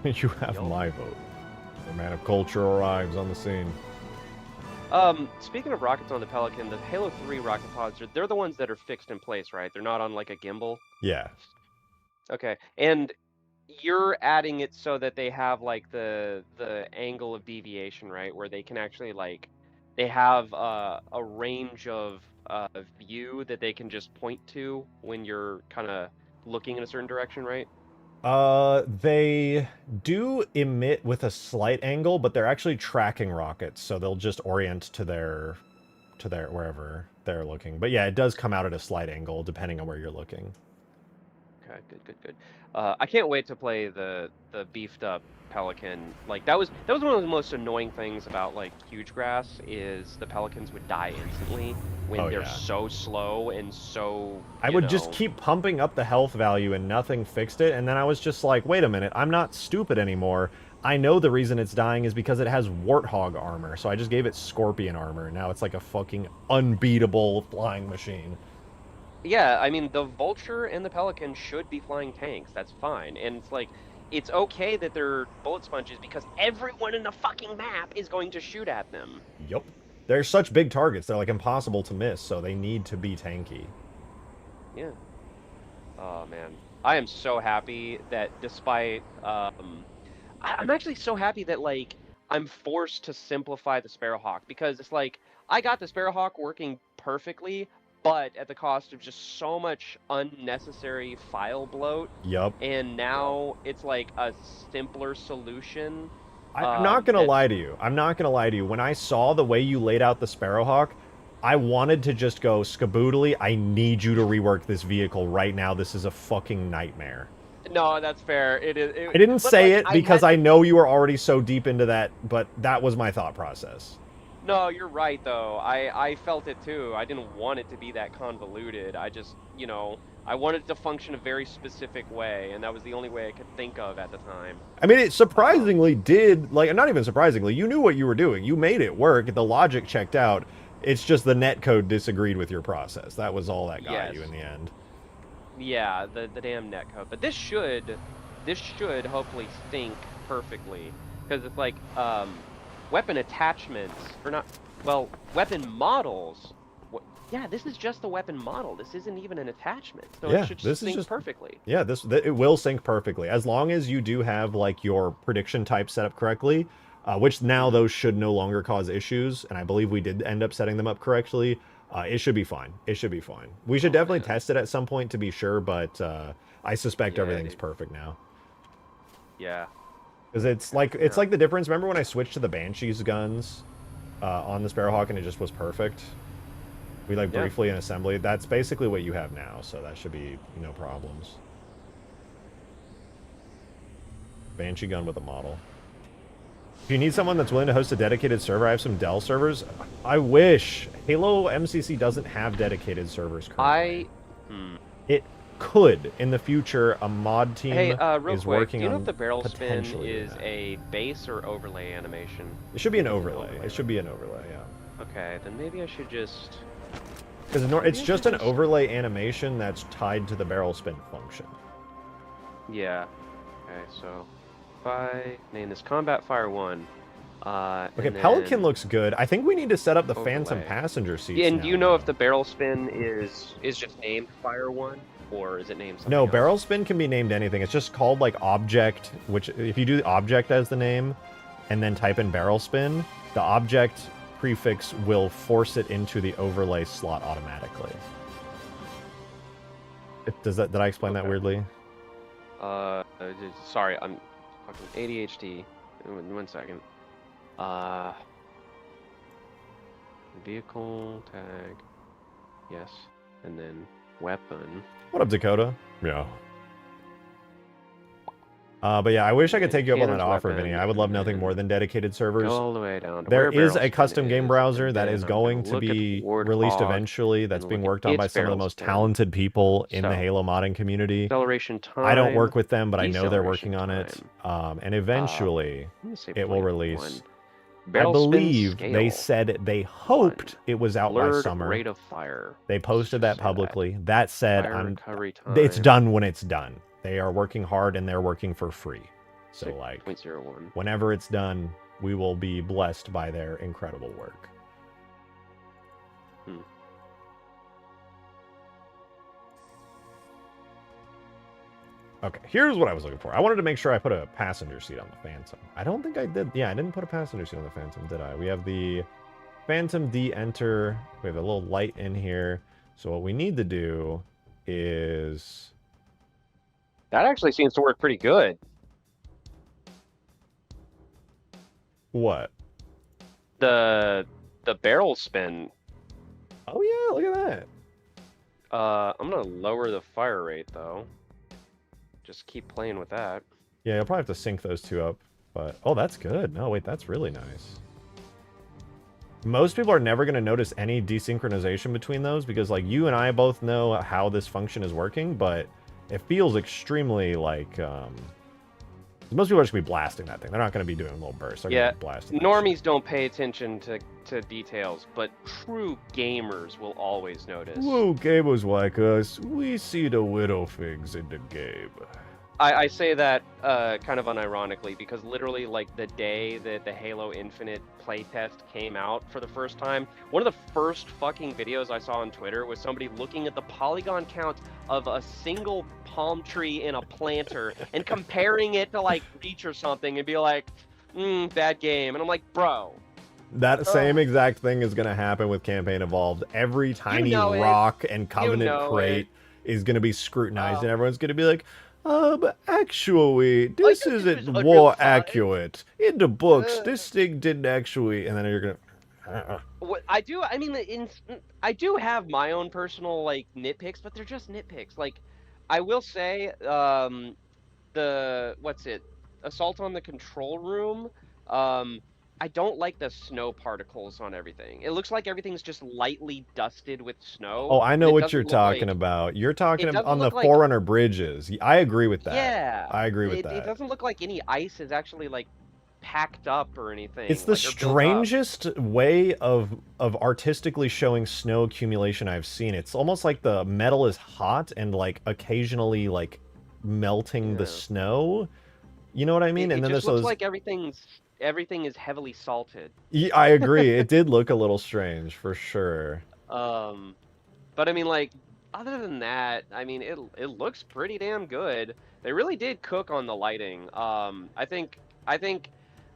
You have Yo. my vote. The man of culture arrives on the scene. Speaking of rockets on the Pelican, the Halo 3 rocket pods, they're the ones that are fixed in place, right? They're not on like a gimbal. Yeah. Okay, and you're adding it so that they have like the angle of deviation, right? Where they can actually like they have a range of view that they can just point to when you're kind of looking in a certain direction, right? They do emit with a slight angle, but they're actually tracking rockets, so they'll just orient to their wherever they're looking. But yeah, it does come out at a slight angle depending on where you're looking. Okay, good. I can't wait to play the beefed up Pelican. Like that was one of the most annoying things about like huge grass is the Pelicans would die instantly when Oh, they're yeah. so slow and so I would just keep pumping up the health value and nothing fixed it, and then I was just like, wait a minute, I'm not stupid anymore. I know the reason it's dying is because it has Warthog armor, so I just gave it Scorpion armor, and now it's like a fucking unbeatable flying machine. Yeah, I mean the Vulture and the Pelican should be flying tanks. That's fine. And it's like it's okay that they're bullet sponges because everyone in the fucking map is going to shoot at them. Yup. They're such big targets, they're like impossible to miss, so they need to be tanky. Yeah. Oh man. I am so happy that despite I'm actually so happy that like I'm forced to simplify the Sparrowhawk because it's like I got the Sparrowhawk working perfectly, but at the cost of just so much unnecessary file bloat. Yup. And now it's like a simpler solution. I'm not gonna that's lie to you. I'm not gonna lie to you. When I saw the way you laid out the Sparrowhawk, I wanted to just go, Skaboodly, I need you to rework this vehicle right now. This is a fucking nightmare. No, that's fair. It is. I didn't say like, it because I know you were already so deep into that, but that was my thought process. No, you're right though. I felt it too. I didn't want it to be that convoluted. I just, you know, I wanted it to function a very specific way, and that was the only way I could think of at the time. I mean, it surprisingly did, like, not even surprisingly, you knew what you were doing. You made it work. The logic checked out. It's just the netcode disagreed with your process. That was all that got you in the end. Yeah, the damn netcode. But this should hopefully sync perfectly because it's like weapon attachments or not. Well, weapon models. Yeah, this is just a weapon model. This isn't even an attachment, so Yeah, it should just sync perfectly. Yeah, it will sync perfectly as long as you do have like your prediction type set up correctly. Which now those should no longer cause issues, and I believe we did end up setting them up correctly. It should be fine. It should be fine. We should definitely test it at some point to be sure, but I suspect everything's perfect now. Yeah. Because it's like the difference. Remember when I switched to the Banshee's guns on the Sparrowhawk and it just was perfect? We like briefly in assembly. That's basically what you have now, so that should be no problems. Banshee gun with a model. If you need someone that's willing to host a dedicated server, I have some Dell servers. I wish. Halo MCC doesn't have dedicated servers currently. It could in the future. A mod team is working on. Do you know if the barrel spin is a base or overlay animation? It should be an overlay. It should be an overlay, yeah. Okay, then maybe I should just... Because it's just an overlay animation that's tied to the barrel spin function. Yeah. Okay, so... If I name this Combat Fire 1. Okay, Pelican looks good. I think we need to set up the Phantom passenger seats. Yeah, and do you know if the barrel spin is just named Fire 1? Or is it named something else? Barrel spin can be named anything. It's just called like object, which if you do object as the name and then type in barrel spin, the object prefix will force it into the overlay slot automatically. Did I explain that weirdly? Sorry, I'm fucking ADHD. 1 second. Vehicle tag. Yes. And then weapon. What up, Dakota? Yeah. But yeah, I wish I could take you up on that offer, Vinny. I would love nothing more than dedicated servers. Go all the way down to there is a custom game browser that is going to be released eventually. That's being worked on by some of the most talented people in the Halo modding community. Acceleration time. I don't work with them, but I know they're working on it. And eventually, it will release. I believe they said they hoped it was out by summer. Rate of fire. They posted that publicly. That said, it's done when it's done. They are working hard and they're working for free. So like, 6.01. Whenever it's done, we will be blessed by their incredible work. Okay, here's what I was looking for. I wanted to make sure I put a passenger seat on the Phantom. I don't think I did. Yeah, I didn't put a passenger seat on the Phantom, did I? We have the Phantom de-enter. We have a little light in here. So what we need to do is That actually seems to work pretty good. What? The barrel spin. Oh yeah, look at that. I'm gonna lower the fire rate though. Just keep playing with that. Yeah, you'll probably have to sync those two up. But oh, that's good. No, wait, that's really nice. Most people are never going to notice any desynchronization between those because, like, you and I both know how this function is working, but it feels extremely like, most people are just going to be blasting that thing. They're not going to be doing little bursts. They're Yeah, going to be blasting that normies shit. don't pay attention to details, but true gamers will always notice. Whoa, gamers like us, we see the widow figs in the game. I say that kind of unironically because literally, like, the day that the Halo Infinite playtest came out for the first time, one of the first fucking videos I saw on Twitter was somebody looking at the polygon count of a single palm tree in a planter and comparing it to, like, Reach or something and be like, bad game. And I'm like, bro. That same exact thing is going to happen with Campaign Evolved. Every tiny rock and Covenant crate is going to be scrutinized, and everyone's going to be like, actually, this isn't war accurate. In the books, this thing didn't actually, and then you're gonna. What I do, I mean, I do have my own personal, like, nitpicks, but they're just nitpicks. Like, I will say, Assault on the Control Room, I don't like the snow particles on everything. It looks like everything's just lightly dusted with snow. Oh, I know what you're talking about. You're talking about on the Forerunner bridges. I agree with that. Yeah. I agree with that. It doesn't look like any ice is actually, like, packed up or anything. It's the strangest way of artistically showing snow accumulation I've seen. It's almost like the metal is hot and, like, occasionally, like, melting the snow. You know what I mean? And then just there's looks like everything is heavily salted. Yeah, I agree. It did look a little strange, for sure. But I mean, like, other than that, I mean, it looks pretty damn good. They really did cook on the lighting. I think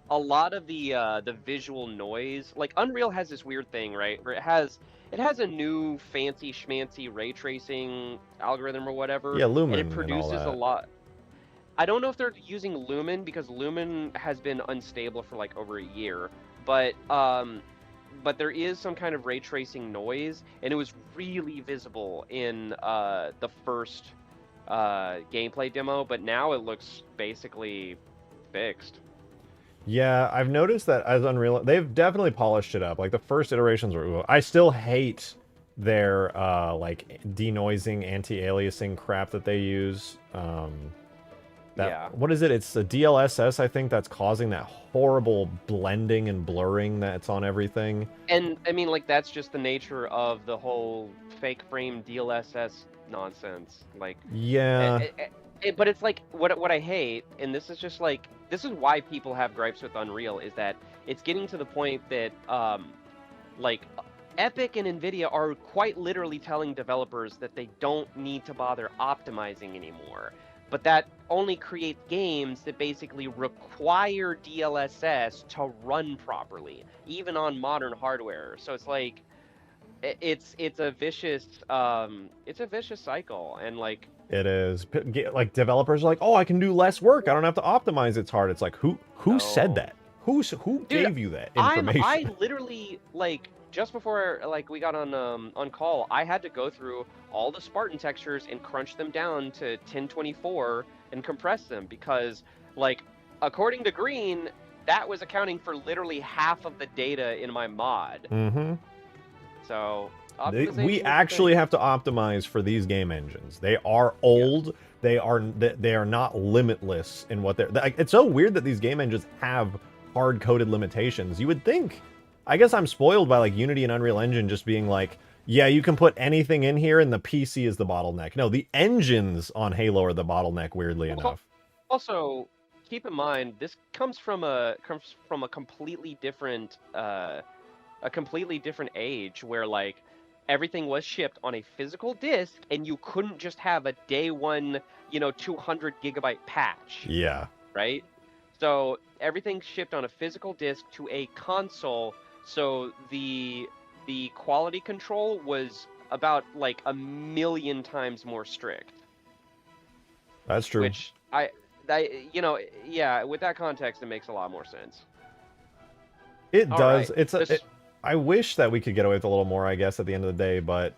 a lot of the visual noise, like, Unreal has this weird thing, right, where it has a new fancy schmancy ray tracing algorithm or whatever. Yeah, Lumen and it produces and all that. a lot. I don't know if they're using Lumen because Lumen has been unstable for, like, over a year, but there is some kind of ray tracing noise, and it was really visible in the first gameplay demo, but now it looks basically fixed. Yeah, I've noticed that as Unreal, they've definitely polished it up. Like, the first iterations were, I still hate their, like, denoising, anti-aliasing crap that they use. What is it? It's the DLSS, I think, that's causing that horrible blending and blurring that's on everything. And, I mean, like, that's just the nature of the whole fake frame DLSS nonsense. Like, yeah. But it's like, what I hate, and this is just, like, this is why people have gripes with Unreal, is that it's getting to the point that, like, Epic and Nvidia are quite literally telling developers that they don't need to bother optimizing anymore. But that only creates games that basically require DLSS to run properly, even on modern hardware. So it's like, it's a vicious cycle, and, like, it is. Like, developers are like, oh, I can do less work. I don't have to optimize its hard. It's like, who said that? Who gave you that information? I literally, like, just before, like, we got on call, I had to go through all the Spartan textures and crunch them down to 1024 and compress them because, like, according to Green, that was accounting for literally half of the data in my mod. Mm-hmm. So we actually have to optimize for these game engines. They are old. Yeah. They are not limitless in what they're. Like, it's so weird that these game engines have hard-coded limitations. You would think. I guess I'm spoiled by, like, Unity and Unreal Engine just being like, yeah, you can put anything in here and the PC is the bottleneck. No, the engines on Halo are the bottleneck, weirdly enough. Also, keep in mind, this comes from a completely different age where, like, everything was shipped on a physical disc and you couldn't just have a day one, 200 gigabyte patch. Yeah. Right? So everything shipped on a physical disc to a console. So the quality control was about, like, 1,000,000 times more strict. That's true. Which yeah, with that context, it makes a lot more sense. It All does. right. I wish that we could get away with a little more, I guess, at the end of the day, but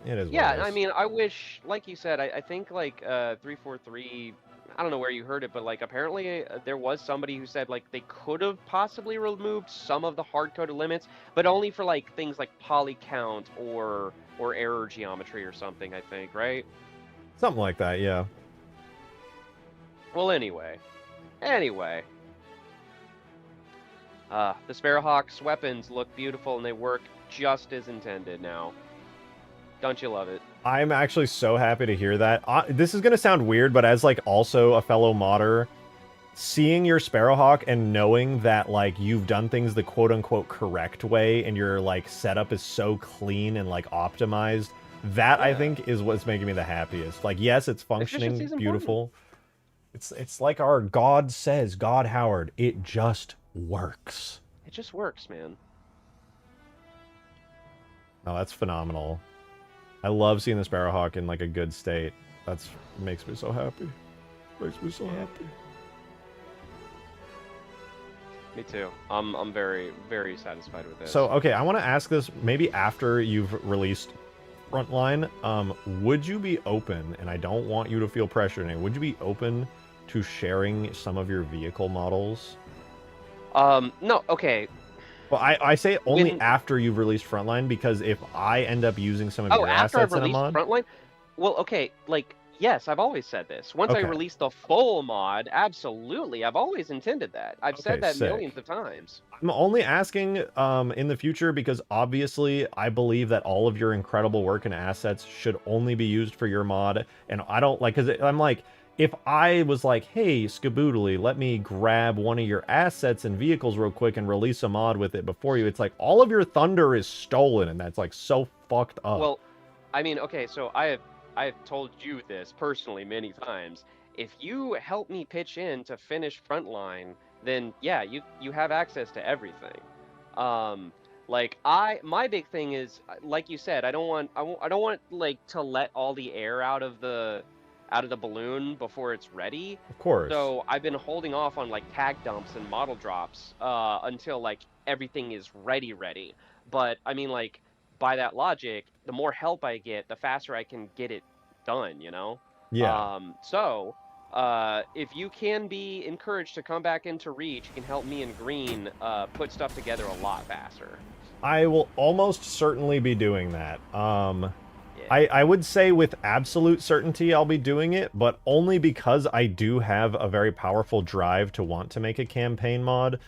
it is what Yeah, it I is. mean, I wish, like you said, I think like 343. I don't know where you heard it, but like apparently there was somebody who said like they could have possibly removed some of the hard-coded limits, but only for like things like poly count or error geometry or something. I think, right? Something like that, yeah. Well, anyway, the Sparrowhawk's weapons look beautiful and they work just as intended now. Don't you love it? I'm actually so happy to hear that. This is going to sound weird, but as, like, also a fellow modder, seeing your Sparrowhawk and knowing that, like, you've done things the quote-unquote correct way and your, like, setup is so clean and, like, optimized, that, I think, is what's making me the happiest. Like, yes, it's functioning, beautiful. It's like our God says, God Howard, it just works. It just works, man. Oh, that's phenomenal. I love seeing the Sparrowhawk in, like, a good state. That's makes me so happy. Makes me so happy. Me too. I'm very, very satisfied with this. So, okay, I want to ask this maybe after you've released Frontline. Would you be open, and I don't want you to feel pressured, would you be open to sharing some of your vehicle models? No, okay. Well, I say only after you've released Frontline, because if I end up using some of your assets in a mod... Frontline? Well, okay, like, yes, I've always said this. Once I release the full mod, absolutely, I've always intended that. I've said that millions of times. I'm only asking in the future because obviously I believe that all of your incredible work and assets should only be used for your mod, and I don't like, because I'm like, if I was like, hey, Skaboodly, let me grab one of your assets and vehicles real quick and release a mod with it before you, it's like all of your thunder is stolen, and that's like so fucked up. Well, I mean, okay, so I've told you this personally many times. If you help me pitch in to finish Frontline, then yeah, you have access to everything. Like my big thing is, like you said, I don't want like to let all the air out of the balloon before it's ready. Of course. So I've been holding off on like tag dumps and model drops until like everything is ready. But I mean, like, by that logic, the more help I get, the faster I can get it done, you know? Yeah. So if you can be encouraged to come back into Reach, you can help me and Green put stuff together a lot faster. I will almost certainly be doing that. I would say with absolute certainty I'll be doing it, but only because I do have a very powerful drive to want to make a campaign mod.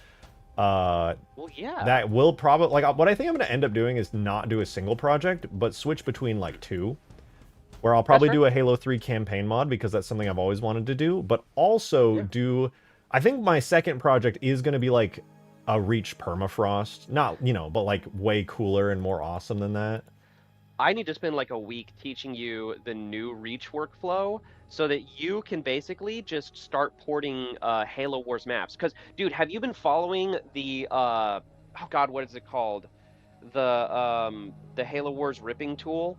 Well, yeah. That will probably, like, what I think I'm going to end up doing is not do a single project, but switch between, like, two. Where I'll probably do a Halo 3 campaign mod, because that's something I've always wanted to do, but also do... I think my second project is going to be, like, a Reach Permafrost. Not, you know, but, like, way cooler and more awesome than that. I need to spend like a week teaching you the new Reach workflow so that you can basically just start porting Halo Wars maps. Because, dude, have you been following the oh god, what is it called? The Halo Wars ripping tool?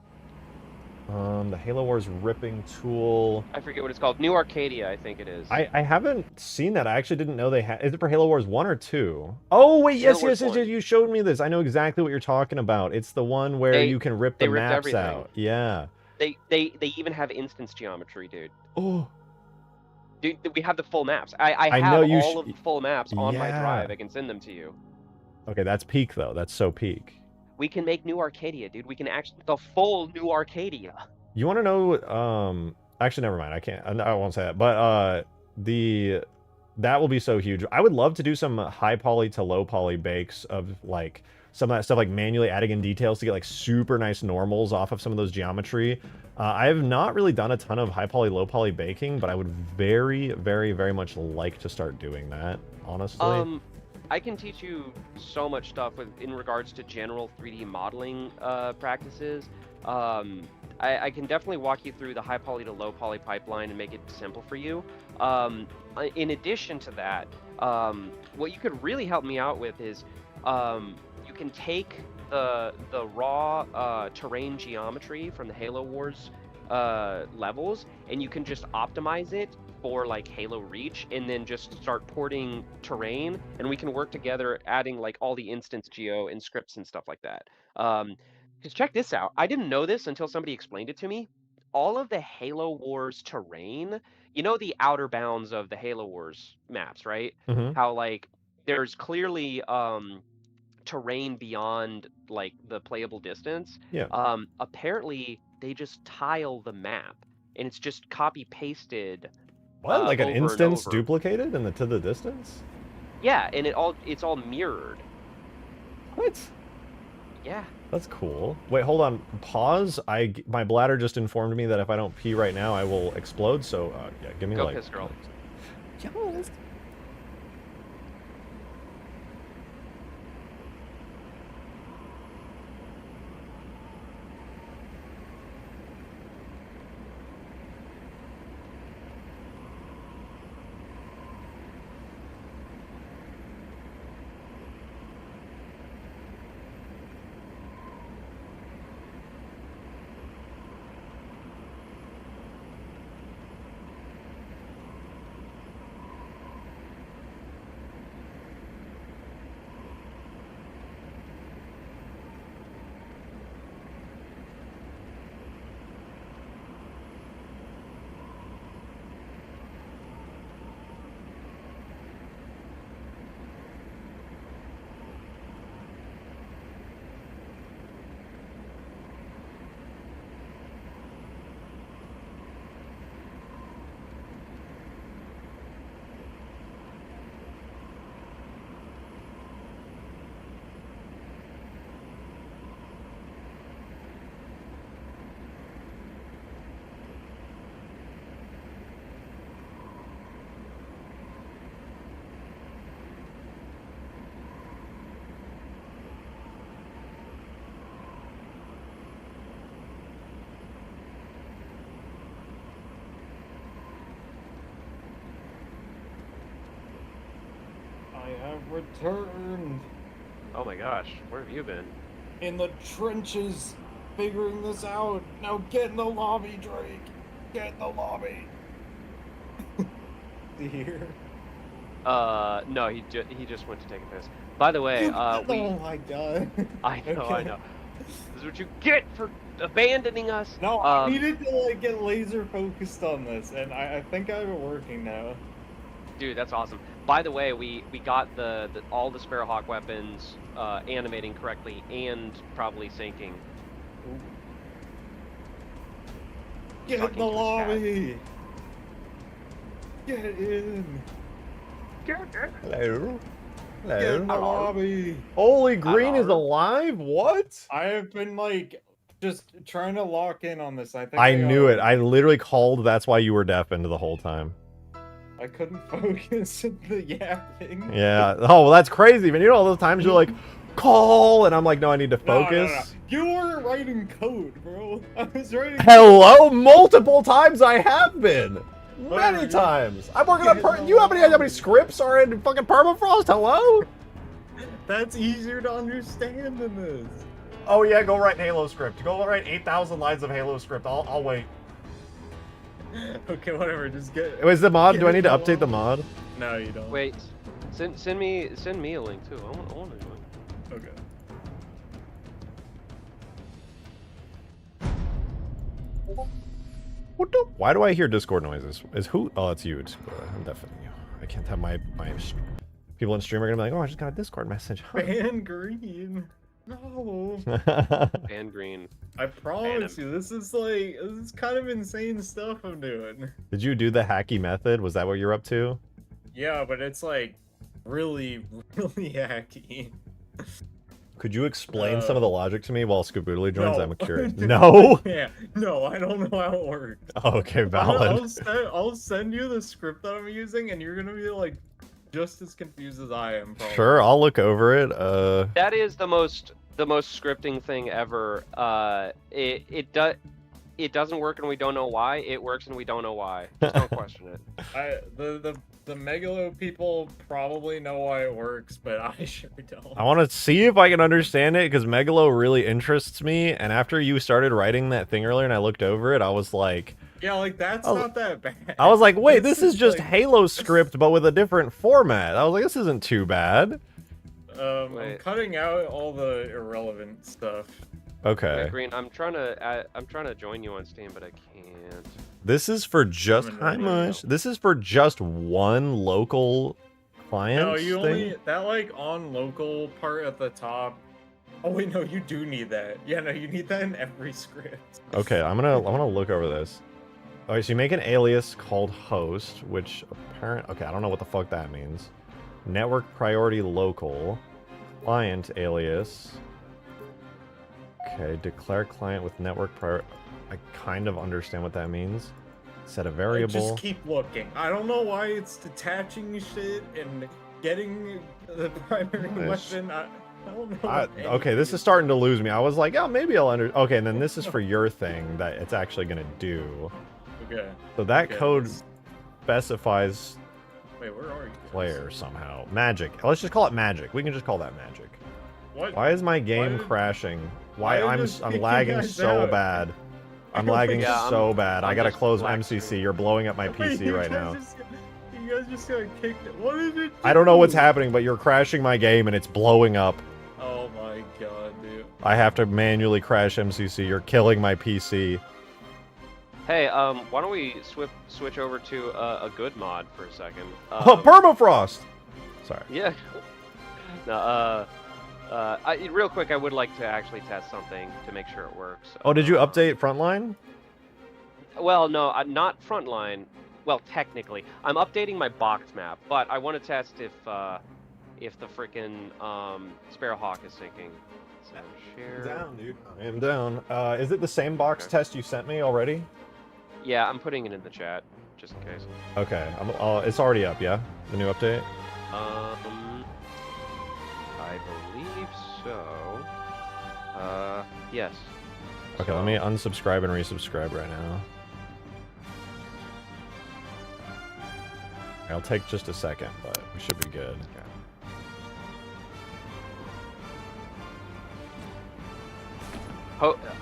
The Halo Wars ripping tool. I forget what it's called. New Arcadia, I think it is. I haven't seen that. I actually didn't know they had. Is it for Halo Wars 1 or 2? Oh wait, yes, you showed me this. I know exactly what you're talking about. It's the one where you can rip the maps out. Yeah. They even have instance geometry, dude. Oh. Dude, we have the full maps. I have all of the full maps on my drive. I can send them to you. Okay, that's peak though. That's so peak. We can make New Arcadia, dude. We can actually the full New Arcadia. You want to know? Actually, never mind. I can't. I won't say that. But that will be so huge. I would love to do some high poly to low poly bakes of like some of that stuff, like manually adding in details to get like super nice normals off of some of those geometry. I have not really done a ton of high poly, low poly baking, but I would very, very, very much like to start doing that. Honestly. I can teach you so much stuff in regards to general 3D modeling practices. I can definitely walk you through the high poly to low poly pipeline and make it simple for you. In addition to that, what you could really help me out with is you can take the raw terrain geometry from the Halo Wars levels, and you can just optimize it for like Halo Reach, and then just start porting terrain, and we can work together, adding like all the instance geo and scripts and stuff like that. Because check this out, I didn't know this until somebody explained it to me. All of the Halo Wars terrain, you know, the outer bounds of the Halo Wars maps, right? Mm-hmm. How like there's clearly terrain beyond like the playable distance. Yeah. Apparently they just tile the map, and it's just copy pasted What? Like an over and instance over. duplicated in the to the distance? Yeah, and it's all mirrored. What? Yeah. That's cool. Wait, hold on. Pause. My bladder just informed me that if I don't pee right now, I will explode. So yeah, give me Go like. piss, girl. Yes. I have returned Oh my gosh, where have you been? in the trenches, figuring this out. Now get in the lobby, Drake. Get in the lobby. Here. No, he just went to take a piss. By the way, Oh my god. I know, I Okay. know. This is what you get for abandoning us. No, I needed to like get laser focused on this, and I think I have it working now. Dude, that's awesome. By the way, we got the all the Sparrowhawk weapons animating correctly and probably syncing. Get in Talking the to his cat. lobby. Get in. Hello. Get in the Hello. lobby. Holy Green is Hello. alive? What? I have been like just trying to lock in on this. I think I got knew it. working. I literally called. That's why you were deafened the whole time. I couldn't focus on the yapping. Yeah. Oh, well, that's crazy, man. You know all those times you're like, call, and I'm like, no, I need to No, focus. no, no. You were writing code, bro. I was writing Hello? Multiple times I have been. Whatever, Many dude. times. I'm working on. Get You have the how many scripts are in fucking Permafrost? Hello? That's easier to understand than this. Oh yeah, go write Halo script. Go write 8,000 lines of Halo script. I'll wait. Okay, whatever. Just get. Is the mod? Get Do I need to it update the along. mod? No, you don't. Wait, send me a link too. I want to do it. Okay. What the? Why do I hear Discord noises? Is who? Oh, it's you. It's, I'm deafening you. I can't have my people in stream are gonna be like, oh, I just got a Discord message. Ban green. No. And green. I promise you, this is kind of insane stuff I'm doing. Did you do the hacky method? Was that what you're up to? Yeah, but it's like really, really hacky. Could you explain some of the logic to me while Skaboodly joins? No. I'm curious. No? Yeah, no, I don't know how it works. Oh, okay, valid. I'll send you the script that I'm using, and you're gonna be like just as confused as I am. Probably. Sure, I'll look over it. That is the most scripting thing ever. It doesn't work and we don't know why. It works and we don't know why. Just don't question it. The The Megalo people probably know why it works, but I sure don't. I want to see if I can understand it because Megalo really interests me. And after you started writing that thing earlier and I looked over it, I was like, Yeah, like that's I was- not that bad. I was like, wait, this is just like, Halo script but with a different format. I was like, this isn't too bad. I'm Wait. cutting out all the irrelevant stuff. Okay. Green, I'm trying to join you on Steam, but I can't. This is for just I'm how in much? This is for just one local client No, you thing? only that like on local part at the top. Oh wait, no, you do need that. Yeah, no, you need that in every script. Okay, I'm gonna look over this. Alright, so you make an alias called host, which okay, I don't know what the fuck that means. Network priority local. Client alias. Okay, declare client with network priority. I kind of understand what that means. Set a variable. Just keep looking. I don't know why it's detaching shit and getting the primary Nice. weapon. I don't know. what Okay, this anything is starting to lose me. I was like, oh, maybe I'll okay, and then this is for your thing that it's actually gonna do. Okay. So that Okay, code let's- specifies Wait, where are you? guys? player somehow. Magic. Let's just call it magic. We can just call that magic. What? Why is my game did- crashing? why Why did it I'm kick you lagging guys so out? bad. I'm Yeah, lagging I'm- so bad. I I'm gotta just close black MCC. screen. You're blowing up my Wait, PC you right guys now. You guys just got kicked. What did it? I don't know what's do? happening, but you're crashing my game and it's blowing up. Oh my god, dude. I have to manually crash MCC. You're killing my PC. Hey, why don't we switch over to a good mod for a second? Oh, Permafrost! Sorry. Yeah. No, real quick, I would like to actually test something to make sure it works. Oh, did you update Frontline? Well, no, I'm not Frontline. Well, technically, I'm updating my box map, but I want to test if the frickin' Sparrowhawk is syncing. So share. Dude. I am down. Is it the same box Okay. test you sent me already? Yeah, I'm putting it in the chat just in case. Okay. It's already up, yeah? The new update? I believe so. Yes. Okay, let me unsubscribe and resubscribe right now. It'll take just a second, but we should be good.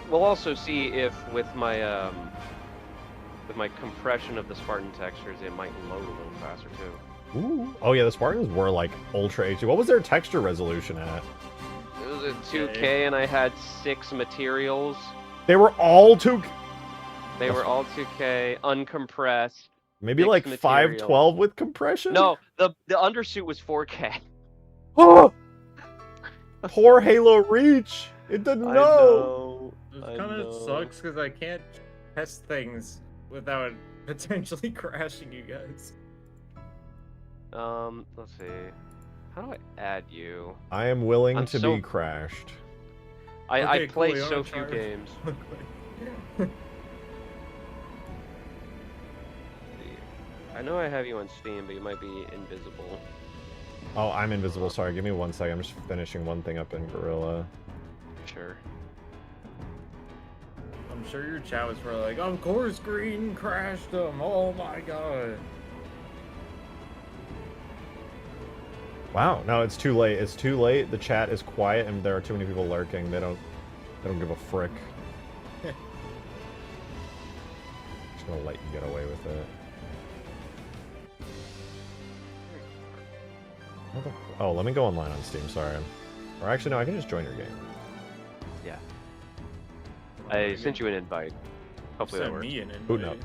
We'll also see if with my compression of the Spartan textures, it might load a little faster too. Ooh. Oh yeah, the Spartans were like Ultra HD. What was their texture resolution at? It was a 2K, and I had 6 materials. They were all They were all 2K, uncompressed. maybe Mixed like material. 512 with compression? No, the undersuit was 4K. Oh! Poor Halo Reach. It didn't I know. It I kind of know. sucks because I can't test things without potentially crashing you guys. Let's see. How do I add you? I am willing I'm to so- be crashed. I Okay, play cool, you so wanna few try- games. I know I have you on Steam, but you might be invisible. Oh, I'm invisible. Sorry, give me 1 second. I'm just finishing one thing up in Gorilla. Sure. I'm sure your chat was probably like, of course Green crashed them. Oh my god. Wow, no, it's too late. It's too late. The chat is quiet and there are too many people lurking. They don't give a frick. Just gonna let you get away with it. What the oh, let me go online on Steam, sorry. Or actually, no, I can just join your game. Yeah. I sent you an invite. Hopefully that Send works. me an Who invite.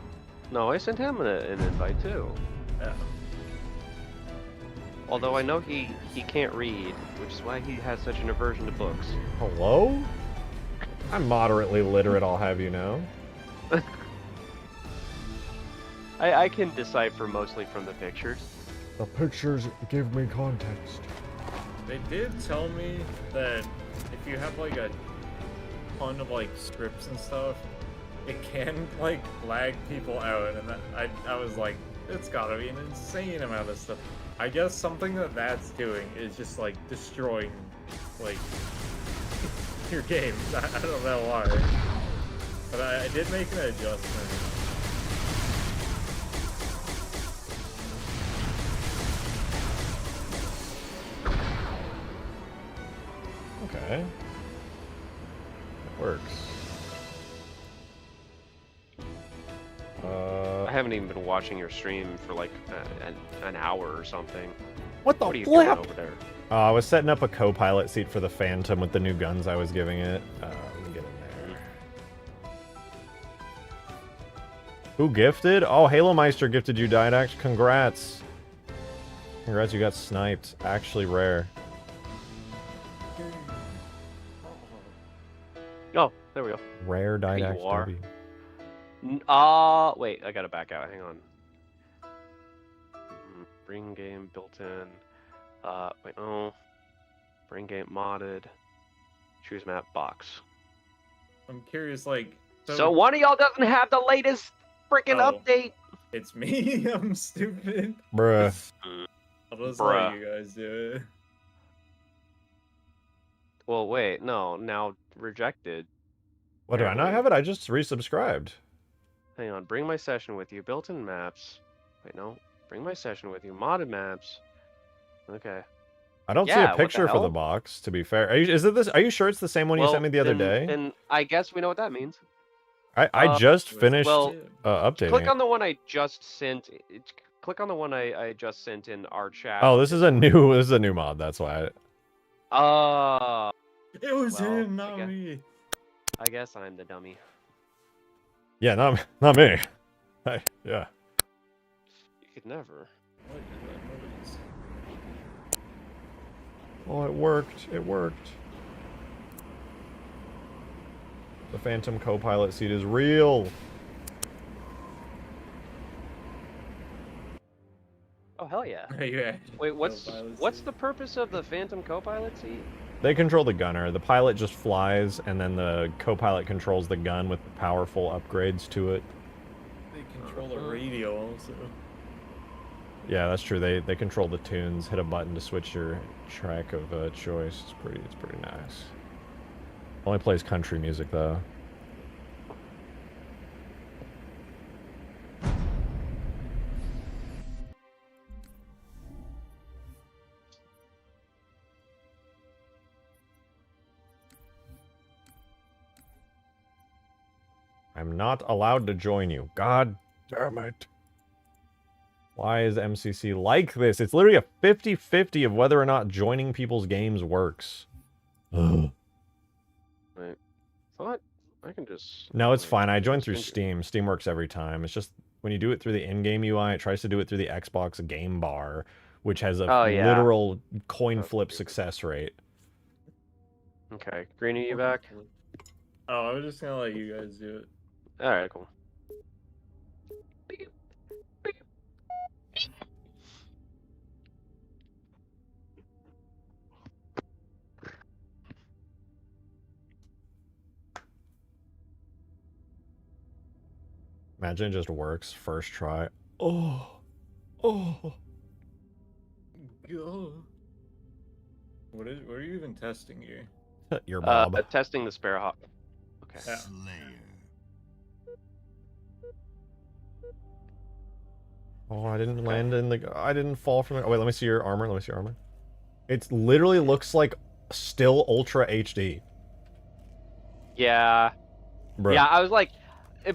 No, I sent him an invite too. Yeah. Although I know he can't read, which is why he has such an aversion to books. Hello? I'm moderately literate, I'll have you know. I can decipher mostly from the pictures. The pictures give me context. They did tell me that if you have like a ton of like scripts and stuff, it can like lag people out, and that I was like, it's gotta be an insane amount of stuff. I guess something that's doing is just like destroying like your game. I don't know why, but I did make an adjustment. Okay. It works. I haven't even been watching your stream for like an hour or something. What the What are you doing flip? over there? I was setting up a co-pilot seat for the Phantom with the new guns I was giving it. Let me get in there. Who gifted? Oh, Halo Meister gifted you Didax. Congrats. Congrats, you got sniped. Actually rare. Oh, there we go. Rare Didax you are. derby. Wait, I gotta back out. Hang on. Bring game built in. Wait, no. Bring game modded. Choose map box. I'm curious, like. So one of y'all doesn't have the latest freaking update. It's me. I'm stupid. Bruh. I'll just Bruh. let you guys do it. Well, wait, no. Now rejected. What, do I not have it? I just resubscribed. Hang on. Bring my session with you. Built-in maps. Wait, no. Bring my session with you. Modded maps. Okay. I don't see Yeah, a picture what the for the hell? box, to be fair. Are you sure it's the same one you sent me the other day? And I guess we know what that means. I just finished well, updating Click it. on the one I just sent. Click on the one I just sent in our chat. Oh, this is a new mod, that's why. It was Well, him, not me. I guess I'm the dummy. Yeah, not me. Hey, yeah. You could never. What is that noise? Oh, it worked. It worked. The Phantom co-pilot seat is real. Oh hell yeah! Yeah. Wait, what's the purpose of the Phantom co-pilot seat? They control the gunner. The pilot just flies, and then the co-pilot controls the gun with powerful upgrades to it. They control the radio also. Yeah, that's true. They control the tunes. Hit a button to switch your track of choice. It's pretty nice. Only plays country music though. I'm not allowed to join you. God damn it. Why is MCC like this? It's literally a 50-50 of whether or not joining people's games works. Ugh. Wait, thought I can just. No, it's wait, fine. I joined just through enter- Steam. Steam works every time. It's just when you do it through the in-game UI, it tries to do it through the Xbox game bar, which has a Oh, yeah. literal coin That's flip stupid. success rate. Okay, Green, are you back? Oh, I was just gonna let you guys do it. All right, cool. Imagine it just works first try. Oh. Go. What are you even testing here? Your Bob. Testing the Sparrowhawk. Okay. Yeah. Slayer. Oh, I didn't land in the... I didn't fall from it. Oh, wait, let me see your armor. Let me see your armor. It literally looks like still Ultra HD. Yeah. Bro. Yeah, I was like,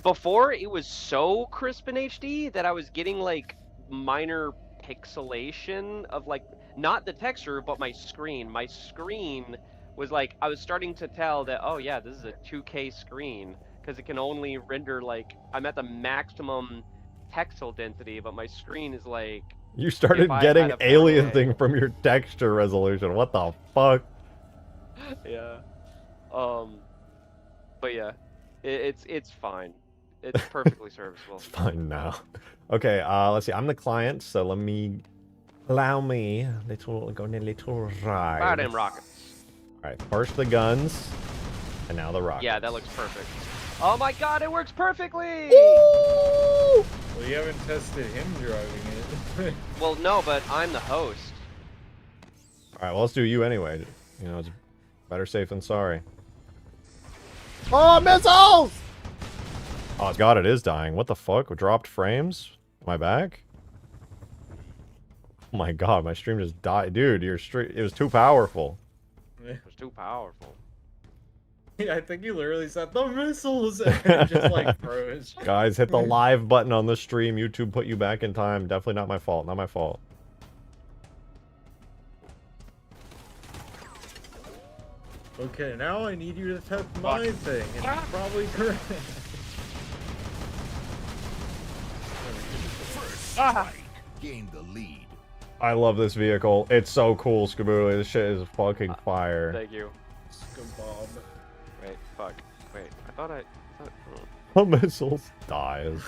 before it was so crisp in HD that I was getting like minor pixelation of like, not the texture, but my screen. My screen was like, I was starting to tell that, oh yeah, this is a 2K screen because it can only render like, I'm at the maximum pixel density, but my screen is like, You started if I getting had a alien 4K. thing from your texture resolution. What the fuck? yeah. But yeah, it's fine. It's perfectly serviceable. It's fine now. Okay, let's see. I'm the client, so allow me go on a little ride. Fire them rockets. Alright, first the guns, and now the rockets. Yeah, that looks perfect. Oh my god, it works perfectly! Well, you haven't tested him driving it. Well, no, but I'm the host. Alright, well, let's do you anyway. You know, it's better safe than sorry. Oh, missiles! Oh, God, it is dying. What the fuck? Dropped frames? Am I back? Oh my god, my stream just died. Dude, your stream, it was too powerful. It was too powerful. Yeah, I think you literally said the missiles and just like froze. Guys, hit the live button on the stream. YouTube put you back in time. Definitely not my fault. Not my fault. Okay, now I need you to test my thing, and it's probably correct. First strike. Gain the lead. I love this vehicle. It's so cool, Skaboodly. This shit is fucking fire. Thank you. Skabob. Wait, fuck. Wait, I thought oh. The missiles dies.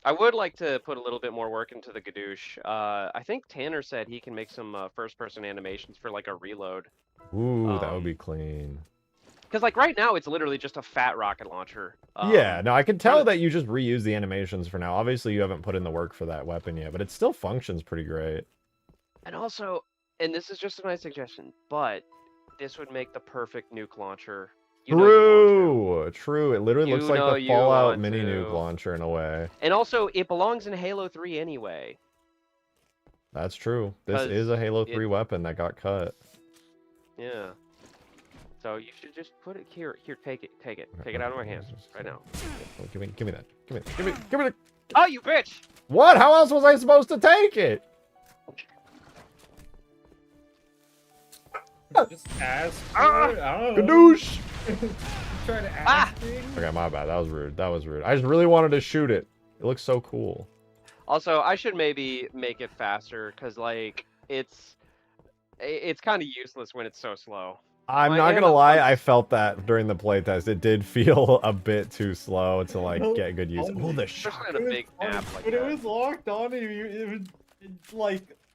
I would like to put a little bit more work into the Gadoosh. I think Tanner said he can make some first-person animations for like a reload. Ooh, that would be clean. Because like right now, it's literally just a fat rocket launcher. Yeah, no, I can tell that you just reuse the animations for now. Obviously, you haven't put in the work for that weapon yet, but it still functions pretty great. And also, and this is just a nice suggestion, but this would make the perfect nuke launcher. You know you want to. True. It literally You looks like know the you Fallout want mini to. nuke launcher in a way. And also, it belongs in Halo 3 anyway. That's true. This 'Cause is a Halo 3 it- weapon that got cut. Yeah. So you should just put it here. Here, take it. Take it. Take it out of my hands right now. Oh, give me that. Give me the... Oh, you bitch! What? How else was I supposed to take it? Just ask for it? I don't know. Gadoosh! Try to ask things? Okay, my bad. That was rude. That was rude. I just really wanted to shoot it. It looks so cool. Also, I should maybe make it faster, because, like, it's kind of useless when it's so slow. I'm My not gonna animal lie, was- I felt that during the playtest. It did feel a bit too slow to like get good use. Oh, the shot! Especially on a big map like When it that. was locked on,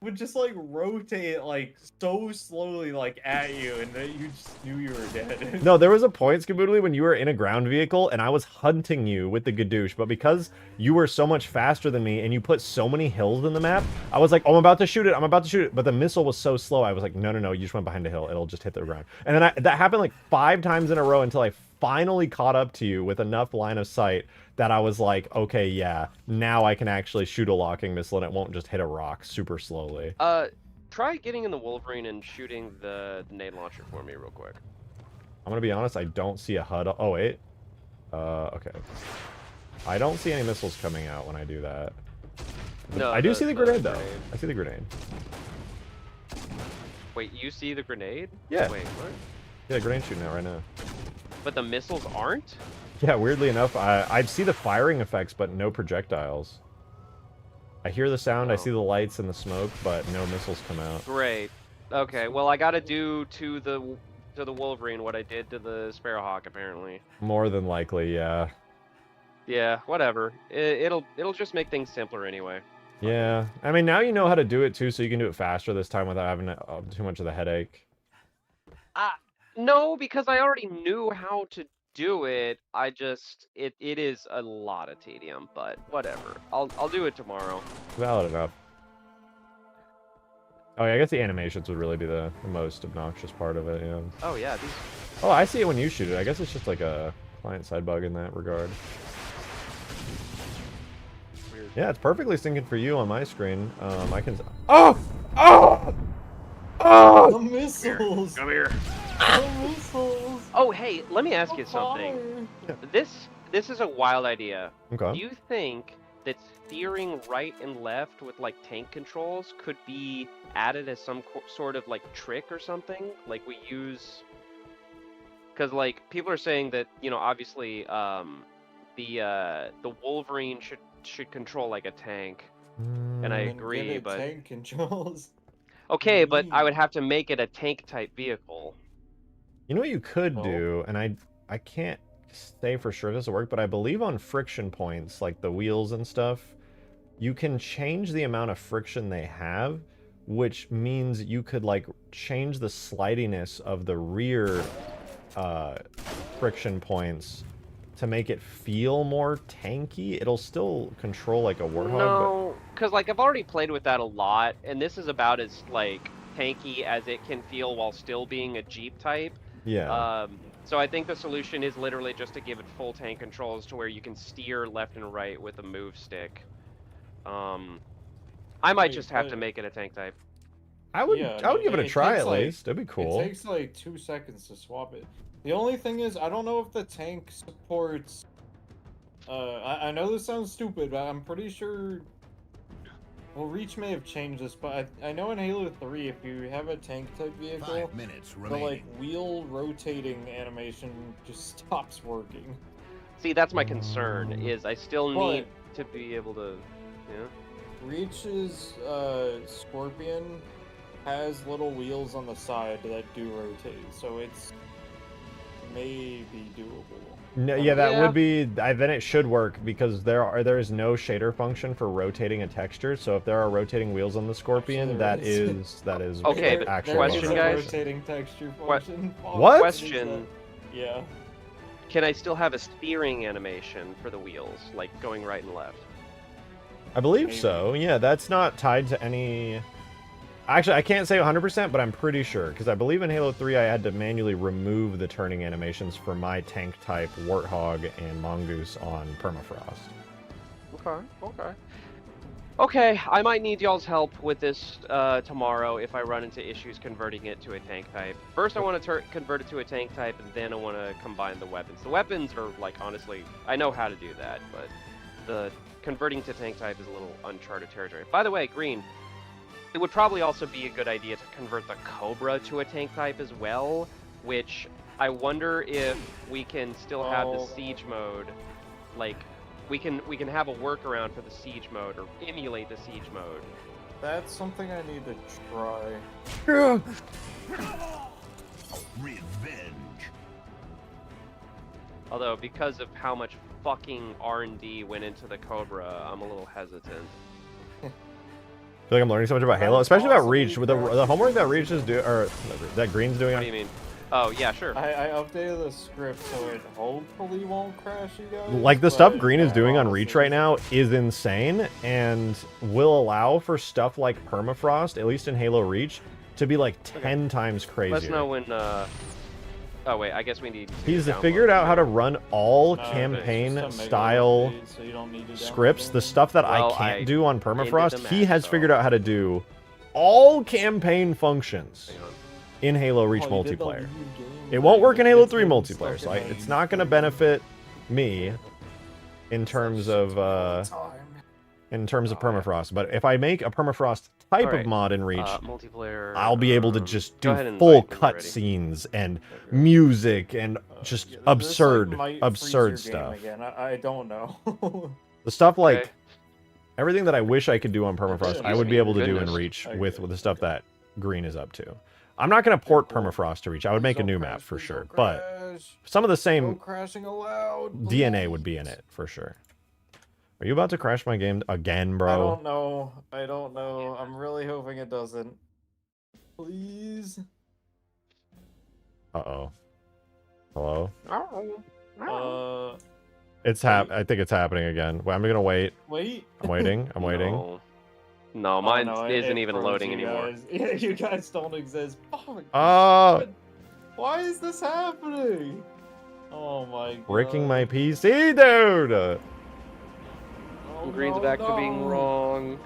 would just like rotate like so slowly like at you, and then you just knew you were dead. No, there was a point, Skaboodly, when you were in a ground vehicle and I was hunting you with the Gadoosh, but because you were so much faster than me and you put so many hills in the map, I was like, oh, I'm about to shoot it, I'm about to shoot it, but the missile was so slow, I was like, no, you just went behind a hill, it'll just hit the ground. And then that happened like 5 times in a row until I finally caught up to you with enough line of sight that I was like, okay, yeah, now I can actually shoot a locking missile and it won't just hit a rock super slowly. Try getting in the Wolverine and shooting the nade launcher for me real quick. I'm gonna be honest, I don't see a HUD. Oh, wait. Okay. I don't see any missiles coming out when I do that. No, I do see the grenade, though. grenade. I see the grenade. Wait, you see the grenade? Yeah. Wait, what? Yeah, grenade shooting out right now. But the missiles aren't? Yeah, weirdly enough, I see the firing effects, but no projectiles. I hear the sound, I see the lights and the smoke, but no missiles come out. Great. Okay, well I gotta do to the Wolverine what I did to the Sparrowhawk apparently. More than likely, yeah. Yeah, whatever. It'll just make things simpler anyway. Yeah. I mean, now you know how to do it, too, so you can do it faster this time without having too much of the headache. No, because I already knew how to do it. I just it is a lot of tedium, but whatever. I'll do it tomorrow. Valid enough. Oh, yeah, I guess the animations would really be the most obnoxious part of it, yeah. Oh yeah, these Oh, I see it when you shoot it. I guess it's just like a client-side bug in that regard. weird. Yeah, it's perfectly syncing for you on my screen. I can... Oh! Oh! Oh! The missiles. Come here. The missiles. Oh, hey, let me ask you something. This is a wild idea. Okay. Do you think that steering right and left with like tank controls could be added as some sort of like trick or something? Like we use, because like people are saying that, you know, obviously the Wolverine should control like a tank, and I And agree, give it but tank controls. okay, but I would have to make it a tank type vehicle. You know what you could Oh. do, and I can't say for sure if this will work, but I believe on friction points, like the wheels and stuff, you can change the amount of friction they have, which means you could like change the slidiness of the rear friction points to make it feel more tanky. It'll still control like a Warthog. No, because like I've already played with that a lot, and this is about as like tanky as it can feel while still being a Jeep type. But yeah. So I think the solution is literally just to give it full tank controls to where you can steer left and right with a move stick. I might Wait, just have to but- make it a tank type. I would Yeah, I would give it a try takes, at like, least. That'd be cool. It takes like 2 seconds to swap it. The only thing is, I don't know if the tank supports. I know this sounds stupid, but I'm pretty sure. Well, Reach may have changed this, but I know in Halo 3, if you have a tank type vehicle, 5 minutes the remaining. like wheel rotating animation just stops working. See, that's my concern. Is I still But- need to be able to. Yeah. Reach's Scorpion has little wheels on the side that do rotate, so it's maybe doable. No, yeah, that Yeah. would be. Then it should work because there is no shader function for rotating a texture. So if there are rotating wheels on the Scorpion, Actually, that is Okay, but actual question, motion. guys. Rotating texture function. What? Question. Yeah. Can I still have a steering animation for the wheels, like going right and left? I believe Maybe. so. Yeah, that's not tied to any. Actually, I can't say 100%, but I'm pretty sure because I believe in Halo 3 I had to manually remove the turning animations for my tank type Warthog and Mongoose on Permafrost. Okay. Okay, I might need y'all's help with this tomorrow if I run into issues converting it to a tank type. First, I want to convert it to a tank type, and then I want to combine the weapons. The weapons are, like, honestly, I know how to do that, but the converting to tank type is a little uncharted territory. By the way, Green, it would probably also be a good idea to convert the Cobra to a tank type as well, which I wonder if we can still have the Oh. siege mode, like, we can have a workaround for the siege mode or emulate the siege mode. That's something I need to try. Revenge. Although because of how much fucking R&D went into the Cobra, I'm a little hesitant. I feel like I'm learning so much about Halo, That's especially about awesome. Reach. With the homework that Reach is doing, or that Green's doing. What do you mean? Oh yeah, sure. I updated the script so it hopefully won't crash you guys. Like the stuff but, Green is yeah, doing on honestly, Reach right now is insane and will allow for stuff like Permafrost, at least in Halo Reach, to be like 10 times crazier. Let us know when. Oh wait, I guess we need. To He's download figured out how to the- run all but it's campaign just a mega style update, so you don't need to download scripts, the it. stuff that Well, I can't I do on ended Permafrost, the he match, has so- figured out how to do all campaign functions Hang on. in Halo Reach Oh, you did the multiplayer. lead game, It won't work in Halo it's 3 been multiplayer, stuck so in my it's not going to benefit me in terms of time. Permafrost. But if I make a Permafrost type Alright, of mod in Reach, Multiplayer. I'll be able to just go do ahead and full invite when you're ready. cutscenes and music and just Yeah, this, absurd, like, might freeze absurd your game stuff. Again. I don't know. The stuff like Okay. everything that I wish I could do on Permafrost, I would be able to do in Goodness. Reach Okay. with the stuff that Green is up to. I'm not going to port Cool. Permafrost to Reach. I would make a Please new don't map crash, for please sure, don't but crash. some of the No same crashing allowed. DNA please. would be in it for sure. Are you about to crash my game again, I bro? don't know. I don't know. I'm really hoping it doesn't. Please. Uh-oh. Hello? Uh, I think it's happening again. Well, I'm gonna wait. wait. I'm waiting. I'm waiting. No, Oh, mine no, it isn't even froze loading you anymore. guys. Yeah, you guys don't exist. Oh, Oh, why is this happening? Oh my god. breaking my PC, dude! Oh, Green's no, back to being no. wrong.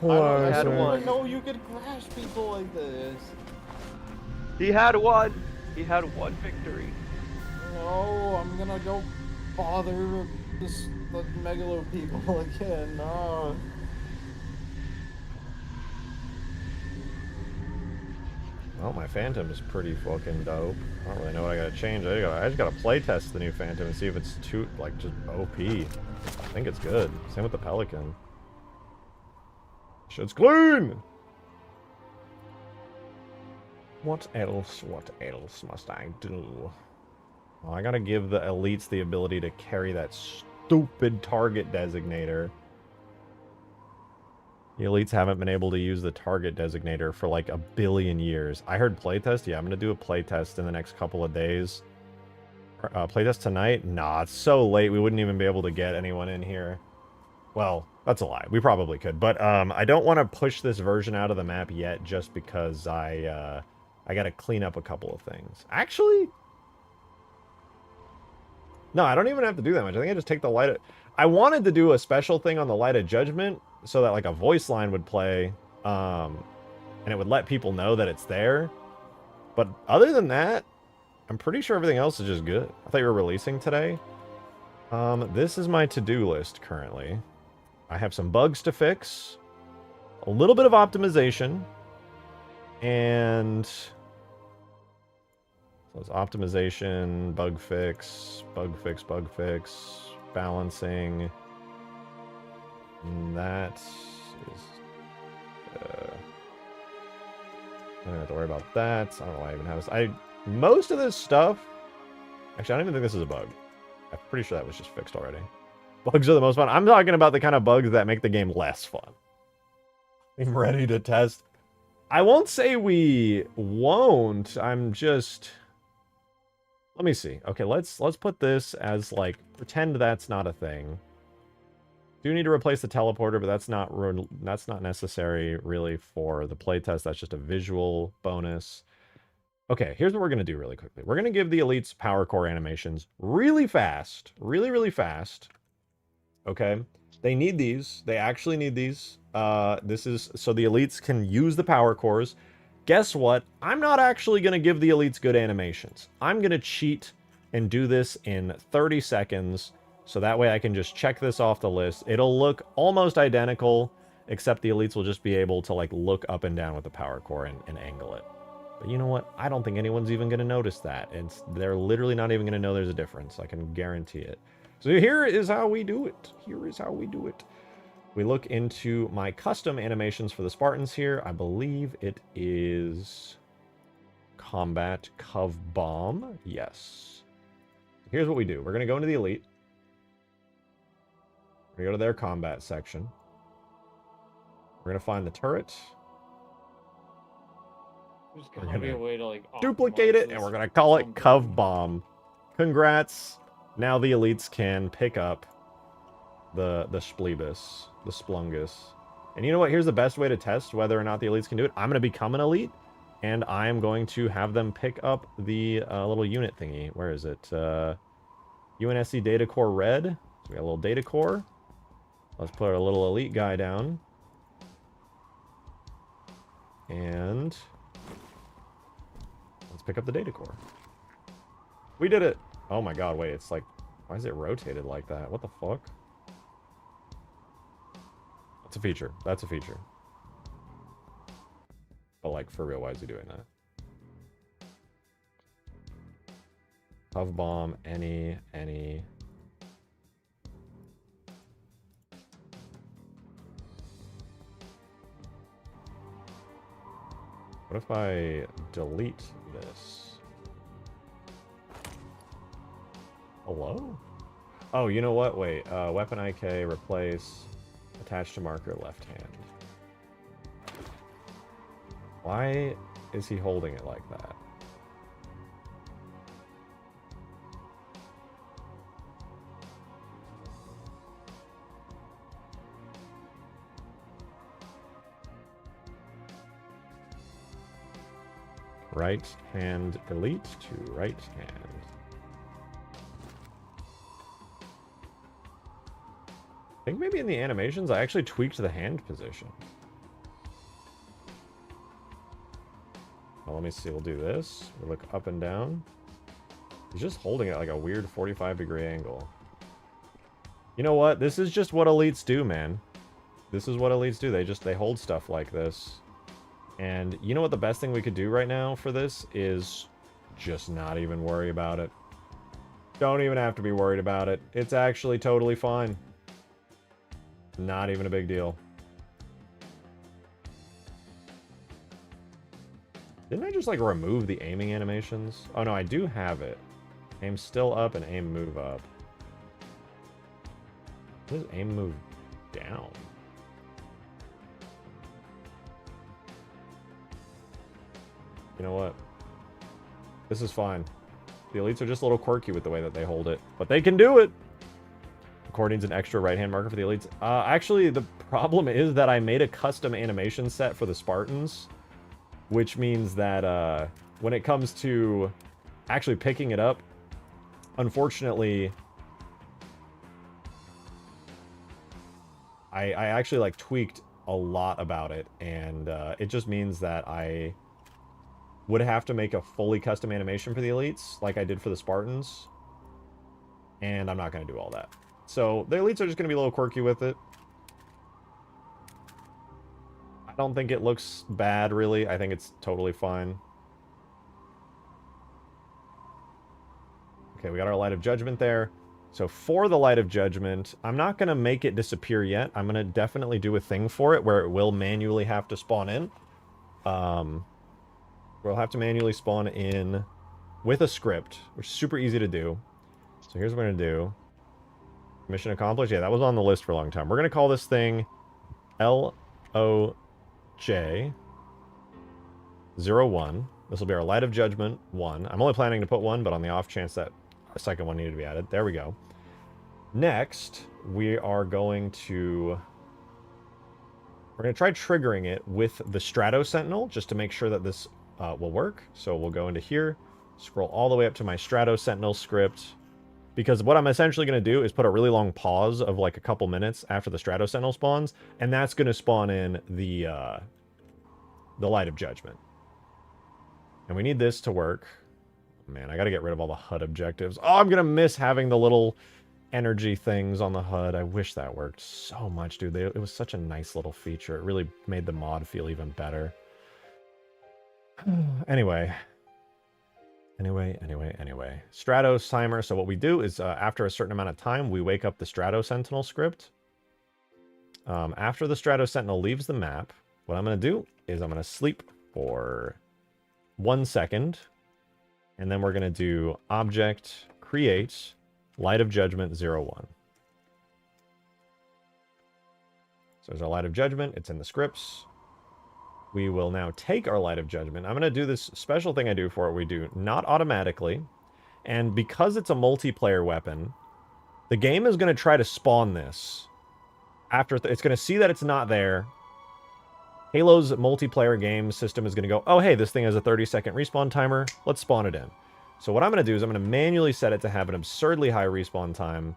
I don't had even one. know you could crash people like this. He had one. He had one victory. No, I'm gonna go bother the megalo people again. No. Well, my Phantom's pretty fucking dope. I don't really know what I gotta change. I just gotta play test the new Phantom and see if it's too, like, just OP. I think it's good. Same with the Pelican. Shit's clean! What else must I do? Well, I gotta give the elites the ability to carry that stupid target designator. The elites haven't been able to use the target designator for like 1 billion years. I heard playtest. Yeah, I'm gonna do a playtest in the next couple of days. Playtest tonight? Nah, it's so late. We wouldn't even be able to get anyone in here. Well, that's a lie. We probably could, but I don't want to push this version out of the map yet, just because I gotta clean up a couple of things. Actually, no, I don't even have to do that much. I think I just take the light. I wanted to do a special thing on the Light of Judgment so that like a voice line would play and it would let people know that it's there. But other than that, I'm pretty sure everything else is just good. I thought you were releasing today. This is my to-do list currently. I have some bugs to fix, a little bit of optimization, and so it's optimization, bug fix, balancing. And that is... I don't have to worry about that. I don't know why I even have this. Most of this stuff... Actually, I don't even think this is a bug. I'm pretty sure that was just fixed already. Bugs are the most fun. I'm talking about the kind of bugs that make the game less fun. I'm ready to test. I won't say we won't. I'm just... Let me see. Okay, let's put this as, like, pretend that's not a thing. Do need to replace the teleporter, but that's not necessary really for the playtest. That's just a visual bonus. Okay, here's what we're going to do really quickly. We're going to give the elites power core animations really fast. Really fast. Okay? They need these. They actually need these. This is so the elites can use the power cores. Guess what? I'm not actually going to give the elites good animations. I'm going to cheat and do this in 30 seconds. So that way I can just check this off the list. It'll look almost identical, except the elites will just be able to like look up and down with the power core and angle it. But you know what? I don't think anyone's even going to notice that. They're literally not even going to know there's a difference. I can guarantee it. So here is how we do it. Here is how we do it. We look into my custom animations for the Spartans here. I believe it is Combat Cov Bomb. Yes. Here's what we do. We're going to go into the elite. We're going to go to their combat section. We're going to find the turret. There's gotta be a way to like duplicate it, and we're going to call it Cov Bomb. Congrats. Now the elites can pick up the Splebus, the Splungus. And you know what? Here's the best way to test whether or not the elites can do it. I'm going to become an elite, and I am going to have them pick up the little unit thingy. Where is it? UNSC Data Core Red. So we got a little Data Core. Let's put a little elite guy down. And let's pick up the Data Core. We did it! Oh my god, wait, it's like... Why is it rotated like that? What the fuck? That's a feature. That's a feature. But like, for real, why is he doing that? Cov Bomb, any... What if I delete this? Hello? Oh, you know what? Wait. Weapon IK, replace, attach to marker, left hand. Why is he holding it like that? Right hand elite to right hand. I think maybe in the animations I actually tweaked the hand position. Well, let me see. We'll do this. We'll look up and down. He's just holding it like a weird 45-degree angle. You know what? This is just what elites do, man. This is what elites do. They hold stuff like this. And you know what the best thing we could do right now for this is just not even worry about it. Don't even have to be worried about it. It's actually totally fine. Not even a big deal. Didn't I just like remove the aiming animations? Oh no, I do have it. Aim still up and aim move up. What does aim move down? You know what? This is fine. The elites are just a little quirky with the way that they hold it. But they can do it! According's an extra right-hand marker for the elites. Actually, the problem is that I made a custom animation set for the Spartans. Which means that when it comes to actually picking it up, unfortunately... I actually like tweaked a lot about it, and it just means that I would have to make a fully custom animation for the elites, like I did for the Spartans, and I'm not going to do all that. So the elites are just going to be a little quirky with it. I don't think it looks bad, really. I think it's totally fine. Okay, we got our Light of Judgment there. So for the Light of Judgment, I'm not going to make it disappear yet. I'm going to definitely do a thing for it where it will manually have to spawn in. We'll have to manually spawn in with a script, which is super easy to do. So here's what we're going to do. Mission accomplished. Yeah, that was on the list for a long time. We're going to call this thing LOJ01. This will be our Light of Judgment 1. I'm only planning to put 1, but on the off chance that a second one needed to be added. There we go. Next, we are going to... We're going to try triggering it with the Strato Sentinel, just to make sure that this will work. So we'll go into here, scroll all the way up to my Strato Sentinel script, because what I'm essentially going to do is put a really long pause of like a couple minutes after the Strato Sentinel spawns, and that's going to spawn in the Light of Judgment. And we need this to work. Man, I got to get rid of all the HUD objectives. Oh, I'm going to miss having the little energy things on the HUD. I wish that worked so much, dude. It was such a nice little feature. It really made the mod feel even better. Anyway. Stratos timer. So what we do is after a certain amount of time, we wake up the Strato Sentinel script. After the Strato Sentinel leaves the map, what I'm going to do is I'm going to sleep for 1 second. And then we're going to do object create Light of Judgment 01. So there's our Light of Judgment. It's in the scripts. We will now take our Light of Judgment. I'm going to do this special thing I do for it. We do not automatically. And because it's a multiplayer weapon, the game is going to try to spawn this. After it's going to see that it's not there. Halo's multiplayer game system is going to go, oh, hey, this thing has a 30-second respawn timer. Let's spawn it in. So what I'm going to do is I'm going to manually set it to have an absurdly high respawn time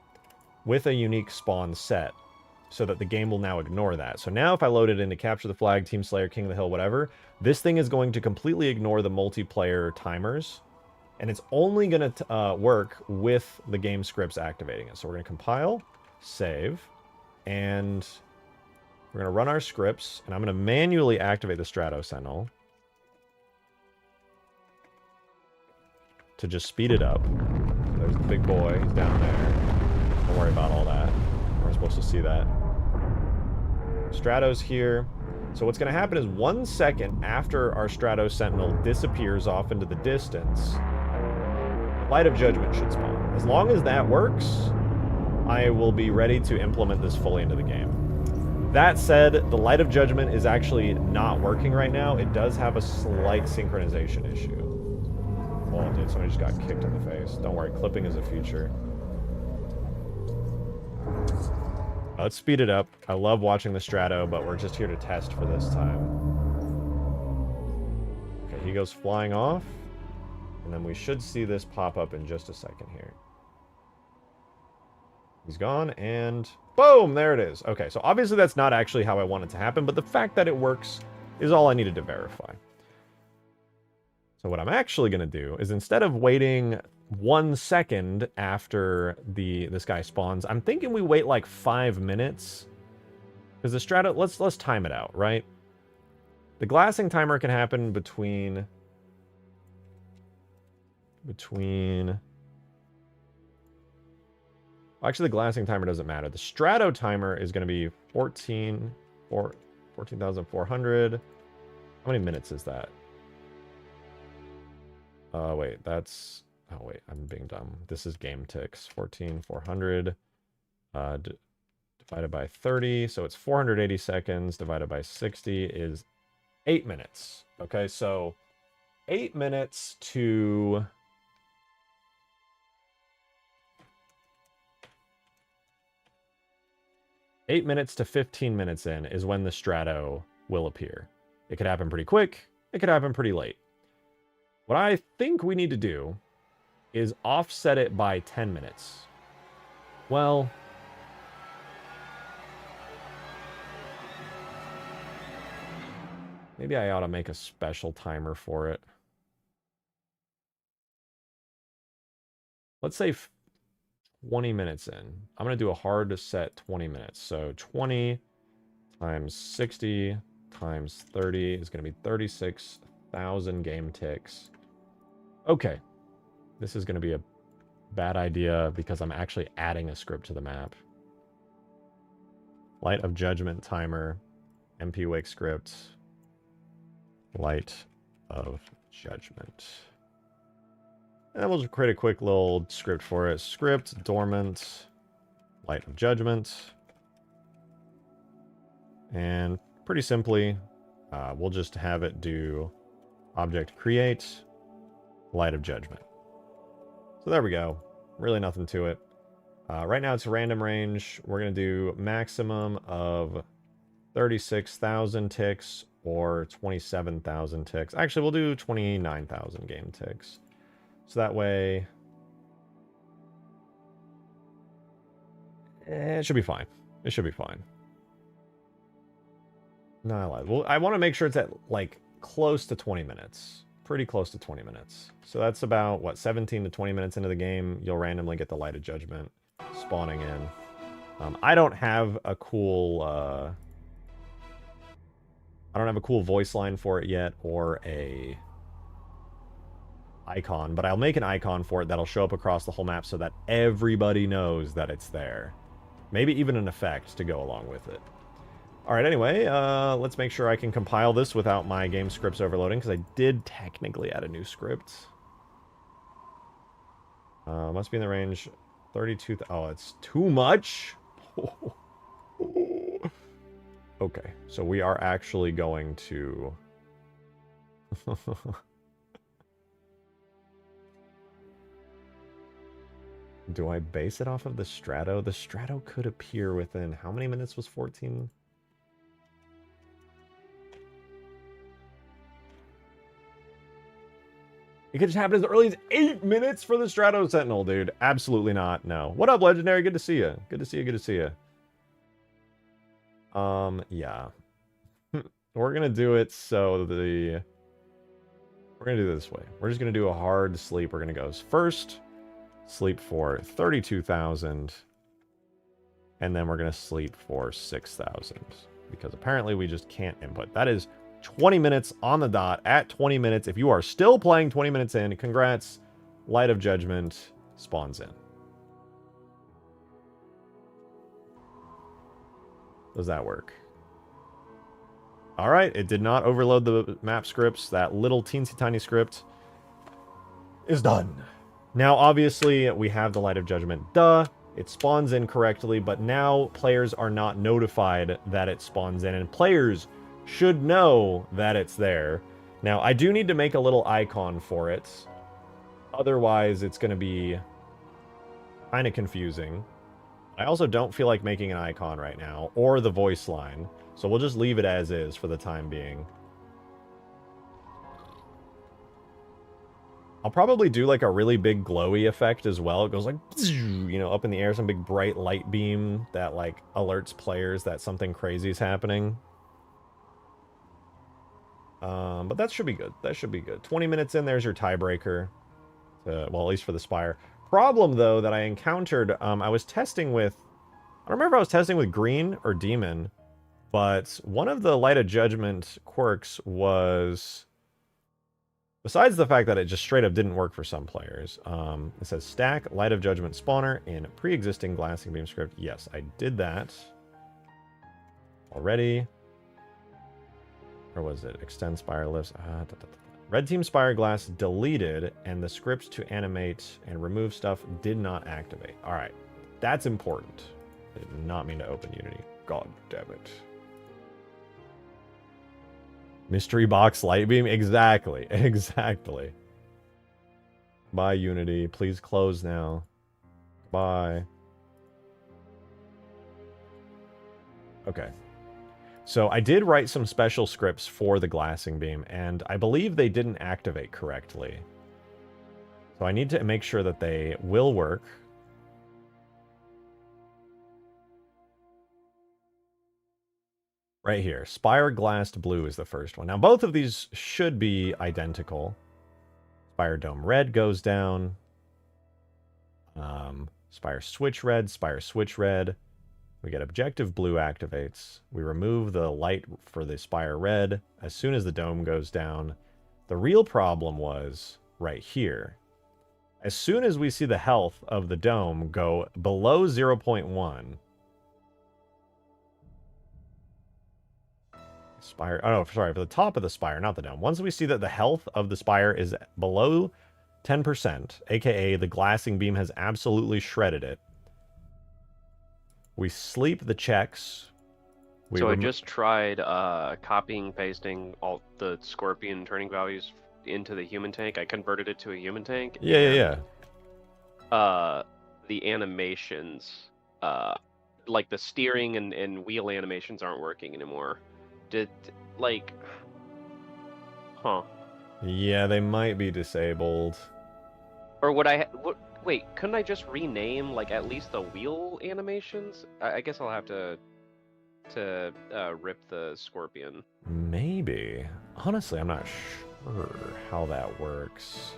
with a unique spawn set so that the game will now ignore that. So now if I load it into Capture the Flag, Team Slayer, King of the Hill, whatever, this thing is going to completely ignore the multiplayer timers, and it's only going to work with the game scripts activating it. So we're going to compile, save, and we're going to run our scripts, and I'm going to manually activate the Strato Sentinel to just speed it up. There's the big boy. He's down there. Don't worry about all that. We're supposed to see that. Strato's here. So what's going to happen is 1 second after our Strato Sentinel disappears off into the distance, Light of Judgment should spawn. As long as that works, I will be ready to implement this fully into the game. That said, the Light of Judgment is actually not working right now. It does have a slight synchronization issue. Oh, dude, somebody just got kicked in the face. Don't worry, clipping is a feature. Let's speed it up. I love watching the Strato, but we're just here to test for this time. Okay, he goes flying off. And then we should see this pop up in just a second here. He's gone, and boom, there it is. Okay, so obviously that's not actually how I want it to happen, but the fact that it works is all I needed to verify. So what I'm actually going to do is instead of waiting 1 second after this guy spawns, I'm thinking we wait like 5 minutes. Because the Strato, let's time it out, right? The glassing timer can happen between actually, the glassing timer doesn't matter. The Strato timer is going to be 14,400. How many minutes is that? Wait, that's... Oh, wait, I'm being dumb. This is game ticks. 14,400 divided by 30. So it's 480 seconds divided by 60 is 8 minutes. Okay, so 8 minutes to... 8 minutes to 15 minutes in is when the Strato will appear. It could happen pretty quick. It could happen pretty late. What I think we need to do is offset it by 10 minutes. Well, Maybe I ought to make a special timer for it. Let's say 20 minutes in. I'm going to do a hard set 20 minutes. So 20 times 60 times 30 is going to be 36,000 game ticks. Okay. This is going to be a bad idea because I'm actually adding a script to the map. Light of Judgment timer. MP wake script. Light of Judgment. And we'll just create a quick little script for it. Script, dormant, Light of Judgment. And pretty simply, we'll just have it do object create, Light of Judgment. So there we go. Really nothing to it. Right now it's random range. We're going to do maximum of 36,000 ticks or 27,000 ticks. Actually, we'll do 29,000 game ticks. So that way, it should be fine. It should be fine. No, I lied. Well, I want to make sure it's at, like, close to 20 minutes. Pretty close to 20 minutes. So that's about, what, 17 to 20 minutes into the game, you'll randomly get the Light of Judgment spawning in. I don't have a cool, I don't have a cool voice line for it yet, or a icon, but I'll make an icon for it that'll show up across the whole map so that everybody knows that it's there. Maybe even an effect to go along with it. Alright, anyway, let's make sure I can compile this without my game scripts overloading, because I did technically add a new script. Must be in the range 32... Oh, it's too much? Okay, so we are actually going to... Do I base it off of the Strato? The Strato could appear within... How many minutes was 14? It could just happen as early as 8 minutes for the Strato Sentinel, dude. Absolutely not. No. What up, Legendary? Good to see you. Good to see you. Good to see you. Yeah. We're gonna do it so the... We're gonna do it this way. We're just gonna do a hard sleep. We're gonna go first... Sleep for 32,000. And then we're going to sleep for 6,000. Because apparently we just can't input. That is 20 minutes on the dot. At 20 minutes, if you are still playing 20 minutes in, congrats. Light of Judgment spawns in. Does that work? Alright, it did not overload the map scripts. That little teensy tiny script is done. Now, obviously, we have the Light of Judgment. Duh. It spawns in correctly, but now players are not notified that it spawns in, and players should know that it's there. Now, I do need to make a little icon for it. Otherwise, it's going to be kind of confusing. I also don't feel like making an icon right now, or the voice line. So we'll just leave it as is for the time being. I'll probably do like a really big glowy effect as well. It goes like, you know, up in the air, some big bright light beam that like alerts players that something crazy is happening. But that should be good. That should be good. 20 minutes in, there's your tiebreaker. Well, at least for the Spire. Problem, though, that I encountered, I was testing with... I don't remember if I was testing with Green or Demon, but one of the Light of Judgment quirks was... Besides the fact that it just straight up didn't work for some players, it says stack Light of Judgment spawner in pre-existing glassing beam script. Yes, I did that already. Or was it? Extend spire lifts. Red team spire glass deleted, and the scripts to animate and remove stuff did not activate. All right, that's important. I did not mean to open Unity. God damn it. Mystery box light beam? Exactly. Exactly. Bye, Unity. Please close now. Bye. Okay. So I did write some special scripts for the glassing beam, and I believe they didn't activate correctly. So I need to make sure that they will work. Right here. Spire glassed blue is the first one. Now, both of these should be identical. Spire dome red goes down. Spire switch red. We get objective blue activates. We remove the light for the spire red as soon as the dome goes down. The real problem was right here. As soon as we see the health of the dome go below 0.1, spire, oh no, sorry, for the top of the spire, not the dome. Once we see that the health of the spire is below 10%, aka the glassing beam has absolutely shredded it, we sleep the checks. So I just tried copying, pasting all the scorpion turning values into the human tank. I converted it to a human tank. Yeah. The animations, like the steering and wheel animations aren't working anymore. Yeah, they might be disabled. Or wait, couldn't I just rename, like, at least the wheel animations? I guess I'll have to rip the scorpion. Maybe. Honestly, I'm not sure how that works.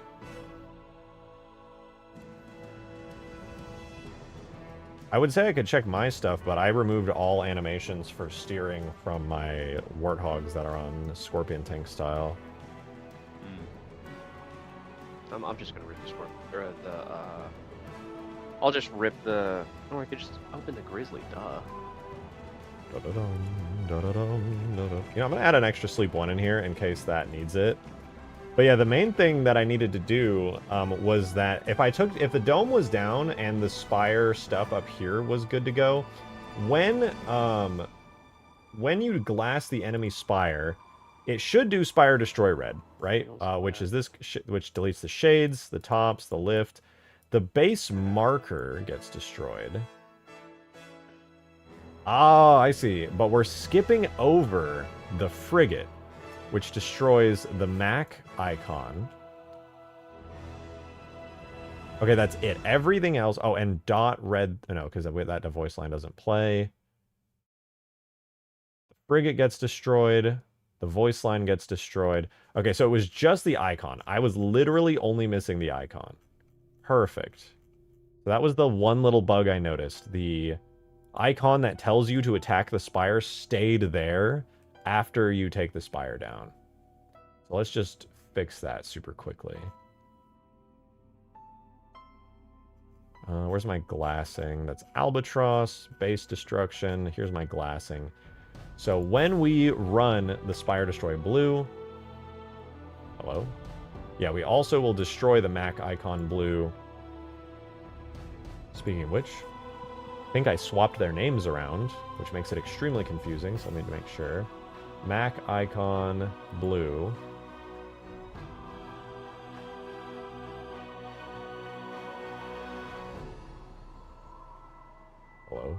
I would say I could check my stuff, but I removed all animations for steering from my warthogs that are on Scorpion tank style. I'm just gonna rip the scorpion. I'll just rip the. Oh, I could just open the grizzly. Duh. You know, I'm gonna add an extra sleep one in here in case that needs it. But yeah, the main thing that I needed to do was that if the dome was down and the spire stuff up here was good to go, when you glass the enemy spire, it should do spire destroy red, right? Which is this, which deletes the shades, the tops, the lift. The base marker gets destroyed. Ah, I see. But we're skipping over the frigate, which destroys the Mac icon. Okay, that's it. Everything else... Oh, and dot red... No, because that voice line doesn't play. The frigate gets destroyed. The voice line gets destroyed. Okay, so it was just the icon. I was literally only missing the icon. Perfect. So that was the one little bug I noticed. The icon that tells you to attack the spire stayed there after you take the spire down. So let's just fix that super quickly. Where's my glassing? That's albatross, base destruction. Here's my glassing. So when we run the spire destroy blue... Hello? Yeah, we also will destroy the Mac icon blue. Speaking of which, I think I swapped their names around, which makes it extremely confusing, so let me make sure. Mac icon blue. Hello?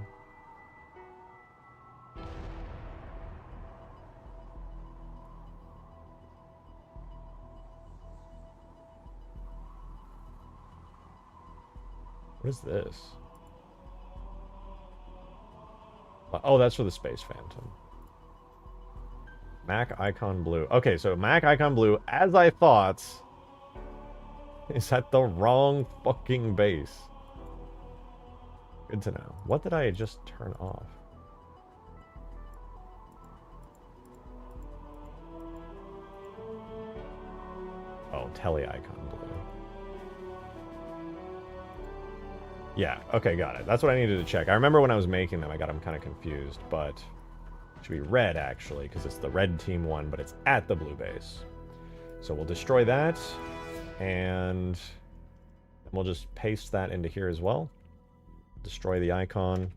What is this? Oh, that's for the Space Phantom. Mac icon blue. Okay, so Mac icon blue, as I thought, is at the wrong fucking base. Good to know. What did I just turn off? Oh, tele icon blue. Yeah, okay, got it. That's what I needed to check. I remember when I was making them, I got them kind of confused, but it should be red, actually, because it's the red team one, but it's at the blue base. So we'll destroy that, and we'll just paste that into here as well. Destroy the icon.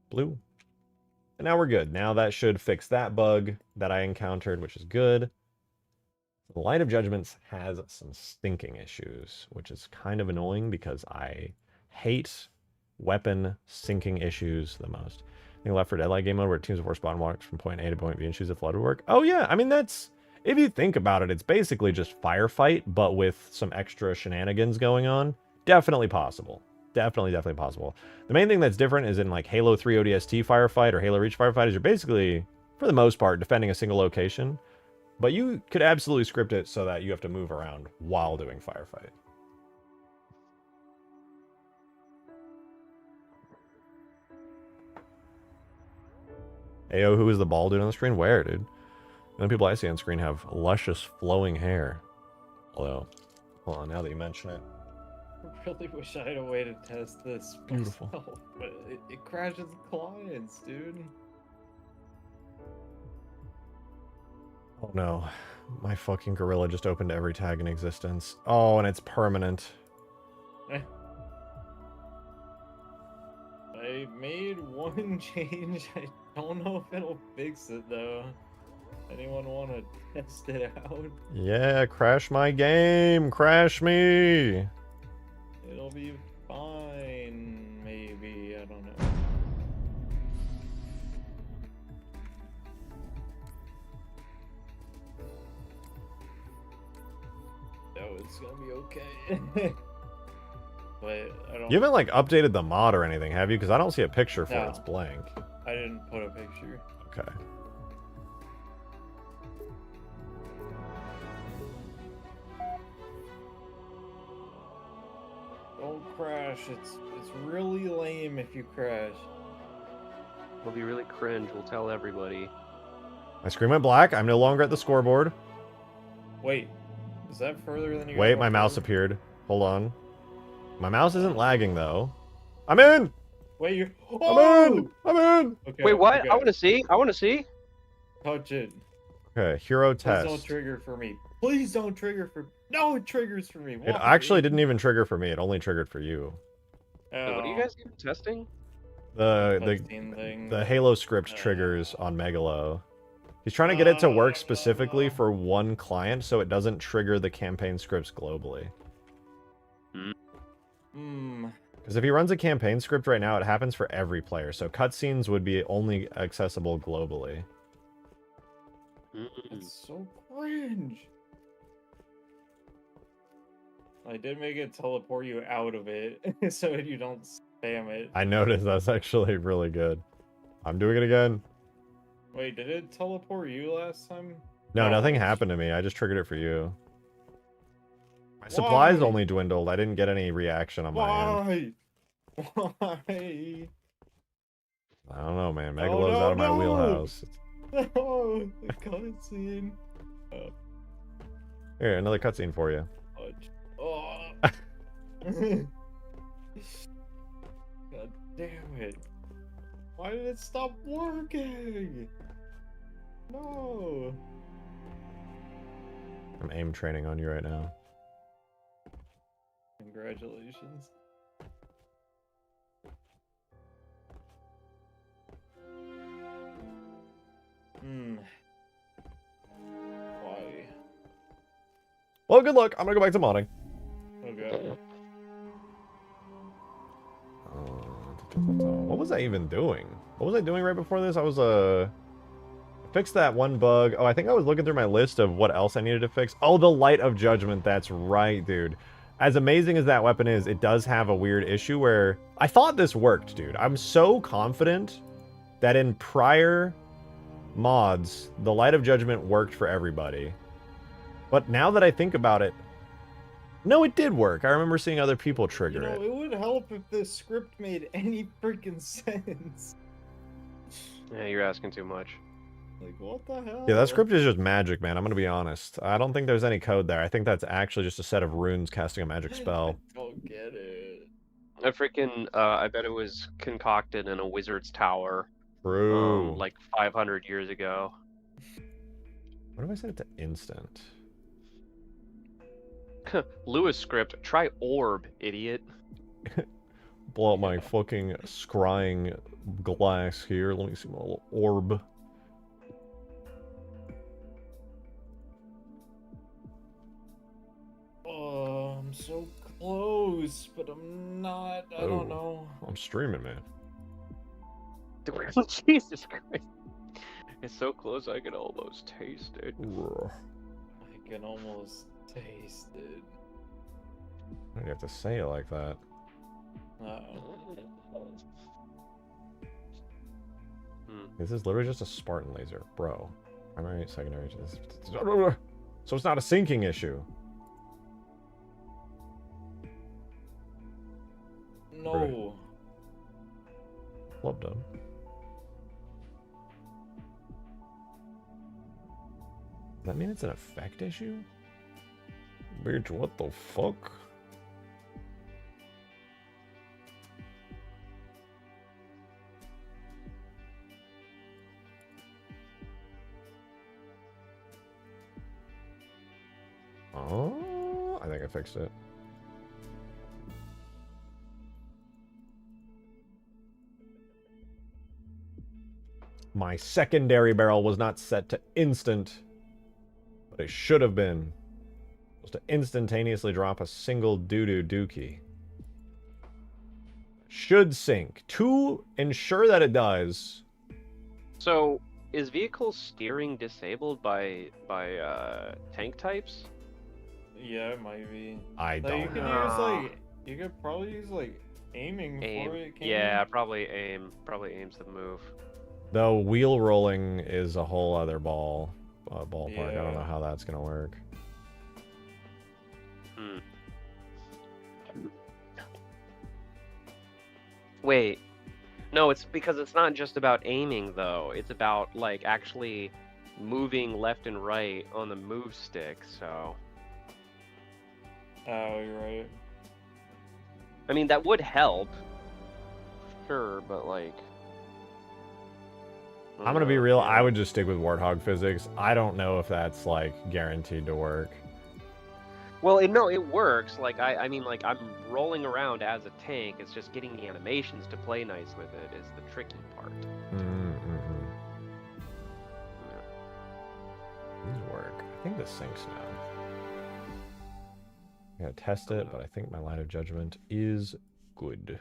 Blue. And now we're good. Now that should fix that bug that I encountered, which is good. The Light of Judgments has some stinking issues, which is kind of annoying because I hate weapon syncing issues the most. I think Left 4 Dead like game mode where teams of 4 spawn walks from point A to point B and choose if flood would work. Oh yeah, I mean that's, if you think about it, it's basically just firefight, but with some extra shenanigans going on. Definitely possible. definitely possible. The main thing that's different is in like Halo 3 ODST firefight or Halo Reach firefight is you're basically, for the most part, defending a single location. But you could absolutely script it so that you have to move around while doing firefight. Ayo, who is the bald dude on the screen? Where, dude? The only people I see on screen have luscious flowing hair. Although, hold on, now that you mention it. I really wish I had a way to test this Beautiful. myself, but it crashes clients, dude. Oh no. My fucking gorilla just opened every tag in existence. Oh, and it's permanent. I made one change. I don't know if it'll fix it though. Anyone want to test it out? Yeah, crash my game. Crash me. It'll be fine, maybe. I don't know. No, it's gonna be okay. But I don't. You haven't like updated the mod or anything, have you? Because I don't see a picture for it. No. It's blank. I didn't put a picture. Okay. Don't crash. It's really lame if you crash. It'll be really cringe. We'll tell everybody. My screen went black. I'm no longer at the scoreboard. Wait, is that further than you? Wait, got my mouse before? appeared. Hold on. My mouse isn't lagging though. I'm in. Wait, you. I'm in. I'm in. Okay, Wait, what? okay. I want to see. I want to see. Touch it. Okay, hero Please test. don't trigger for me. Please don't trigger for. No, it triggers for me. It Why? actually didn't even trigger for me. It only triggered for you. Wait, what are you guys even testing? The Cutscene thing. the Halo script triggers on Megalo. He's trying to get it to work specifically for one client so it doesn't trigger the campaign scripts globally. Hmm. Because if he runs a campaign script right now, it happens for every player. So cutscenes would be only accessible globally. It's so cringe. I did make it teleport you out of it so you don't spam it. I noticed that's actually really good. I'm doing it again. Wait, did it teleport you last time? No, Oh. nothing happened to me. I just triggered it for you. My supplies Why? only dwindled. I didn't get any reaction on my end. Why? Why? I don't know, man. Oh, Megalo's no, out of my no. wheelhouse. No, the cutscene. Here, another cutscene for you. Oh. God damn it. Why did it stop working? No. I'm aim training on you right now. Congratulations. Why? Well, good luck. I'm gonna go back to modding. Okay. What was I even doing? What was I doing right before this? I was fixed that one bug. Oh, I think I was looking through my list of what else I needed to fix. Oh, the Light of Judgment. That's right, dude. As amazing as that weapon is, it does have a weird issue where I thought this worked, dude. I'm so confident that in prior mods, the Light of Judgment worked for everybody. But now that I think about it, no, it did work. I remember seeing other people trigger You know, it. it would help if this script made any freaking sense. Yeah, you're asking too much. Like, what the hell? Yeah, that script is just magic, man. I'm gonna be honest. I don't think there's any code there. I think that's actually just a set of runes casting a magic spell. I don't get it. I freaking, I bet it was concocted in a wizard's tower. True. Like 500 years ago. What if I set it to instant? Lewis script, try orb, idiot. Blow up my fucking scrying glass here. Let me see my little orb. Oh, I'm so close, but I'm not. I Oh. don't know. I'm streaming, man. Jesus Christ. It's so close I can almost taste it. Ugh. I can almost taste it. Why do you have to say it like that? This is literally just a Spartan laser, bro. Primary, secondary. So it's not a sinking issue. No. Well done. Does that mean it's an effect issue? Bitch, what the fuck? Oh, I think I fixed it. My secondary barrel was not set to instant, but it should have been. Supposed to instantaneously drop a single doo-doo dookie. Should sync. To ensure that it does. So, is vehicle steering disabled by tank types? Yeah, it might be. I Like, don't you could know. use like you could probably use like aiming Aim. for it. Can't Yeah, you? probably aim. Probably aim's the move. Though wheel rolling is a whole other ballpark. I don't know Yeah. how that's gonna work. Hmm. Wait. No, it's because it's not just about aiming though. It's about like actually moving left and right on the move stick, so Oh, you're right. I mean that would help. Sure, but like I'm gonna be real, yeah. I would just stick with Warthog physics. I don't know if that's like guaranteed to work. Well, no, it works. Like I mean, like I'm rolling around as a tank. It's just getting the animations to play nice with it is the tricky part. These work. I think this syncs now. I gotta test it, but I think my line of judgment is good.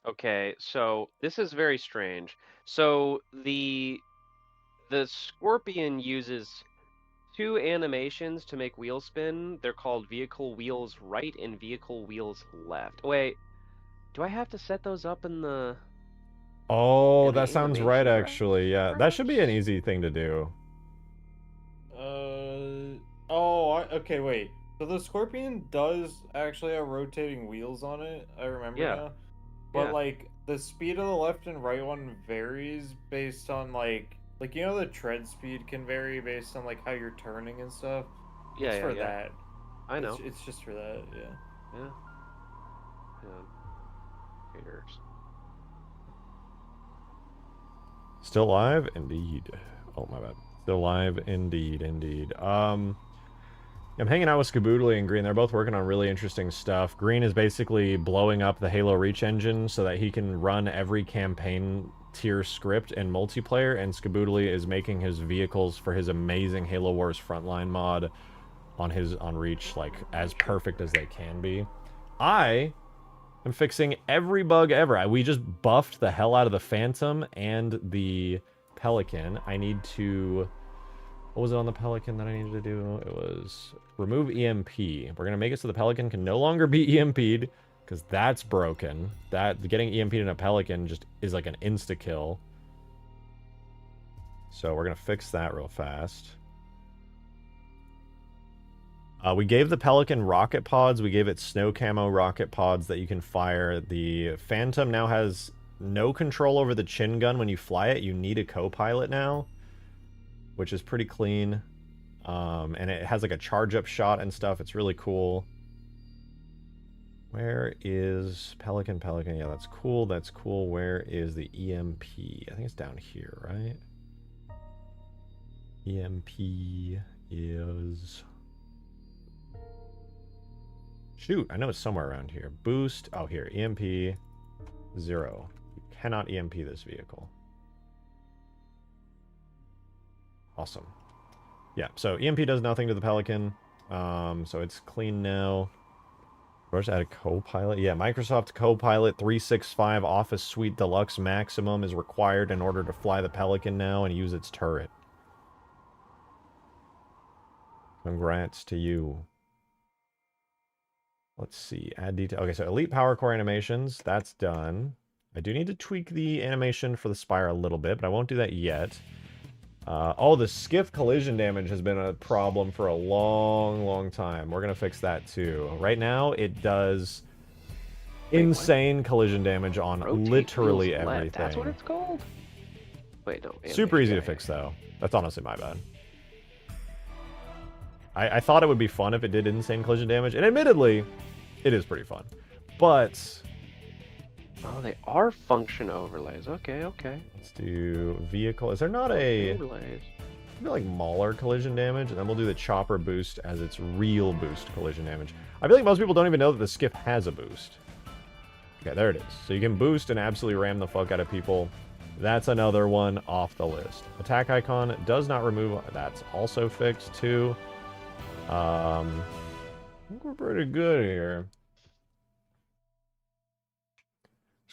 Okay, so this is very strange. So the Scorpion uses two animations to make wheel spin. They're called vehicle wheels right and vehicle wheels left. Wait, do I have to set those up in the Oh, in the that sounds right, animation actually. Yeah, that should be an perhaps? easy thing to do. Okay, wait. So the Scorpion does actually have rotating wheels on it. I remember Yeah, now. But yeah. like the speed of the left and right one varies based on like you know the tread speed can vary based on like how you're turning and stuff. Yeah, It's yeah, for yeah. that. I know. It's just for that, yeah. Yeah. Haters. Still live? Indeed. Oh, my bad. Still live? Indeed, indeed. I'm hanging out with Skaboodly and Green. They're both working on really interesting stuff. Green is basically blowing up the Halo Reach engine so that he can run every campaign tier script in multiplayer, and Skaboodly is making his vehicles for his amazing Halo Wars Frontline mod on Reach like as perfect as they can be. I am fixing every bug ever. We just buffed the hell out of the Phantom and the Pelican. I need to... What was it on the Pelican that I needed to do? It was remove EMP. We're going to make it so the Pelican can no longer be EMP'd, because that's broken. Getting EMP'd in a Pelican just is like an insta-kill. So we're going to fix that real fast. We gave the Pelican rocket pods. We gave it snow camo rocket pods that you can fire. The Phantom now has no control over the chin gun when you fly it. You need a co-pilot now, which is pretty clean. And it has like a charge-up shot and stuff. It's really cool. Where is Pelican? Yeah, that's cool. That's cool. Where is the EMP? I think it's down here, right? EMP is... Shoot, I know it's somewhere around here. Boost. Oh, here. EMP 0. You cannot EMP this vehicle. Awesome. Yeah, so EMP does nothing to the Pelican. So it's clean now. First, add a Copilot. Yeah, Microsoft Copilot 365 Office Suite Deluxe Maximum is required in order to fly the Pelican now and use its turret. Congrats to you. Let's see. Add detail. Okay, so Elite Power Core animations. That's done. I do need to tweak the animation for the Spire a little bit, but I won't do that yet. Oh, the skiff collision damage has been a problem for a long time. We're going to fix that too. Right now, it does insane collision damage on literally everything. That's what it's called? Wait, no. Super easy to fix, though. That's honestly my bad. I thought it would be fun if it did insane collision damage, and admittedly, it is pretty fun. But... Oh, they are function overlays. Okay, okay. Let's do vehicle. Is there not a... Overlays. Maybe like Mauler collision damage, and then we'll do the chopper boost as its real boost collision damage. I feel like most people don't even know that the skiff has a boost. Okay, there it is. So you can boost and absolutely ram the fuck out of people. That's another one off the list. Attack icon does not remove... That's also fixed, too. I think we're pretty good here.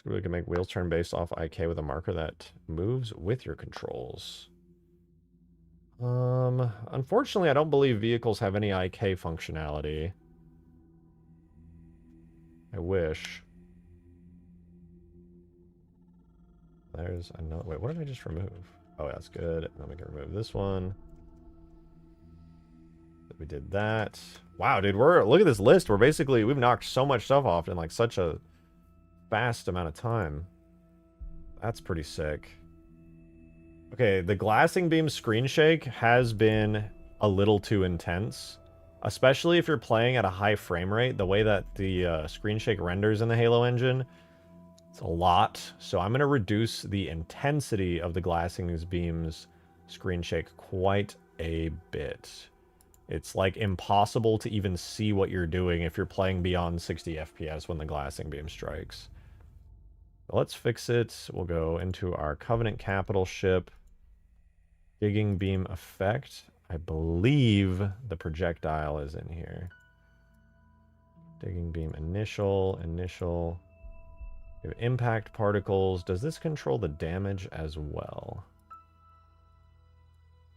We can make wheels turn based off IK with a marker that moves with your controls. Unfortunately, I don't believe vehicles have any IK functionality. I wish. There's another... Wait, what did I just remove? Oh, that's good. Then we can remove this one. We did that. Wow, dude, look at this list. We've knocked so much stuff off in like such a fast amount of time. That's pretty sick. Okay, the glassing beam screen shake has been a little too intense, especially if you're playing at a high frame rate. The way that the screen shake renders in the Halo engine, it's a lot. So I'm going to reduce the intensity of the glassing beams screen shake quite a bit. It's like impossible to even see what you're doing if you're playing beyond 60 FPS when the glassing beam strikes. Let's fix it. We'll go into our Covenant Capital ship. Digging beam effect. I believe the projectile is in here. Digging beam initial. We have impact particles. Does this control the damage as well?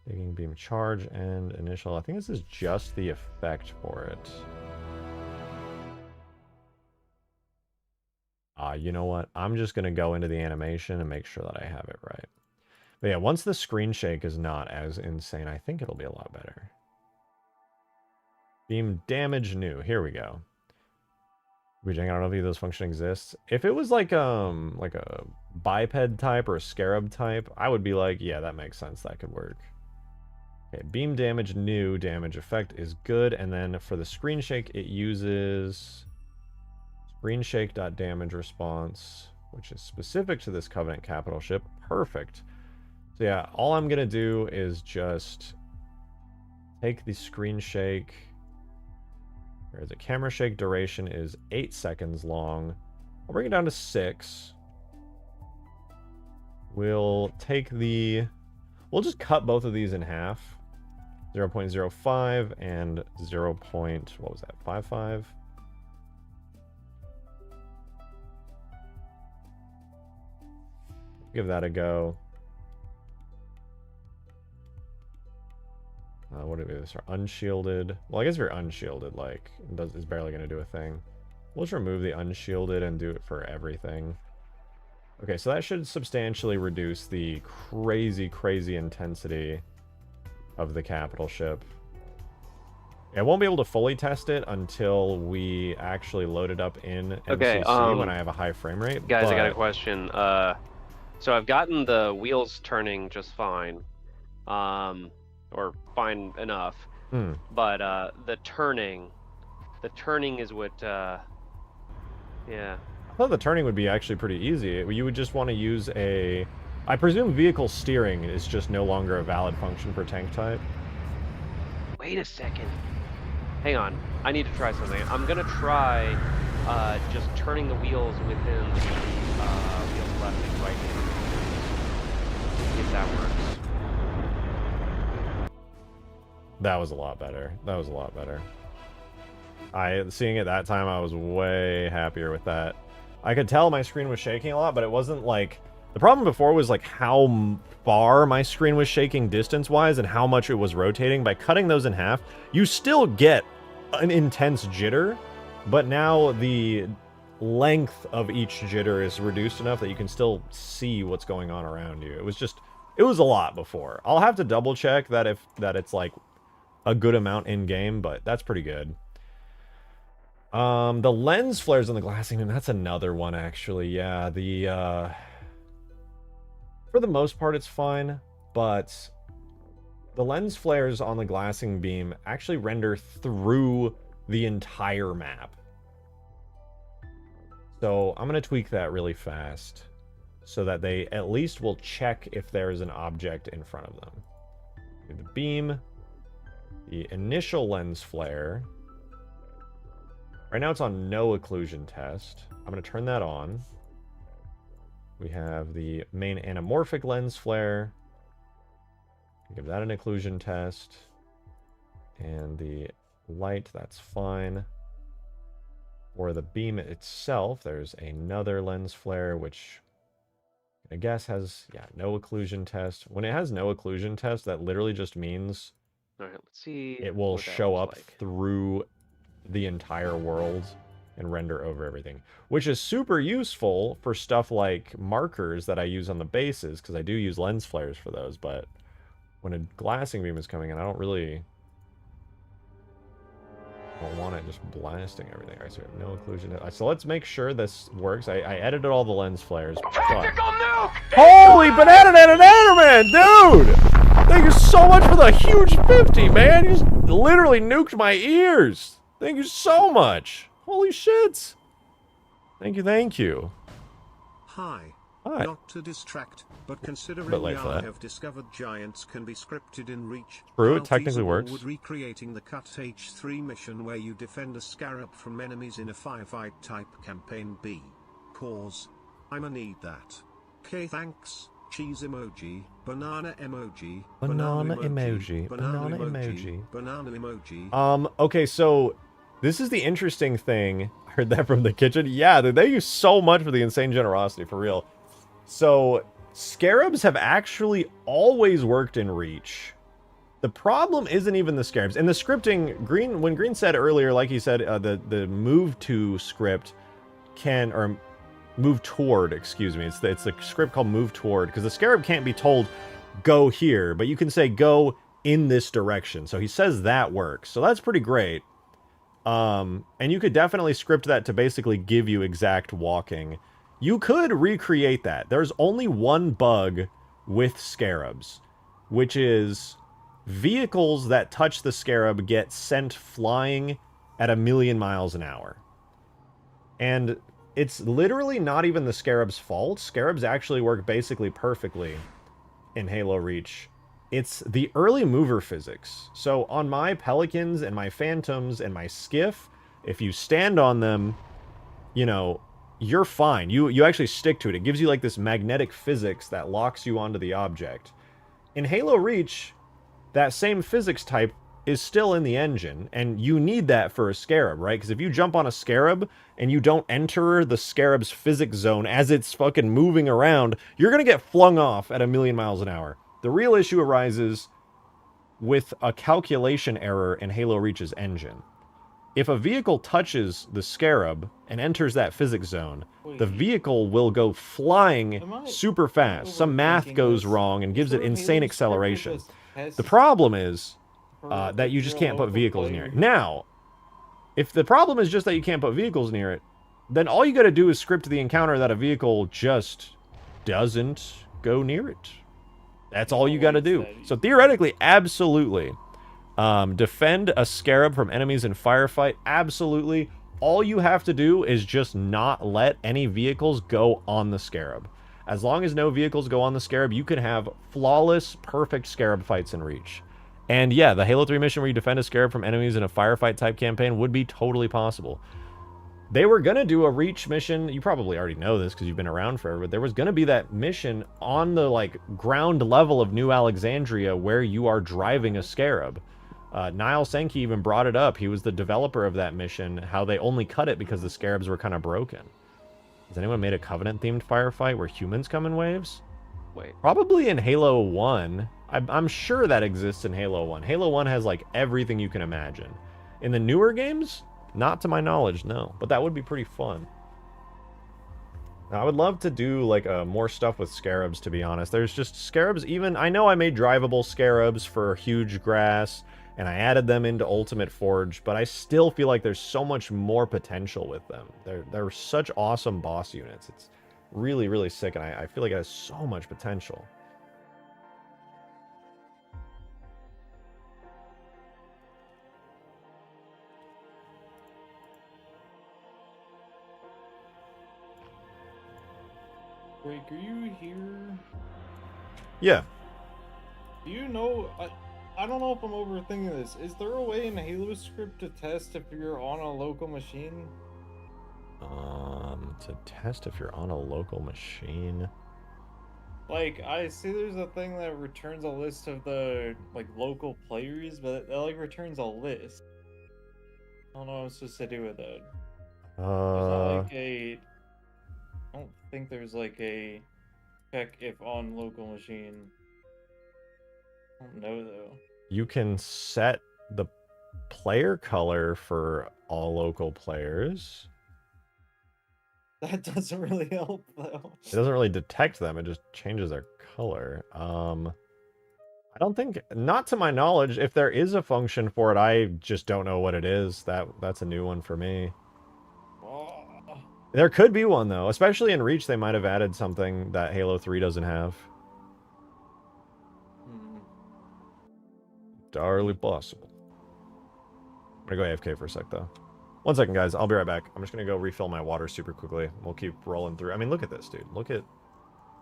Digging beam charge and initial. I think this is just the effect for it. You know what? I'm just going to go into the animation and make sure that I have it right. But yeah, once the screen shake is not as insane, I think it'll be a lot better. Beam damage new. Here we go. I don't know if either of those function exists. If it was like a biped type or a scarab type, I would be like, yeah, that makes sense. That could work. Okay, beam damage new damage effect is good, and then for the screen shake, it uses screen shake.damage response, which is specific to this Covenant Capital ship. Perfect. So yeah, all I'm gonna do is just take the screen shake. Whereas the camera shake duration is 8 seconds long. I'll bring it down to 6. We'll take the... We'll just cut both of these in half. 0.05 and 0. What was that? 55? Give that a go. What do we do? This are unshielded. Well, I guess if you're unshielded, like, it's barely going to do a thing. We'll just remove the unshielded and do it for everything. Okay, so that should substantially reduce the crazy intensity of the capital ship. I won't be able to fully test it until we actually load it up in MCC when I have a high frame rate. Guys, I got a question. So I've gotten the wheels turning just fine. Or fine enough. But the turning is what yeah. I thought the turning would be actually pretty easy. You would just want to use a... I presume vehicle steering is just no longer a valid function for tank type. Wait a second. Hang on. I need to try something. I'm gonna try just turning the wheels within the wheels left and right hand. If that works. That was a lot better. That was a lot better. Seeing it that time, I was way happier with that. I could tell my screen was shaking a lot, but it wasn't like... The problem before was like how far my screen was shaking distance-wise and how much it was rotating. By cutting those in half, you still get an intense jitter, but now the length of each jitter is reduced enough that you can still see what's going on around you. It was a lot before. I'll have to double check that it's like a good amount in game, but that's pretty good. The lens flares on the glassing beam, that's another one actually. Yeah, for the most part it's fine, but the lens flares on the glassing beam actually render through the entire map. So I'm going to tweak that really fast so that they at least will check if there's an object in front of them. Do the beam, the initial lens flare. Right now it's on no occlusion test. I'm going to turn that on. We have the main anamorphic lens flare. Give that an occlusion test. And the light, that's fine. For the beam itself, there's another lens flare, which I guess has, yeah, no occlusion test. When it has no occlusion test, that literally just means Alright, let's see. it will what that show looks up like. through the entire world and render over everything, which is super useful for stuff like markers that I use on the bases, because I do use lens flares for those, but when a glassing beam is coming in, I don't want it just blasting everything. All right, so we have no occlusion. So let's make sure this works. I edited all the lens flares. Holy banana man, dude! Thank you so much for the huge 50, man. You just literally nuked my ears. Thank you so much. Holy shit. Thank you. Hi. Hi. Not to distract, but considering Bit late for I that. have discovered giants can be scripted in Reach, True, it how technically feasible works. would recreating the Cut H3 mission where you defend a scarab from enemies in a firefight type campaign be? Cause I'ma need that. Okay, thanks. Cheese emoji, banana emoji, Banana banana emoji. Okay, so this is the interesting thing. I heard that from the kitchen. Yeah, dude, they use so much for the insane generosity, for real. So, scarabs have actually always worked in Reach. The problem isn't even the scarabs. In the scripting, when Green said earlier, like he said, the move to script can, or move toward, excuse me. It's the script called move toward, because the scarab can't be told, go here, but you can say, go in this direction. So he says that works. So that's pretty great. And you could definitely script that to basically give you exact walking. You could recreate that. There's only one bug with scarabs, which is vehicles that touch the scarab get sent flying at 1,000,000 miles an hour. And it's literally not even the scarab's fault. Scarabs actually work basically perfectly in Halo Reach. It's the early mover physics. So on my Pelicans and my Phantoms and my Skiff, if you stand on them, you know, you're fine. You actually stick to it. It gives you like this magnetic physics that locks you onto the object. In Halo Reach, that same physics type is still in the engine, and you need that for a scarab, right? Because if you jump on a scarab and you don't enter the scarab's physics zone as it's fucking moving around, you're gonna get flung off at 1,000,000 miles an hour. The real issue arises with a calculation error in Halo Reach's engine. If a vehicle touches the scarab and enters that physics zone, the vehicle will go flying super fast. Some math goes wrong and gives it insane acceleration. The problem is that you just can't put vehicles near it. Now, if the problem is just that you can't put vehicles near it, then all you gotta do is script the encounter that a vehicle just doesn't go near it. That's all you gotta do. So theoretically, absolutely. Defend a scarab from enemies in firefight, absolutely. All you have to do is just not let any vehicles go on the scarab. As long as no vehicles go on the scarab, you can have flawless, perfect scarab fights in Reach. And yeah, the Halo 3 mission where you defend a scarab from enemies in a firefight type campaign would be totally possible. They were going to do a Reach mission. You probably already know this because you've been around forever, but there was going to be that mission on the like ground level of New Alexandria where you are driving a scarab. Niall Sankey even brought it up. He was the developer of that mission, how they only cut it because the scarabs were kind of broken. Has anyone made a Covenant-themed firefight where humans come in waves? Wait. Probably in Halo 1. I'm sure that exists in Halo 1. Halo 1 has like everything you can imagine. In the newer games, not to my knowledge, no. But that would be pretty fun. Now, I would love to do like more stuff with scarabs, to be honest. There's just scarabs even... I know I made drivable scarabs for huge grass, and I added them into Ultimate Forge, but I still feel like there's so much more potential with them. They're such awesome boss units. It's really, really sick, and I feel like it has so much potential. Drake, are you here? Yeah. Do you know... I don't know if I'm overthinking this. Is there a way in Halo script to test if you're on a local machine? To test if you're on a local machine. Like, I see there's a thing that returns a list of the, like, local players, but it, like, returns a list. I don't know what I'm supposed to do with that. There's not, like, a... I don't think there's, like, a check if on local machine. I don't know, though. You can set the player color for all local players. That doesn't really help, though. It doesn't really detect them, it just changes their color. I don't think, not to my knowledge, if there is a function for it, I just don't know what it is. That's a new one for me. Oh. There could be one, though. Especially in Reach, they might have added something that Halo 3 doesn't have. Entirely possible. I'm gonna go AFK for a sec, though. One second, guys. I'll be right back. I'm just gonna go refill my water super quickly. We'll keep rolling through. I mean, look at this, dude. Look at...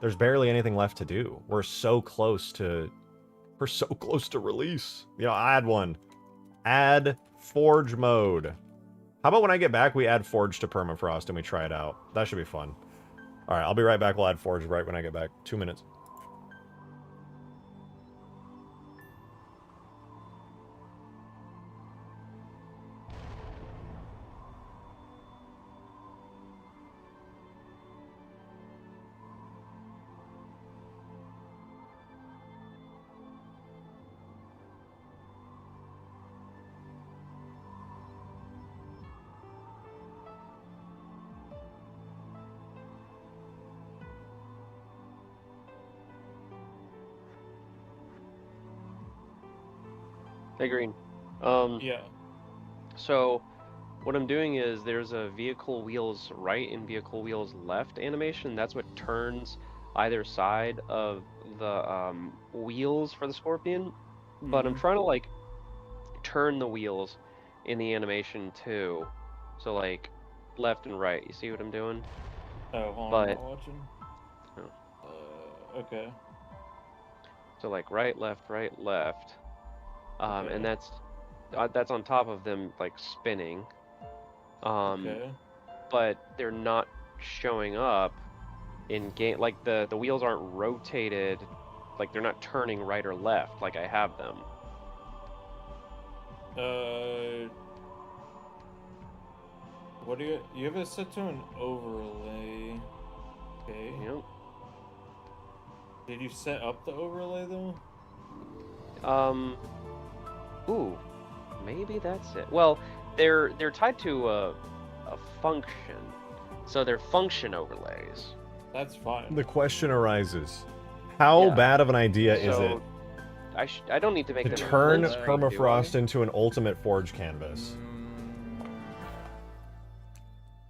There's barely anything left to do. We're so close to... We're so close to release. You know, add one. Add Forge mode. How about when I get back, we add Forge to Permafrost and we try it out? That should be fun. Alright, I'll be right back. We'll add Forge right when I get back. 2 minutes. Hey, Green. Yeah. So, what I'm doing is there's a vehicle wheels right and vehicle wheels left animation. That's what turns either side of the wheels for the Scorpion. But I'm trying to, like, turn the wheels in the animation, too. So, like, left and right. You see what I'm doing? Oh, hold on, But- I'm not watching. Okay. So, like, right, left, Okay. and that's on top of them like spinning. Okay. But they're not showing up in game. Like the wheels aren't rotated, like they're not turning right or left like I have them. What do you have it set to an overlay? Okay. Yep. Did you set up the overlay though? Ooh, maybe that's it. Well, they're tied to a function, so they're function overlays. That's fine. The question arises. How Yeah. bad of an idea is it I don't need to make to them turn full screen, do I? Permafrost into an Ultimate Forge canvas?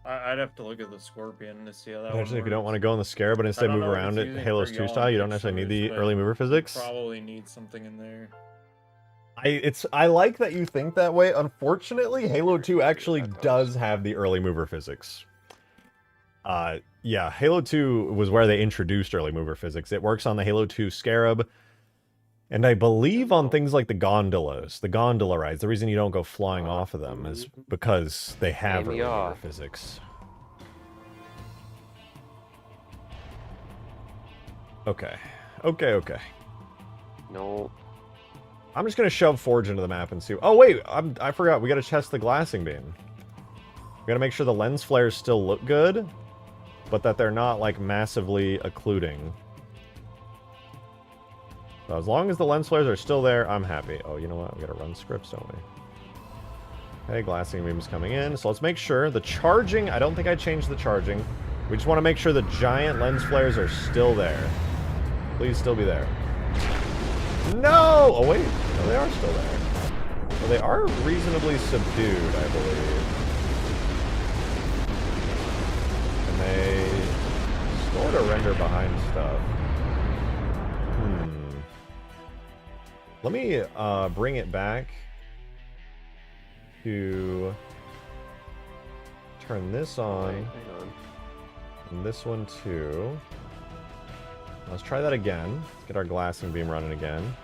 I'd have to look at the Scorpion to see how that Imagine one if you don't want to works. go on the Scarab, but I instead don't move know if around it's it using Halo's for 2 yawn style. You don't necessarily need the pictures, early but mover physics. Probably need something in there. I like that you think that way. Unfortunately, Halo 2 actually does have the early mover physics. Yeah, Halo 2 was where they introduced early mover physics. It works on the Halo 2 Scarab. And I believe on things like the gondolas, the gondola rides, the reason you don't go flying off of them is because they have me irregular off. physics. Okay. Okay. No. I'm just gonna shove Forge into the map and see. Oh wait, I forgot. We gotta test the glassing beam. We gotta make sure the lens flares still look good, but that they're not like massively occluding. So as long as the lens flares are still there, I'm happy. Oh, you know what? We gotta run scripts, don't we? Okay, glassing beam's coming in. So let's make sure the charging. I don't think I changed the charging. We just want to make sure the giant lens flares are still there. Please still be there. No! Oh, wait. No, they are still there. Well, they are reasonably subdued, I believe. And they sort of render behind stuff. Let me bring it back to turn this on. Hang on. And this one too. Let's try that again. Let's get our glassing beam running again.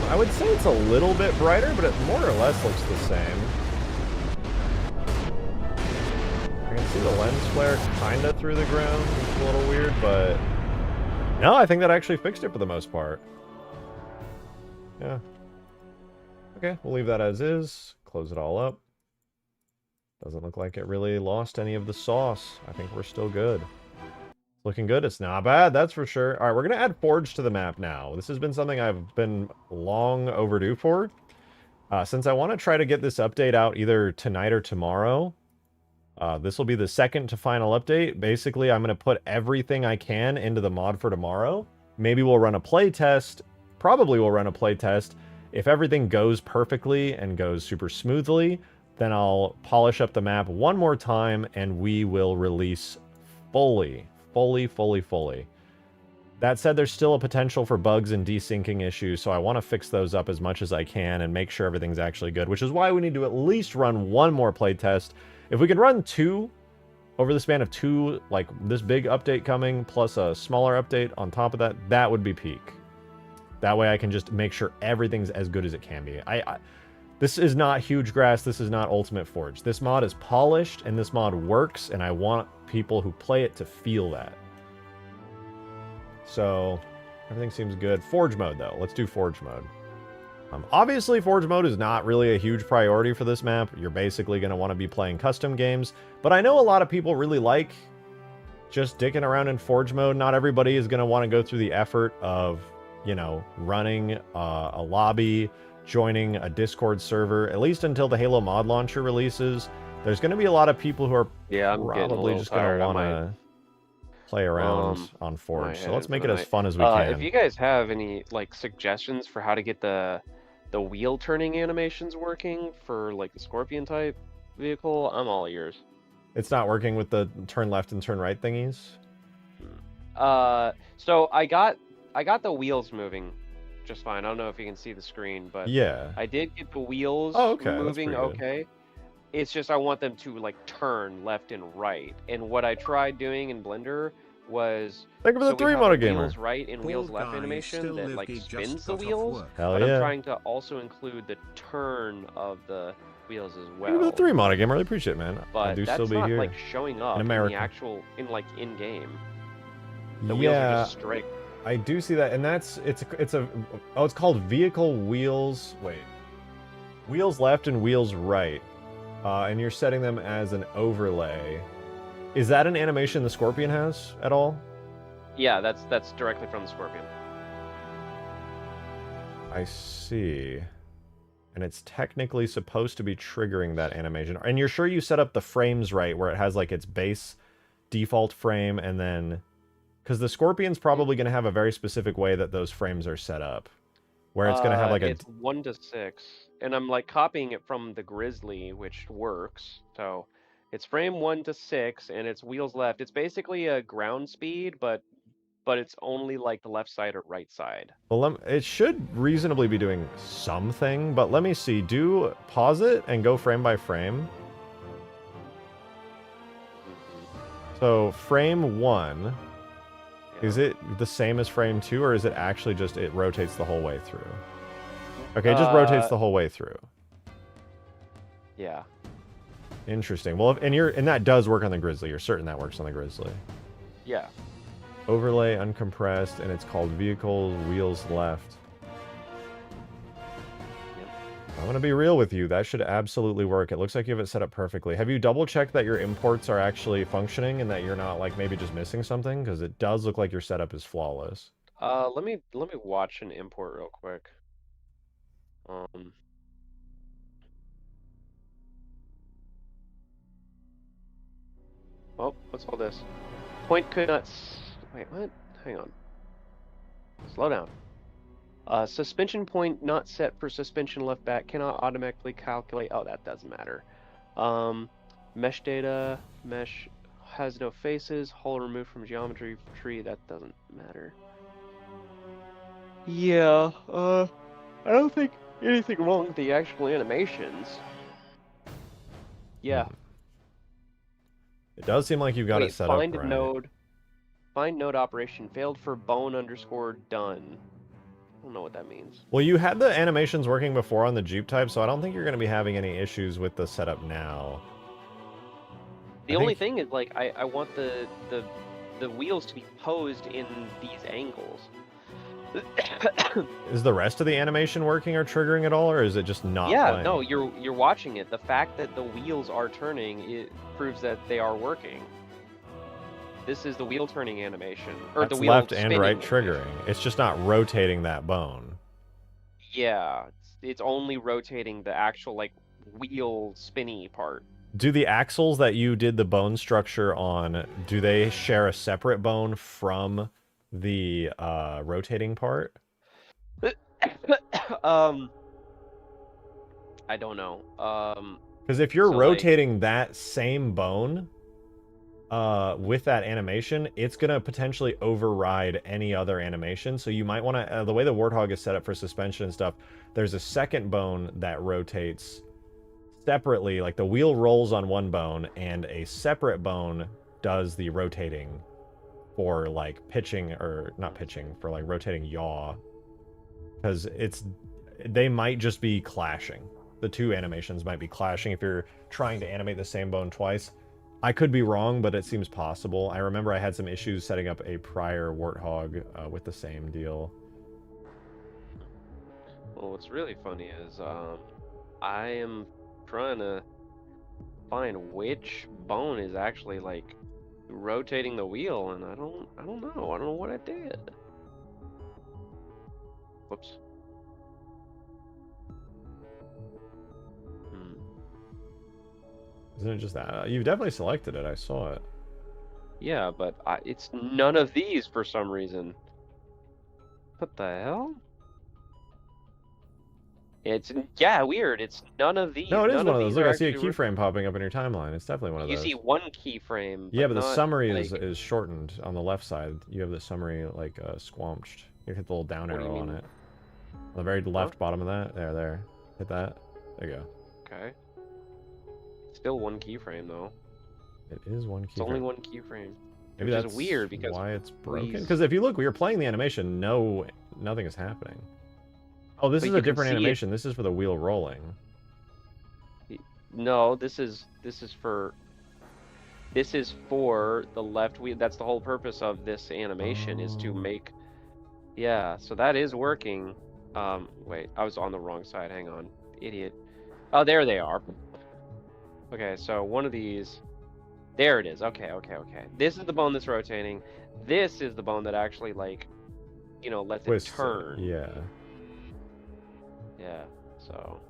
I would say it's a little bit brighter, but it more or less looks the same. I can see the lens flare kind of through the ground. It's a little weird, but no, I think that actually fixed it for the most part. Yeah. Okay, we'll leave that as is. Close it all up. Doesn't look like it really lost any of the sauce. I think we're still good. Looking good. It's not bad, that's for sure. All right, we're going to add Forge to the map now. This has been something I've been long overdue for. Since I want to try to get this update out either tonight or tomorrow, this will be the second to final update. Basically, I'm going to put everything I can into the mod for tomorrow. Maybe we'll run a play test. Probably we'll run a play test. If everything goes perfectly and goes super smoothly, then I'll polish up the map one more time and we will release fully. That said, there's still a potential for bugs and desyncing issues, so I want to fix those up as much as I can and make sure everything's actually good, which is why we need to at least run one more playtest. If we can run two over the span of two, like this big update coming, plus a smaller update on top of that, that would be peak. That way I can just make sure everything's as good as it can be. This is not huge grass, this is not Ultimate Forge. This mod is polished, and this mod works, and I want people who play it to feel that. So, everything seems good. Forge mode, though. Let's do Forge mode. Obviously, Forge mode is not really a huge priority for this map. You're basically going to want to be playing custom games. But I know a lot of people really like just dicking around in Forge mode. Not everybody is going to want to go through the effort of, you know, running a lobby, joining a Discord server, at least until the Halo mod launcher releases. There's going to be a lot of people who are probably just going to want to play around on Forge. So let's make it as fun as we can. If you guys have any like suggestions for how to get the wheel turning animations working for like the Scorpion type vehicle, I'm all ears. It's not working with the turn left and turn right thingies? So I got the wheels moving just fine. I don't know if you can see the screen, but yeah, I did get the wheels moving okay. It's just I want them to like turn left and right. And what I tried doing in Blender was think of the 3 motor gamer. Wheels right and wheels left animation that like spins the wheels. Hell but yeah. I'm trying to also include the turn of the wheels as well. Think of the 3 motor gamer. I really appreciate it, man. But I do that's still be not here like showing up in in America. the actual in game. The wheels are just straight. I do see that, and it's called vehicle wheels. Wait, wheels left and wheels right, and you're setting them as an overlay. Is that an animation the Scorpion has at all? Yeah, that's directly from the Scorpion. I see. And it's technically supposed to be triggering that animation. And you're sure you set up the frames right, where it has like its base default frame, and then because the Scorpion's probably going to have a very specific way that those frames are set up, where it's going to have like it's 1 to 6, and I'm like copying it from the Grizzly, which works. So it's frame 1 to 6, and it's wheels left. It's basically a ground speed, but but it's only like the left side or right side. Well, it should reasonably be doing something, but let me see. Do pause it and go frame by frame. So frame 1, Yeah. is it the same as frame 2, or is it actually just it rotates the whole way through? Okay, it just rotates the whole way through. Yeah. Interesting. Well, and that does work on the Grizzly. You're certain that works on the Grizzly. Yeah. Overlay uncompressed, and it's called vehicles, wheels left. I'm going to be real with you. That should absolutely work. It looks like you have it set up perfectly. Have you double-checked that your imports are actually functioning and that you're not, like, maybe just missing something? Because it does look like your setup is flawless. Let me watch an import real quick. Oh, what's all this? Point could not... Wait, what? Hang on. Slow down. Suspension point not set for suspension left back cannot automatically calculate. Oh, that doesn't matter. Mesh data, mesh has no faces, hole removed from geometry tree, that doesn't matter. Yeah, I don't think anything wrong with the actual animations. Yeah. It does seem like you've got it set up right. Find node operation failed for bone underscore done. I don't know what that means. Well, you had the animations working before on the Jeep type, so I don't think you're going to be having any issues with the setup now. The only thing is, like, I want the wheels to be posed in these angles. Is the rest of the animation working or triggering at all, or is it just not playing? No, you're watching it. The fact that the wheels are turning, it proves that they are working. This is the wheel turning animation, or That's the wheel left and right animation. triggering. It's just not rotating that bone. Yeah, it's only rotating the actual, like, wheel spinny part. Do the axles that you did the bone structure on, do they share a separate bone from the rotating part? I don't know. Because if you're so, rotating that same bone with that animation, it's going to potentially override any other animation. So you might want to, the way the Warthog is set up for suspension and stuff, there's a second bone that rotates separately. Like the wheel rolls on one bone and a separate bone does the rotating for like pitching, or not pitching, for like rotating yaw. Because they might just be clashing. The two animations might be clashing if you're trying to animate the same bone twice. I could be wrong, but it seems possible. I remember I had some issues setting up a prior Warthog with the same deal. Well, what's really funny is I am trying to find which bone is actually like rotating the wheel, and I don't know. I don't know what I did. Whoops. Isn't it just that? You've definitely selected it. I saw it. Yeah, but it's none of these for some reason. What the hell? It's, yeah, weird. It's none of these. No, it is none one of those. Look, I see a actually keyframe popping up in your timeline. It's definitely one of You those. see one keyframe. Yeah, but the not, summary like... is shortened on the left side. You have the summary like squanched. You hit the little down What do you arrow on mean? it. On the very left bottom of that. There. Hit that. There you go. Okay. Still one keyframe though. It is one keyframe. It's only one keyframe. Maybe Which that's is weird because why it's broken. these- Because if you look, we are playing the animation. Nothing is happening. Oh, this But is you a can different see it- animation. This is for the wheel rolling. No, this is for the left wheel. That's the whole purpose of this animation is to make. Yeah, so that is working. Wait, I was on the wrong side. Hang on, idiot. Oh, there they are. Okay, so one of these. There it is. Okay. This is the bone that's rotating. This is the bone that actually, like, lets it turn. Yeah. Yeah. So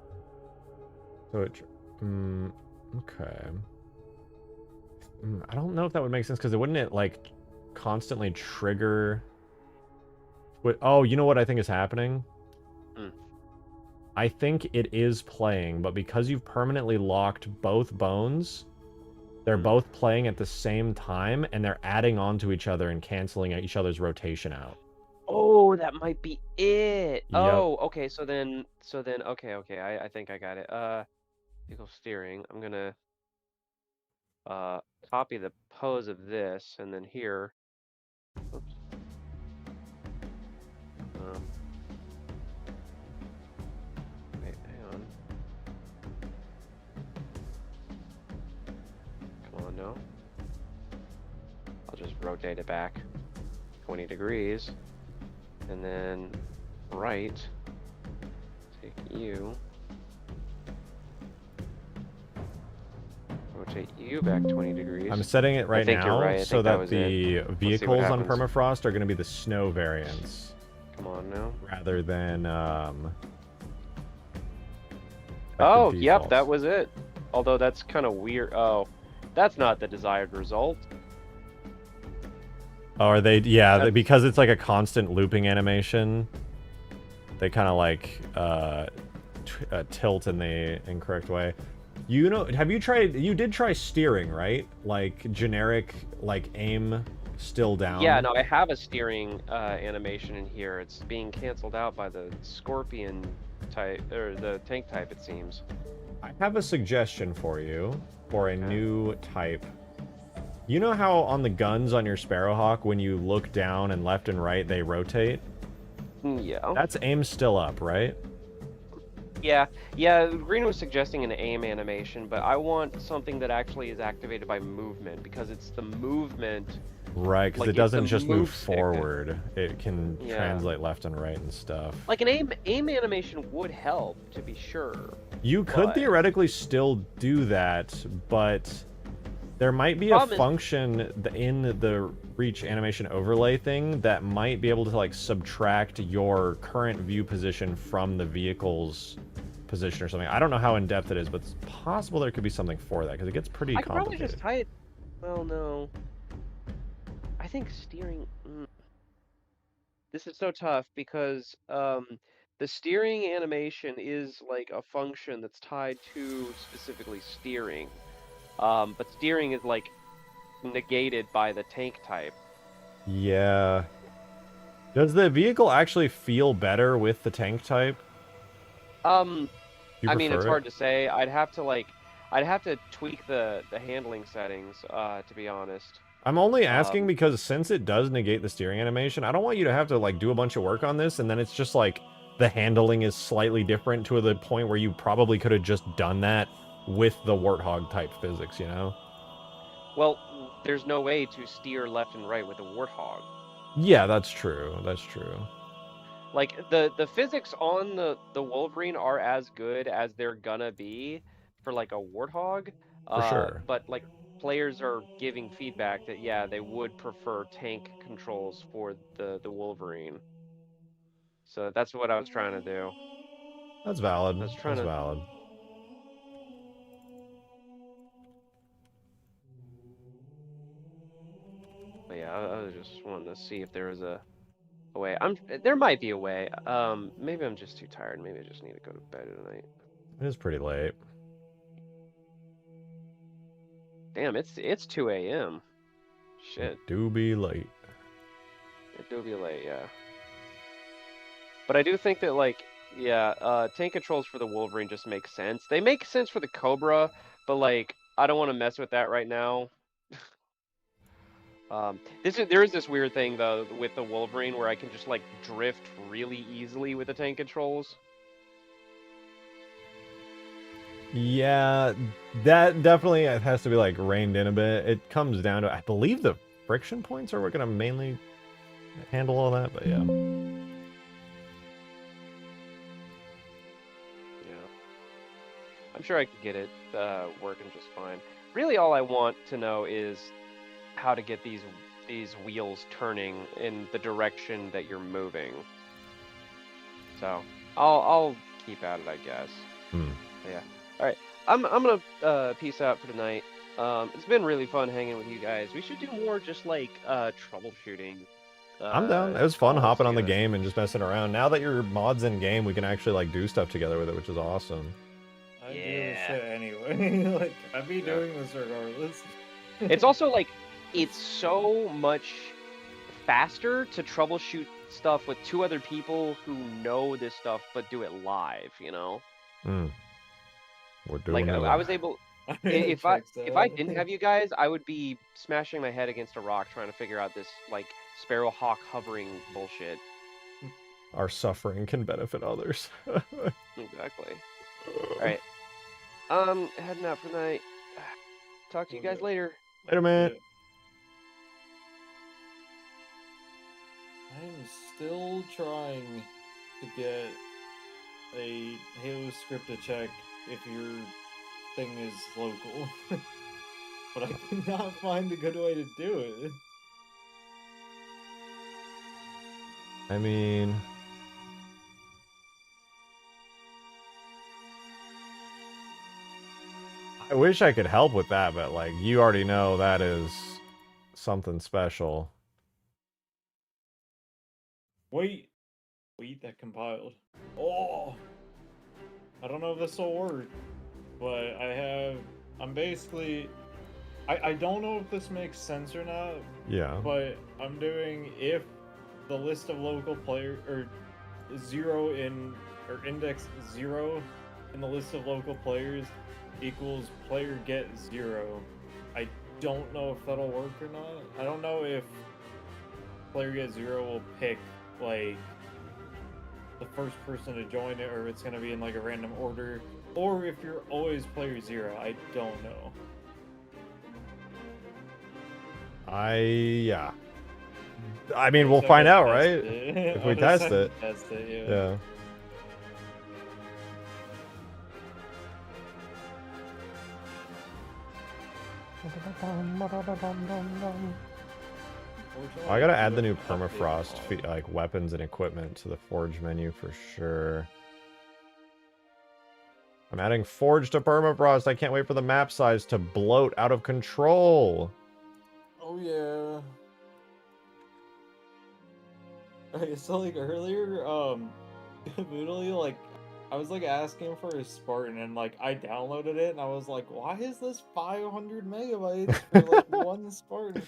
it. Okay. I don't know if that would make sense, because wouldn't it like constantly trigger? Oh, you know what I think is happening? I think it is playing, but because you've permanently locked both bones, They're both playing at the same time, and they're adding on to each other and canceling each other's rotation out. Oh, that might be it. Yep. Oh, okay. Okay. I think I got it. Vehicle steering. I'm gonna copy the pose of this, and then here. Oops. Wait, hang on. Come on now. I'll just rotate it back 20 degrees, and then right. Take you. Rotate you back 20 degrees. I'm setting it right think you're now right. I so think that that was the it. vehicles on happens. Permafrost are going to be the snow variants Come on now. rather than Oh, the yep, defaults. that was it. Although that's kind of weird. Oh, that's not the desired result. Oh, are they? Yeah, That's- because it's like a constant looping animation. They kind of like tilt in the incorrect way. You know, have you tried? You did try steering, right? Like generic, like aim still down. Yeah, no, I have a steering animation in here. It's being canceled out by the scorpion type or the tank type, it seems. I have a suggestion for you for a new type. You know how on the guns on your Sparrowhawk, when you look down and left and right, they rotate? Yeah. That's aim still up, right? Yeah, yeah. Green was suggesting an aim animation, but I want something that actually is activated by movement because it's the movement. Right, because Like, it it's doesn't the just move move stick. forward. It can Yeah. translate left and right and stuff. Like an aim animation would help, to be sure. You could but- theoretically still do that, but there might be a Problem is- function in the reach animation overlay thing that might be able to like subtract your current view position from the vehicle's position or something. I don't know how in depth it is, but it's possible there could be something for that because it gets pretty I could probably complicated. just tie it. Well, no. I think steering. This is so tough because the steering animation is like a function that's tied to specifically steering. But steering is like negated by the tank type. Yeah. Does the vehicle actually feel better with the tank type? Um, Do you I mean, it's prefer hard it? to say. I'd have to tweak the handling settings, to be honest. I'm only asking Um, because since it does negate the steering animation, I don't want you to have to like do a bunch of work on this and then it's just like the handling is slightly different to the point where you probably could have just done that with the Warthog type physics, you know? Well, there's no way to steer left and right with a Warthog. Yeah, that's true. That's true. Like the physics on the Wolverine are as good as they're gonna be for like a Warthog. For sure. But like players are giving feedback that yeah, they would prefer tank controls for the Wolverine. So that's what I was trying to do. That's valid. I was trying That's to- valid. But yeah, I was just wanting to see if there was a way. There might be a way. Maybe I'm just too tired. Maybe I just need to go to bed tonight. It is pretty late. Damn, it's 2 a.m. Shit. Do be late. It do be late, yeah. But I do think that, like, yeah, tank controls for the Wolverine just make sense. They make sense for the Cobra, but, like, I don't want to mess with that right now. There is this weird thing, though, with the Wolverine where I can just, like, drift really easily with the tank controls. Yeah, that definitely has to be like reined in a bit. It comes down to, I believe the friction points are what going to mainly handle all that, but yeah. Yeah. I'm sure I could get it working just fine. Really, all I want to know is how to get these wheels turning in the direction that you're moving. So I'll keep at it, I guess. Yeah. All right. I'm gonna peace out for tonight. It's been really fun hanging with you guys. We should do more just like troubleshooting. I'm down. It was fun calls hopping on the together. game and just messing around. Now that your mod's in game, we can actually like do stuff together with it, which is awesome. I I do this Yeah. shit anyway. Like, I'd be doing this regardless. It's also like, it's so much faster to troubleshoot stuff with 2 other people who know this stuff but do it live, you know? We're doing Like it. I was able, I mean, it if I checks if I out. didn't have you guys, I would be smashing my head against a rock trying to figure out this like sparrowhawk hovering bullshit. Our suffering can benefit others. Exactly. All right. Heading out for the night. Talk to you guys later. Later, man. Yeah. I'm still trying to get a Halo script to check if your thing is local. But I cannot find a good way to do it. I mean, I wish I could help with that, but like you already know that is something special. Wait, that compiled. Oh, I don't know if this will work, but I'm basically, I don't know if this makes sense or not, Yeah. but I'm doing if the list of local player or index 0 in the list of local players equals player get 0. I don't know if that'll work or not. I don't know if player get 0 will pick like the first person to join it, or if it's gonna be in like a random order, or if you're always player 0. I don't know. Yeah. I mean, we'll find out, right? If we test it. Test it, Yeah. I gotta add the new Permafrost like weapons and equipment to the Forge menu for sure. I'm adding Forge to Permafrost. I can't wait for the map size to bloat out of control. Oh yeah. Okay, so like earlier, literally like I was like asking for a Spartan and like I downloaded it and I was like, why is this 500 megabytes for like one Spartan?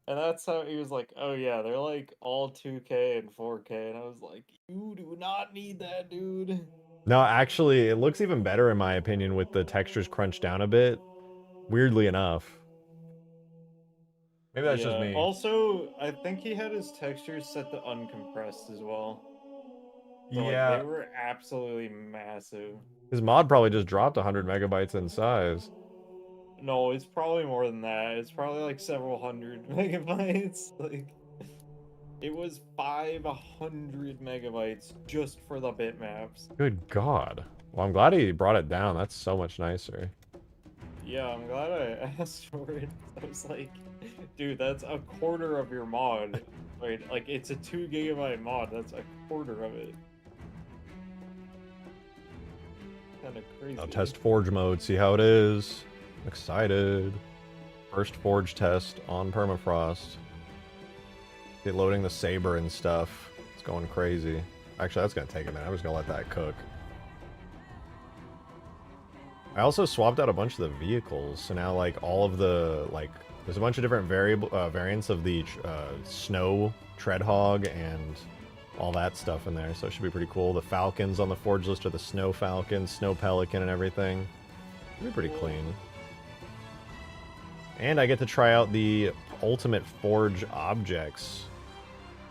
And that's how he was like, oh yeah, they're like all 2K and 4K, and I was like, you do not need that, dude. No, actually, it looks even better in my opinion with the textures crunched down a bit. Weirdly enough. Maybe that's just me. Also, I think he had his textures set to uncompressed as well. So, Yeah. like, they were absolutely massive. His mod probably just dropped 100 megabytes in size. No, it's probably more than that. It's probably like several hundred megabytes. Like, it was 500 megabytes just for the bitmaps. Good God. Well, I'm glad he brought it down. That's so much nicer. Yeah, I'm glad I asked for it. I was like, dude, that's a quarter of your mod. Right? Like, it's a 2 gigabyte mod. That's a quarter of it. Kind of crazy. I'll test Forge mode, see how it is. I'm excited. First Forge test on Permafrost. Get loading the Saber and stuff. It's going crazy. Actually, that's going to take a minute. I'm just going to let that cook. I also swapped out a bunch of the vehicles, so now like all of the like there's a bunch of different variants of the snow treadhog and all that stuff in there, so it should be pretty cool. The Falcons on the Forge list are the Snow Falcon, Snow Pelican, and everything. It'll be pretty clean. And I get to try out the ultimate Forge objects.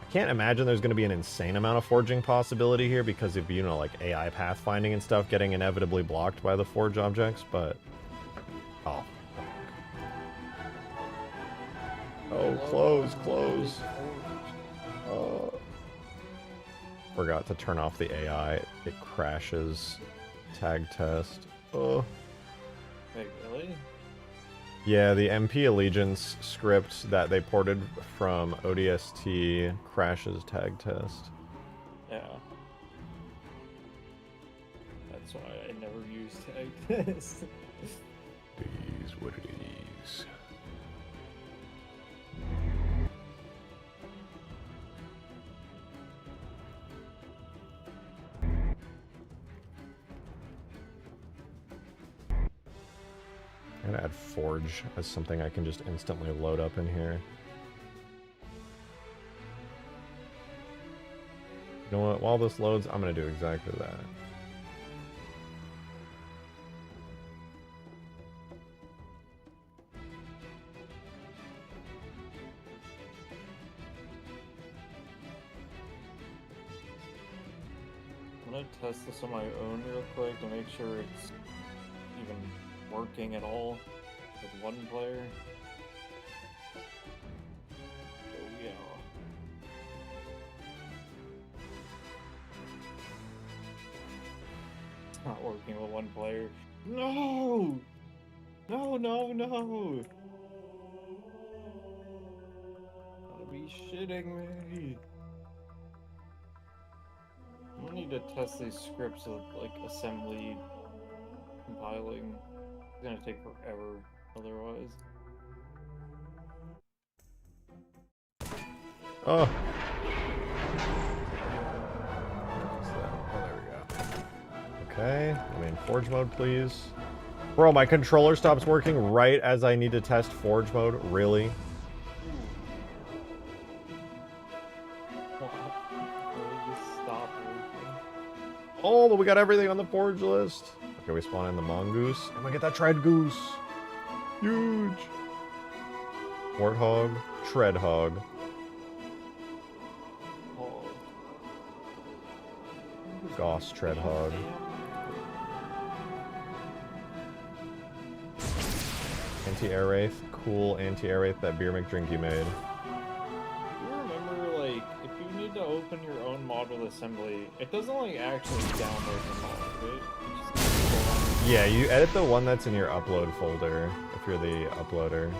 I can't imagine there's going to be an insane amount of forging possibility here because of, you know, like AI pathfinding and stuff getting inevitably blocked by the Forge objects, but... Oh. Oh, close. Oh. Forgot to turn off the AI. It crashes. Tag test. Oh. Wait, really? Yeah, the MP Allegiance script that they ported from ODST crashes tag test. Yeah. That's why I never use tag test. It is what it is. gonna add Forge as something I can just instantly load up in here. You know what? While this loads, I'm gonna do exactly that. I'm gonna test this on my own real quick to make sure it's even working at all with one player. Oh yeah. It's not working with one player. No! No, no, no! Gotta be shitting me. I need to test these scripts with like assembly compiling. It's gonna take forever otherwise. Oh. What's that? Oh, there we go. Okay, I'm in Forge mode, please. Bro, my controller stops working right as I need to test Forge mode. Really? Oh, but we got everything on the Forge list. Okay, we spawn in the mongoose. And we get that tread goose. Huge. Warthog, tread hog. Goss tread hog. Anti-air wraith. Cool anti-air wraith, that beer drink you made. Do you remember, like, if you need to open your own mod with assembly, it doesn't, like, actually download the mod, right? It just Yeah, you edit the one that's in your upload folder, if you're the uploader.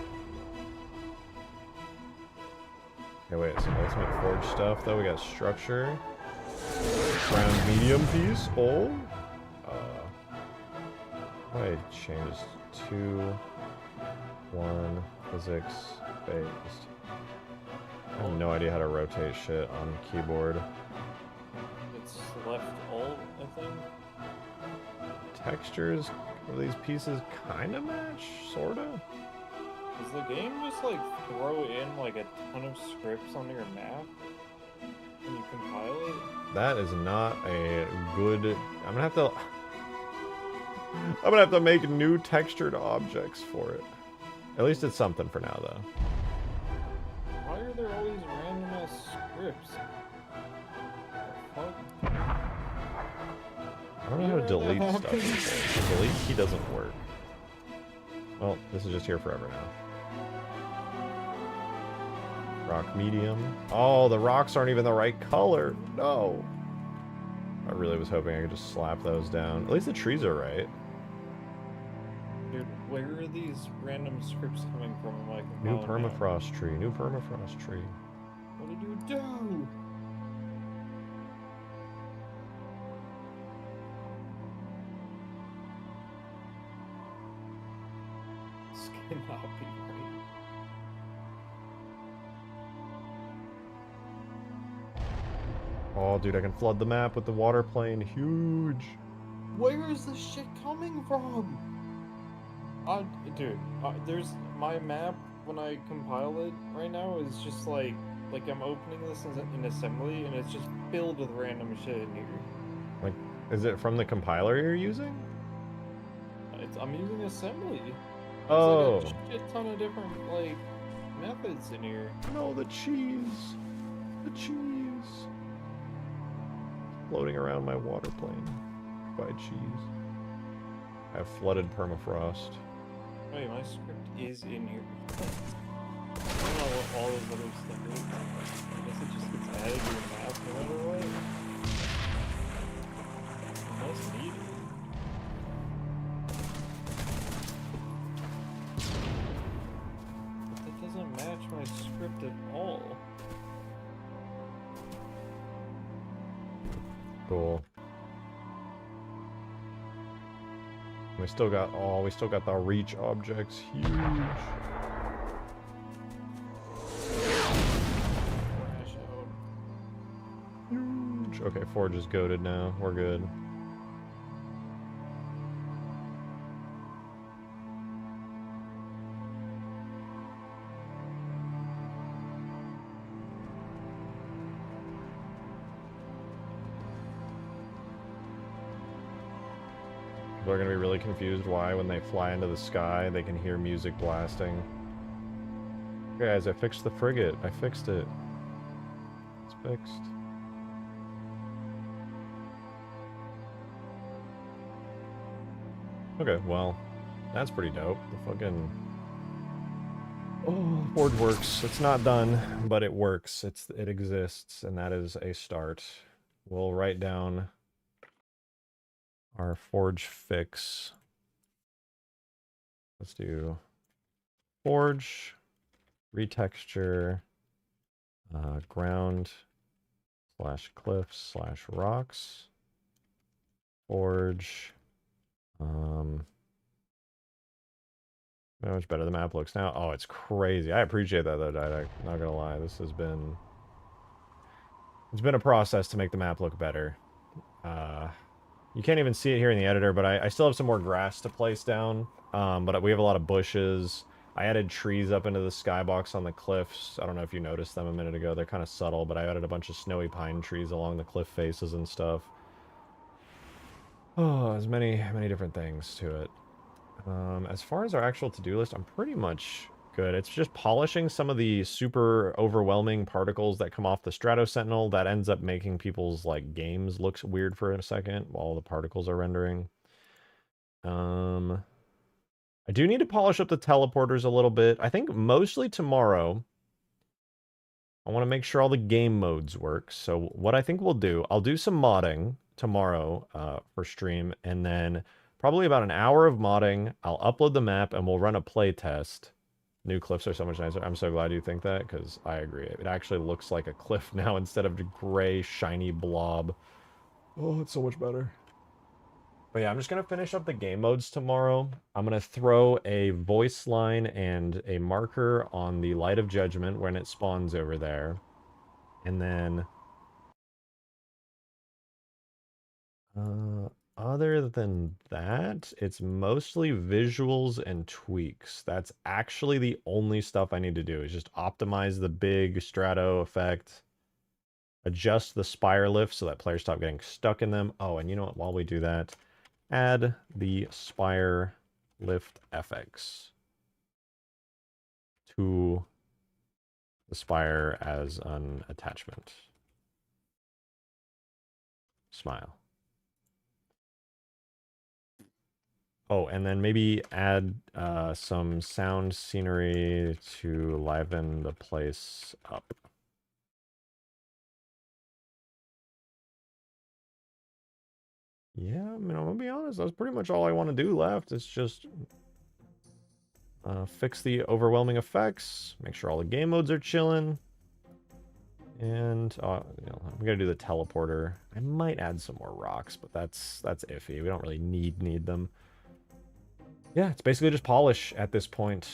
Okay, wait, some ultimate forge stuff, though. We got structure. Round medium piece. Oh. I changed 2, 1, physics, based. I have no idea how to rotate shit on keyboard. It's left alt, I think. Textures of these pieces kind of match, sorta. Does the game just, like, throw in, like, a ton of scripts on your map when you compile it? That is not a good... I'm gonna have to make new textured objects for it. At least it's something for now, though. Why are there all these random ass scripts? What? I don't know how to delete stuff before. The delete key doesn't work. Well, this is just here forever now. Rock medium. Oh, the rocks aren't even the right color. No. I really was hoping I could just slap those down. At least the trees are right. Dude, where are these random scripts coming from? Am I New compiling now? permafrost tree. New permafrost tree. What did you do? This cannot be right. Oh, dude, I can flood the map with the water plane. Huge. Where is this shit coming from? Dude, there's my map when I compile it right now is just like I'm opening this in assembly and it's just filled with random shit in here. Like, is it from the compiler you're using? I'm using assembly. Oh. There's like a shit ton of different like methods in here. No, the cheese. The cheese. Floating around my water plane. By cheese. I have flooded permafrost. Wait, my script is in here. I don't know what all this other stuff is. I guess it just gets added to your map no matter what. Unless needed. But that doesn't match my script at all. Cool. We still got the reach objects. Huge. Crash out. Huge. Okay, Forge is goated now. We're good. People are going to be really confused why when they fly into the sky they can hear music blasting. Okay, guys, I fixed the frigate. I fixed it. It's fixed. Okay, well, that's pretty dope. The fucking... Oh, Forge works. It's not done, but it works. It exists, and that is a start. We'll write down our Forge fix. Let's do Forge, retexture, ground / cliffs / rocks, Forge. How much better the map looks now. Oh, it's crazy. I appreciate that, though, I'm not gonna lie. This has been... It's been a process to make the map look better. You can't even see it here in the editor, but I still have some more grass to place down. But we have a lot of bushes. I added trees up into the skybox on the cliffs. I don't know if you noticed them a minute ago. They're kind of subtle, but I added a bunch of snowy pine trees along the cliff faces and stuff. Oh, there's many different things to it. As far as our actual to-do list, I'm pretty much good. It's just polishing some of the super overwhelming particles that come off the Strato Sentinel that ends up making people's like games look weird for a second while the particles are rendering. I do need to polish up the teleporters a little bit. I think mostly tomorrow. I want to make sure all the game modes work. So what I think we'll do, I'll do some modding tomorrow for stream, and then probably about an hour of modding. I'll upload the map, and we'll run a play test. New cliffs are so much nicer. I'm so glad you think that, because I agree. It actually looks like a cliff now instead of a gray, shiny blob. Oh, it's so much better. But yeah, I'm just going to finish up the game modes tomorrow. I'm going to throw a voice line and a marker on the Light of Judgment when it spawns over there. And then... other than that, it's mostly visuals and tweaks. That's actually the only stuff I need to do, is just optimize the big strato effect, adjust the spire lift so that players stop getting stuck in them. Oh, and you know what, while we do that, add the spire lift FX to the spire as an attachment. Smile. Oh, and then maybe add some sound scenery to liven the place up. Yeah, I mean, I'm gonna be honest, that's pretty much all I want to do left. It's just fix the overwhelming effects, make sure all the game modes are chilling, and you know, I'm gonna do the teleporter. I might add some more rocks, but that's iffy. We don't really need them. Yeah, it's basically just polish at this point.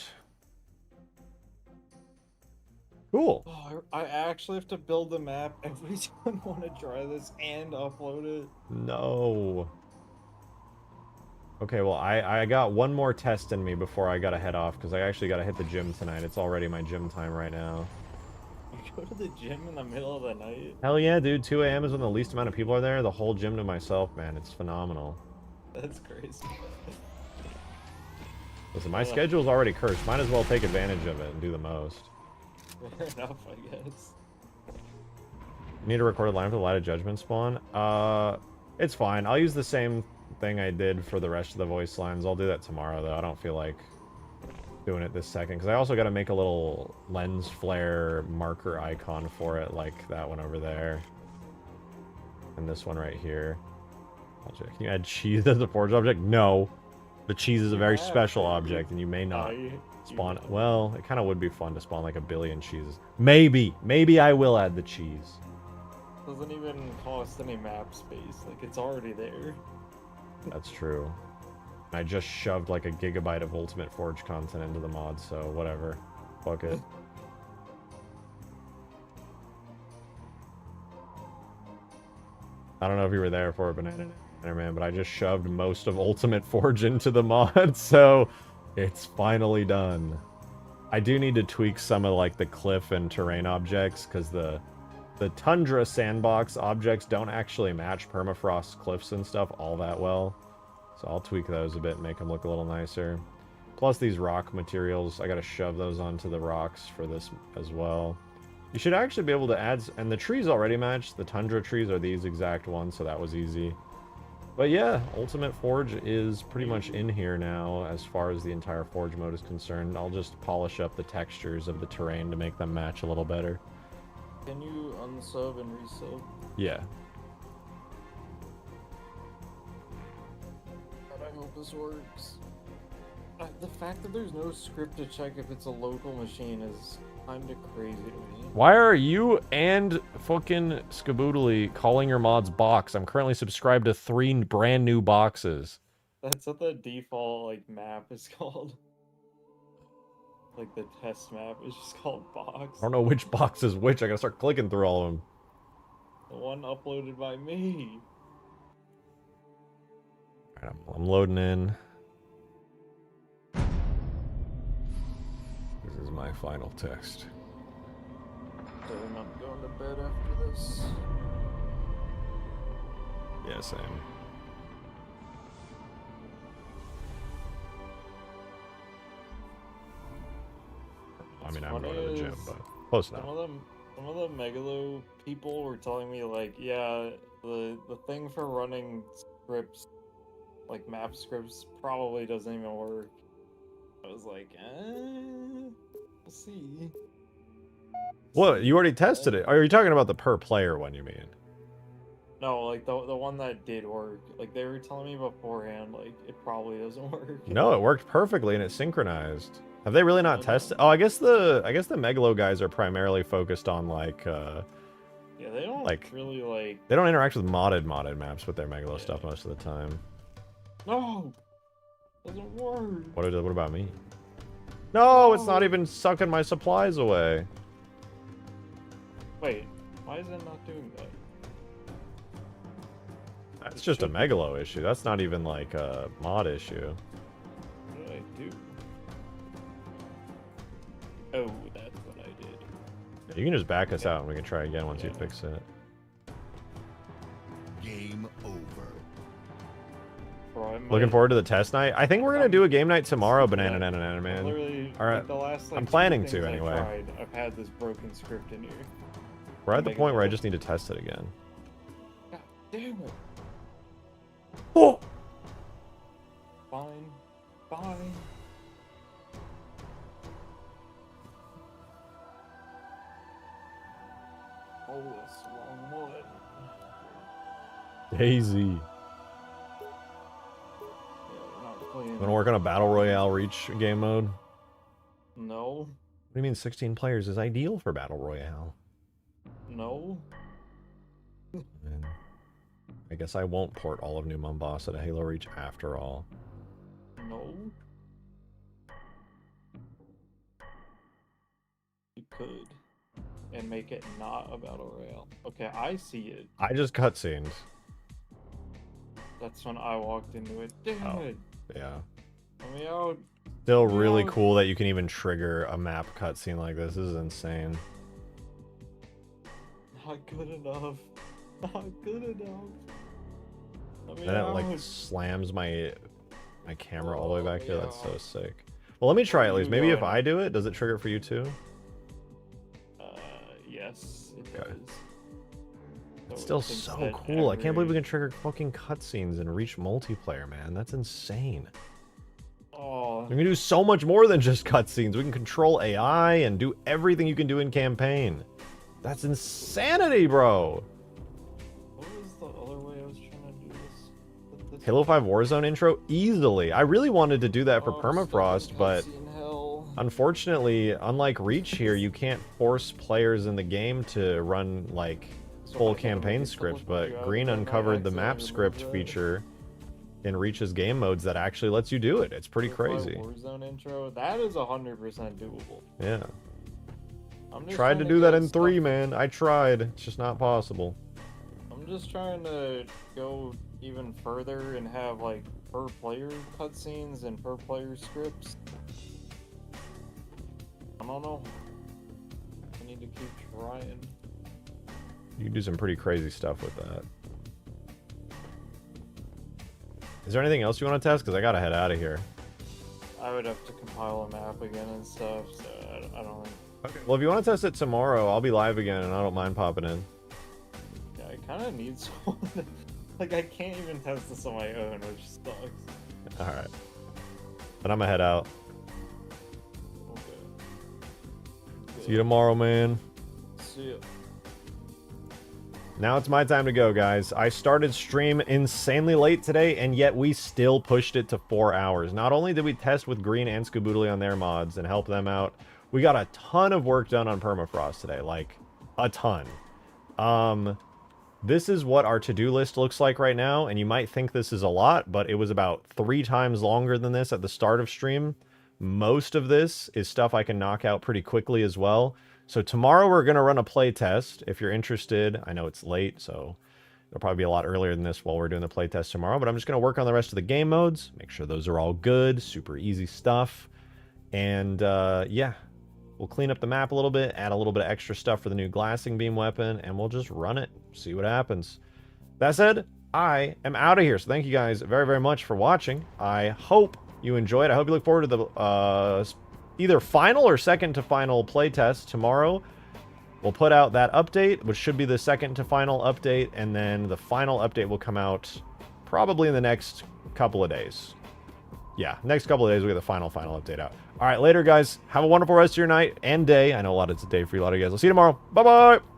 Cool. Oh, I actually have to build the map every time I want to try this and upload it. No. Okay, well, I got one more test in me before I gotta head off, because I actually gotta hit the gym tonight. It's already my gym time right now. You go to the gym in the middle of the night? Hell yeah, dude. 2 a.m. is when the least amount of people are there. The whole gym to myself, man. It's phenomenal. That's crazy. Listen, my schedule's already cursed. Might as well take advantage of it and do the most. Fair enough, I guess. You need to record a line for the Light of Judgment spawn? It's fine. I'll use the same thing I did for the rest of the voice lines. I'll do that tomorrow, though. I don't feel like doing it this second, because I also got to make a little lens flare marker icon for it, like that one over there. And this one right here. Can you add cheese as a forge object? No. The cheese is a very special object, and you may not spawn... Well, it kind of would be fun to spawn like a billion cheeses. Maybe! Maybe I will add the cheese. Doesn't even cost any map space. Like, it's already there. That's true. I just shoved like a gigabyte of Ultimate Forge content into the mod, so whatever. Fuck it. I don't know if you were there for it, Banana Man, but I just shoved most of Ultimate Forge into the mod, so it's finally done. I do need to tweak some of like the cliff and terrain objects, because the Tundra sandbox objects don't actually match Permafrost cliffs and stuff all that well. So I'll tweak those a bit and make them look a little nicer. Plus these rock materials, I gotta shove those onto the rocks for this as well. You should actually be able to add, and the trees already match. The tundra trees are these exact ones, so that was easy. But yeah, Ultimate Forge is pretty much in here now as far as the entire Forge mode is concerned. I'll just polish up the textures of the terrain to make them match a little better. Can you unsub and resub? Yeah. God, I hope this works. The fact that there's no script to check if it's a local machine is kind of crazy to me. Why are you and fucking Skaboodly calling your mods box? I'm currently subscribed to 3 brand new boxes. That's what the default like map is called. Like the test map is just called box. I don't know which box is which. I gotta start clicking through all of them. The one uploaded by me. Alright, I'm loading in. This is my final text. So I'm not going to bed after this. Yeah, same. I mean, I'm going to the gym, but close enough. Some of the Megalo people were telling me like, yeah, the thing for running scripts, like map scripts, probably doesn't even work. I was like, we'll see. What? You already tested it? Are you talking about the per player one, you mean? No, like the one that did work. Like they were telling me beforehand, like it probably doesn't work. No, it worked perfectly and it synchronized. Have they really not tested? Oh, I guess the Megalo guys are primarily focused on like yeah, they don't like really like. They don't interact with modded maps with their Megalo stuff most of the time. No, doesn't work. What about me? No, it's not even sucking my supplies away. Wait, why is it not doing that? That's just a Megalo issue. That's not even like a mod issue. What did I do? Oh, that's what I did. You can just back us out and we can try again once you fix it. Game over. Bro, Looking forward to the test night. I think we're gonna do a game night tomorrow, Banana man. Literally, All right, like, the last, like, I'm two planning things to I've anyway. tried, I've had this broken script in here. We're at the point where I just need to test it again. God damn it. Oh! Fine. Fine. Oh, that's the wrong one. Daisy. Yeah, we're not playing. Wanna work on a Battle Royale Reach game mode? No. What do you mean 16 players is ideal for Battle Royale? No. Man. I guess I won't port all of New Mombasa to Halo Reach after all. No. You could. And make it not a battle royale. Okay, I see it. I just cutscenes. That's when I walked into it. Damn it. Yeah. Let me out. Still really cool that you can even trigger a map cutscene like this. This is insane. Not good enough. Not good enough. Let me Then it out. like slams my camera all the way back here. That's so sick. Well, let me try at least. Maybe if I do it, does it trigger it for you too? Yes, it Okay. does. It's still so cool. I can't believe we can trigger fucking cutscenes and Reach multiplayer, man. That's insane. Oh, We can do so much more than just cutscenes. We can control AI and do everything you can do in campaign. That's insanity, bro. what was the other way I was trying to do this? Halo 5 Warzone intro? Easily. I really wanted to do that for Oh, Permafrost, stuck in but cutscene hell. unfortunately, unlike Reach here, you can't force players in the game to run, like, So full I gotta campaign make it scripts, look like you but have Green it, and I uncovered the map accidentally script removed that. feature in Reach's game modes that actually lets you do it. It's pretty Halo 5 crazy. Warzone intro, that is 100% doable. Yeah. I'm just Tried to trying do that get in 3, stuff- man. I tried. It's just not possible. I'm just trying to go even further and have like per player cutscenes and per player scripts. I don't know. I need to keep trying. You can do some pretty crazy stuff with that. Is there anything else you want to test? Because I gotta head out of here. I would have to compile a map again and stuff, so I don't. Okay. Well, if you want to test it tomorrow, I'll be live again, and I don't mind popping in. Yeah, I kind of need someone. Like, I can't even test this on my own, which sucks. All right. But I'm gonna head out. Okay. See you tomorrow, man. See ya. Now it's my time to go, guys. I started stream insanely late today, and yet we still pushed it to 4 hours. Not only did we test with Green and Scaboodly on their mods and help them out, we got a ton of work done on Permafrost today. Like, a ton. This is what our to-do list looks like right now, and you might think this is a lot, but it was about 3 times longer than this at the start of stream. Most of this is stuff I can knock out pretty quickly as well. So tomorrow we're going to run a play test. If you're interested, I know it's late, so it'll probably be a lot earlier than this while we're doing the play test tomorrow. But I'm just going to work on the rest of the game modes, make sure those are all good, super easy stuff. And yeah, we'll clean up the map a little bit, add a little bit of extra stuff for the new glassing beam weapon, and we'll just run it, see what happens. That said, I am out of here. So thank you guys very, very much for watching. I hope you enjoyed. I hope you look forward to the either final or second to final playtest tomorrow. We'll put out that update, which should be the second to final update, and then the final update will come out probably in the next couple of days. Yeah, next couple of days we'll get the final update out. All right, later, guys. Have a wonderful rest of your night and day. I know a lot of it's a day for you, a lot of you guys. I'll see you tomorrow. Bye-bye.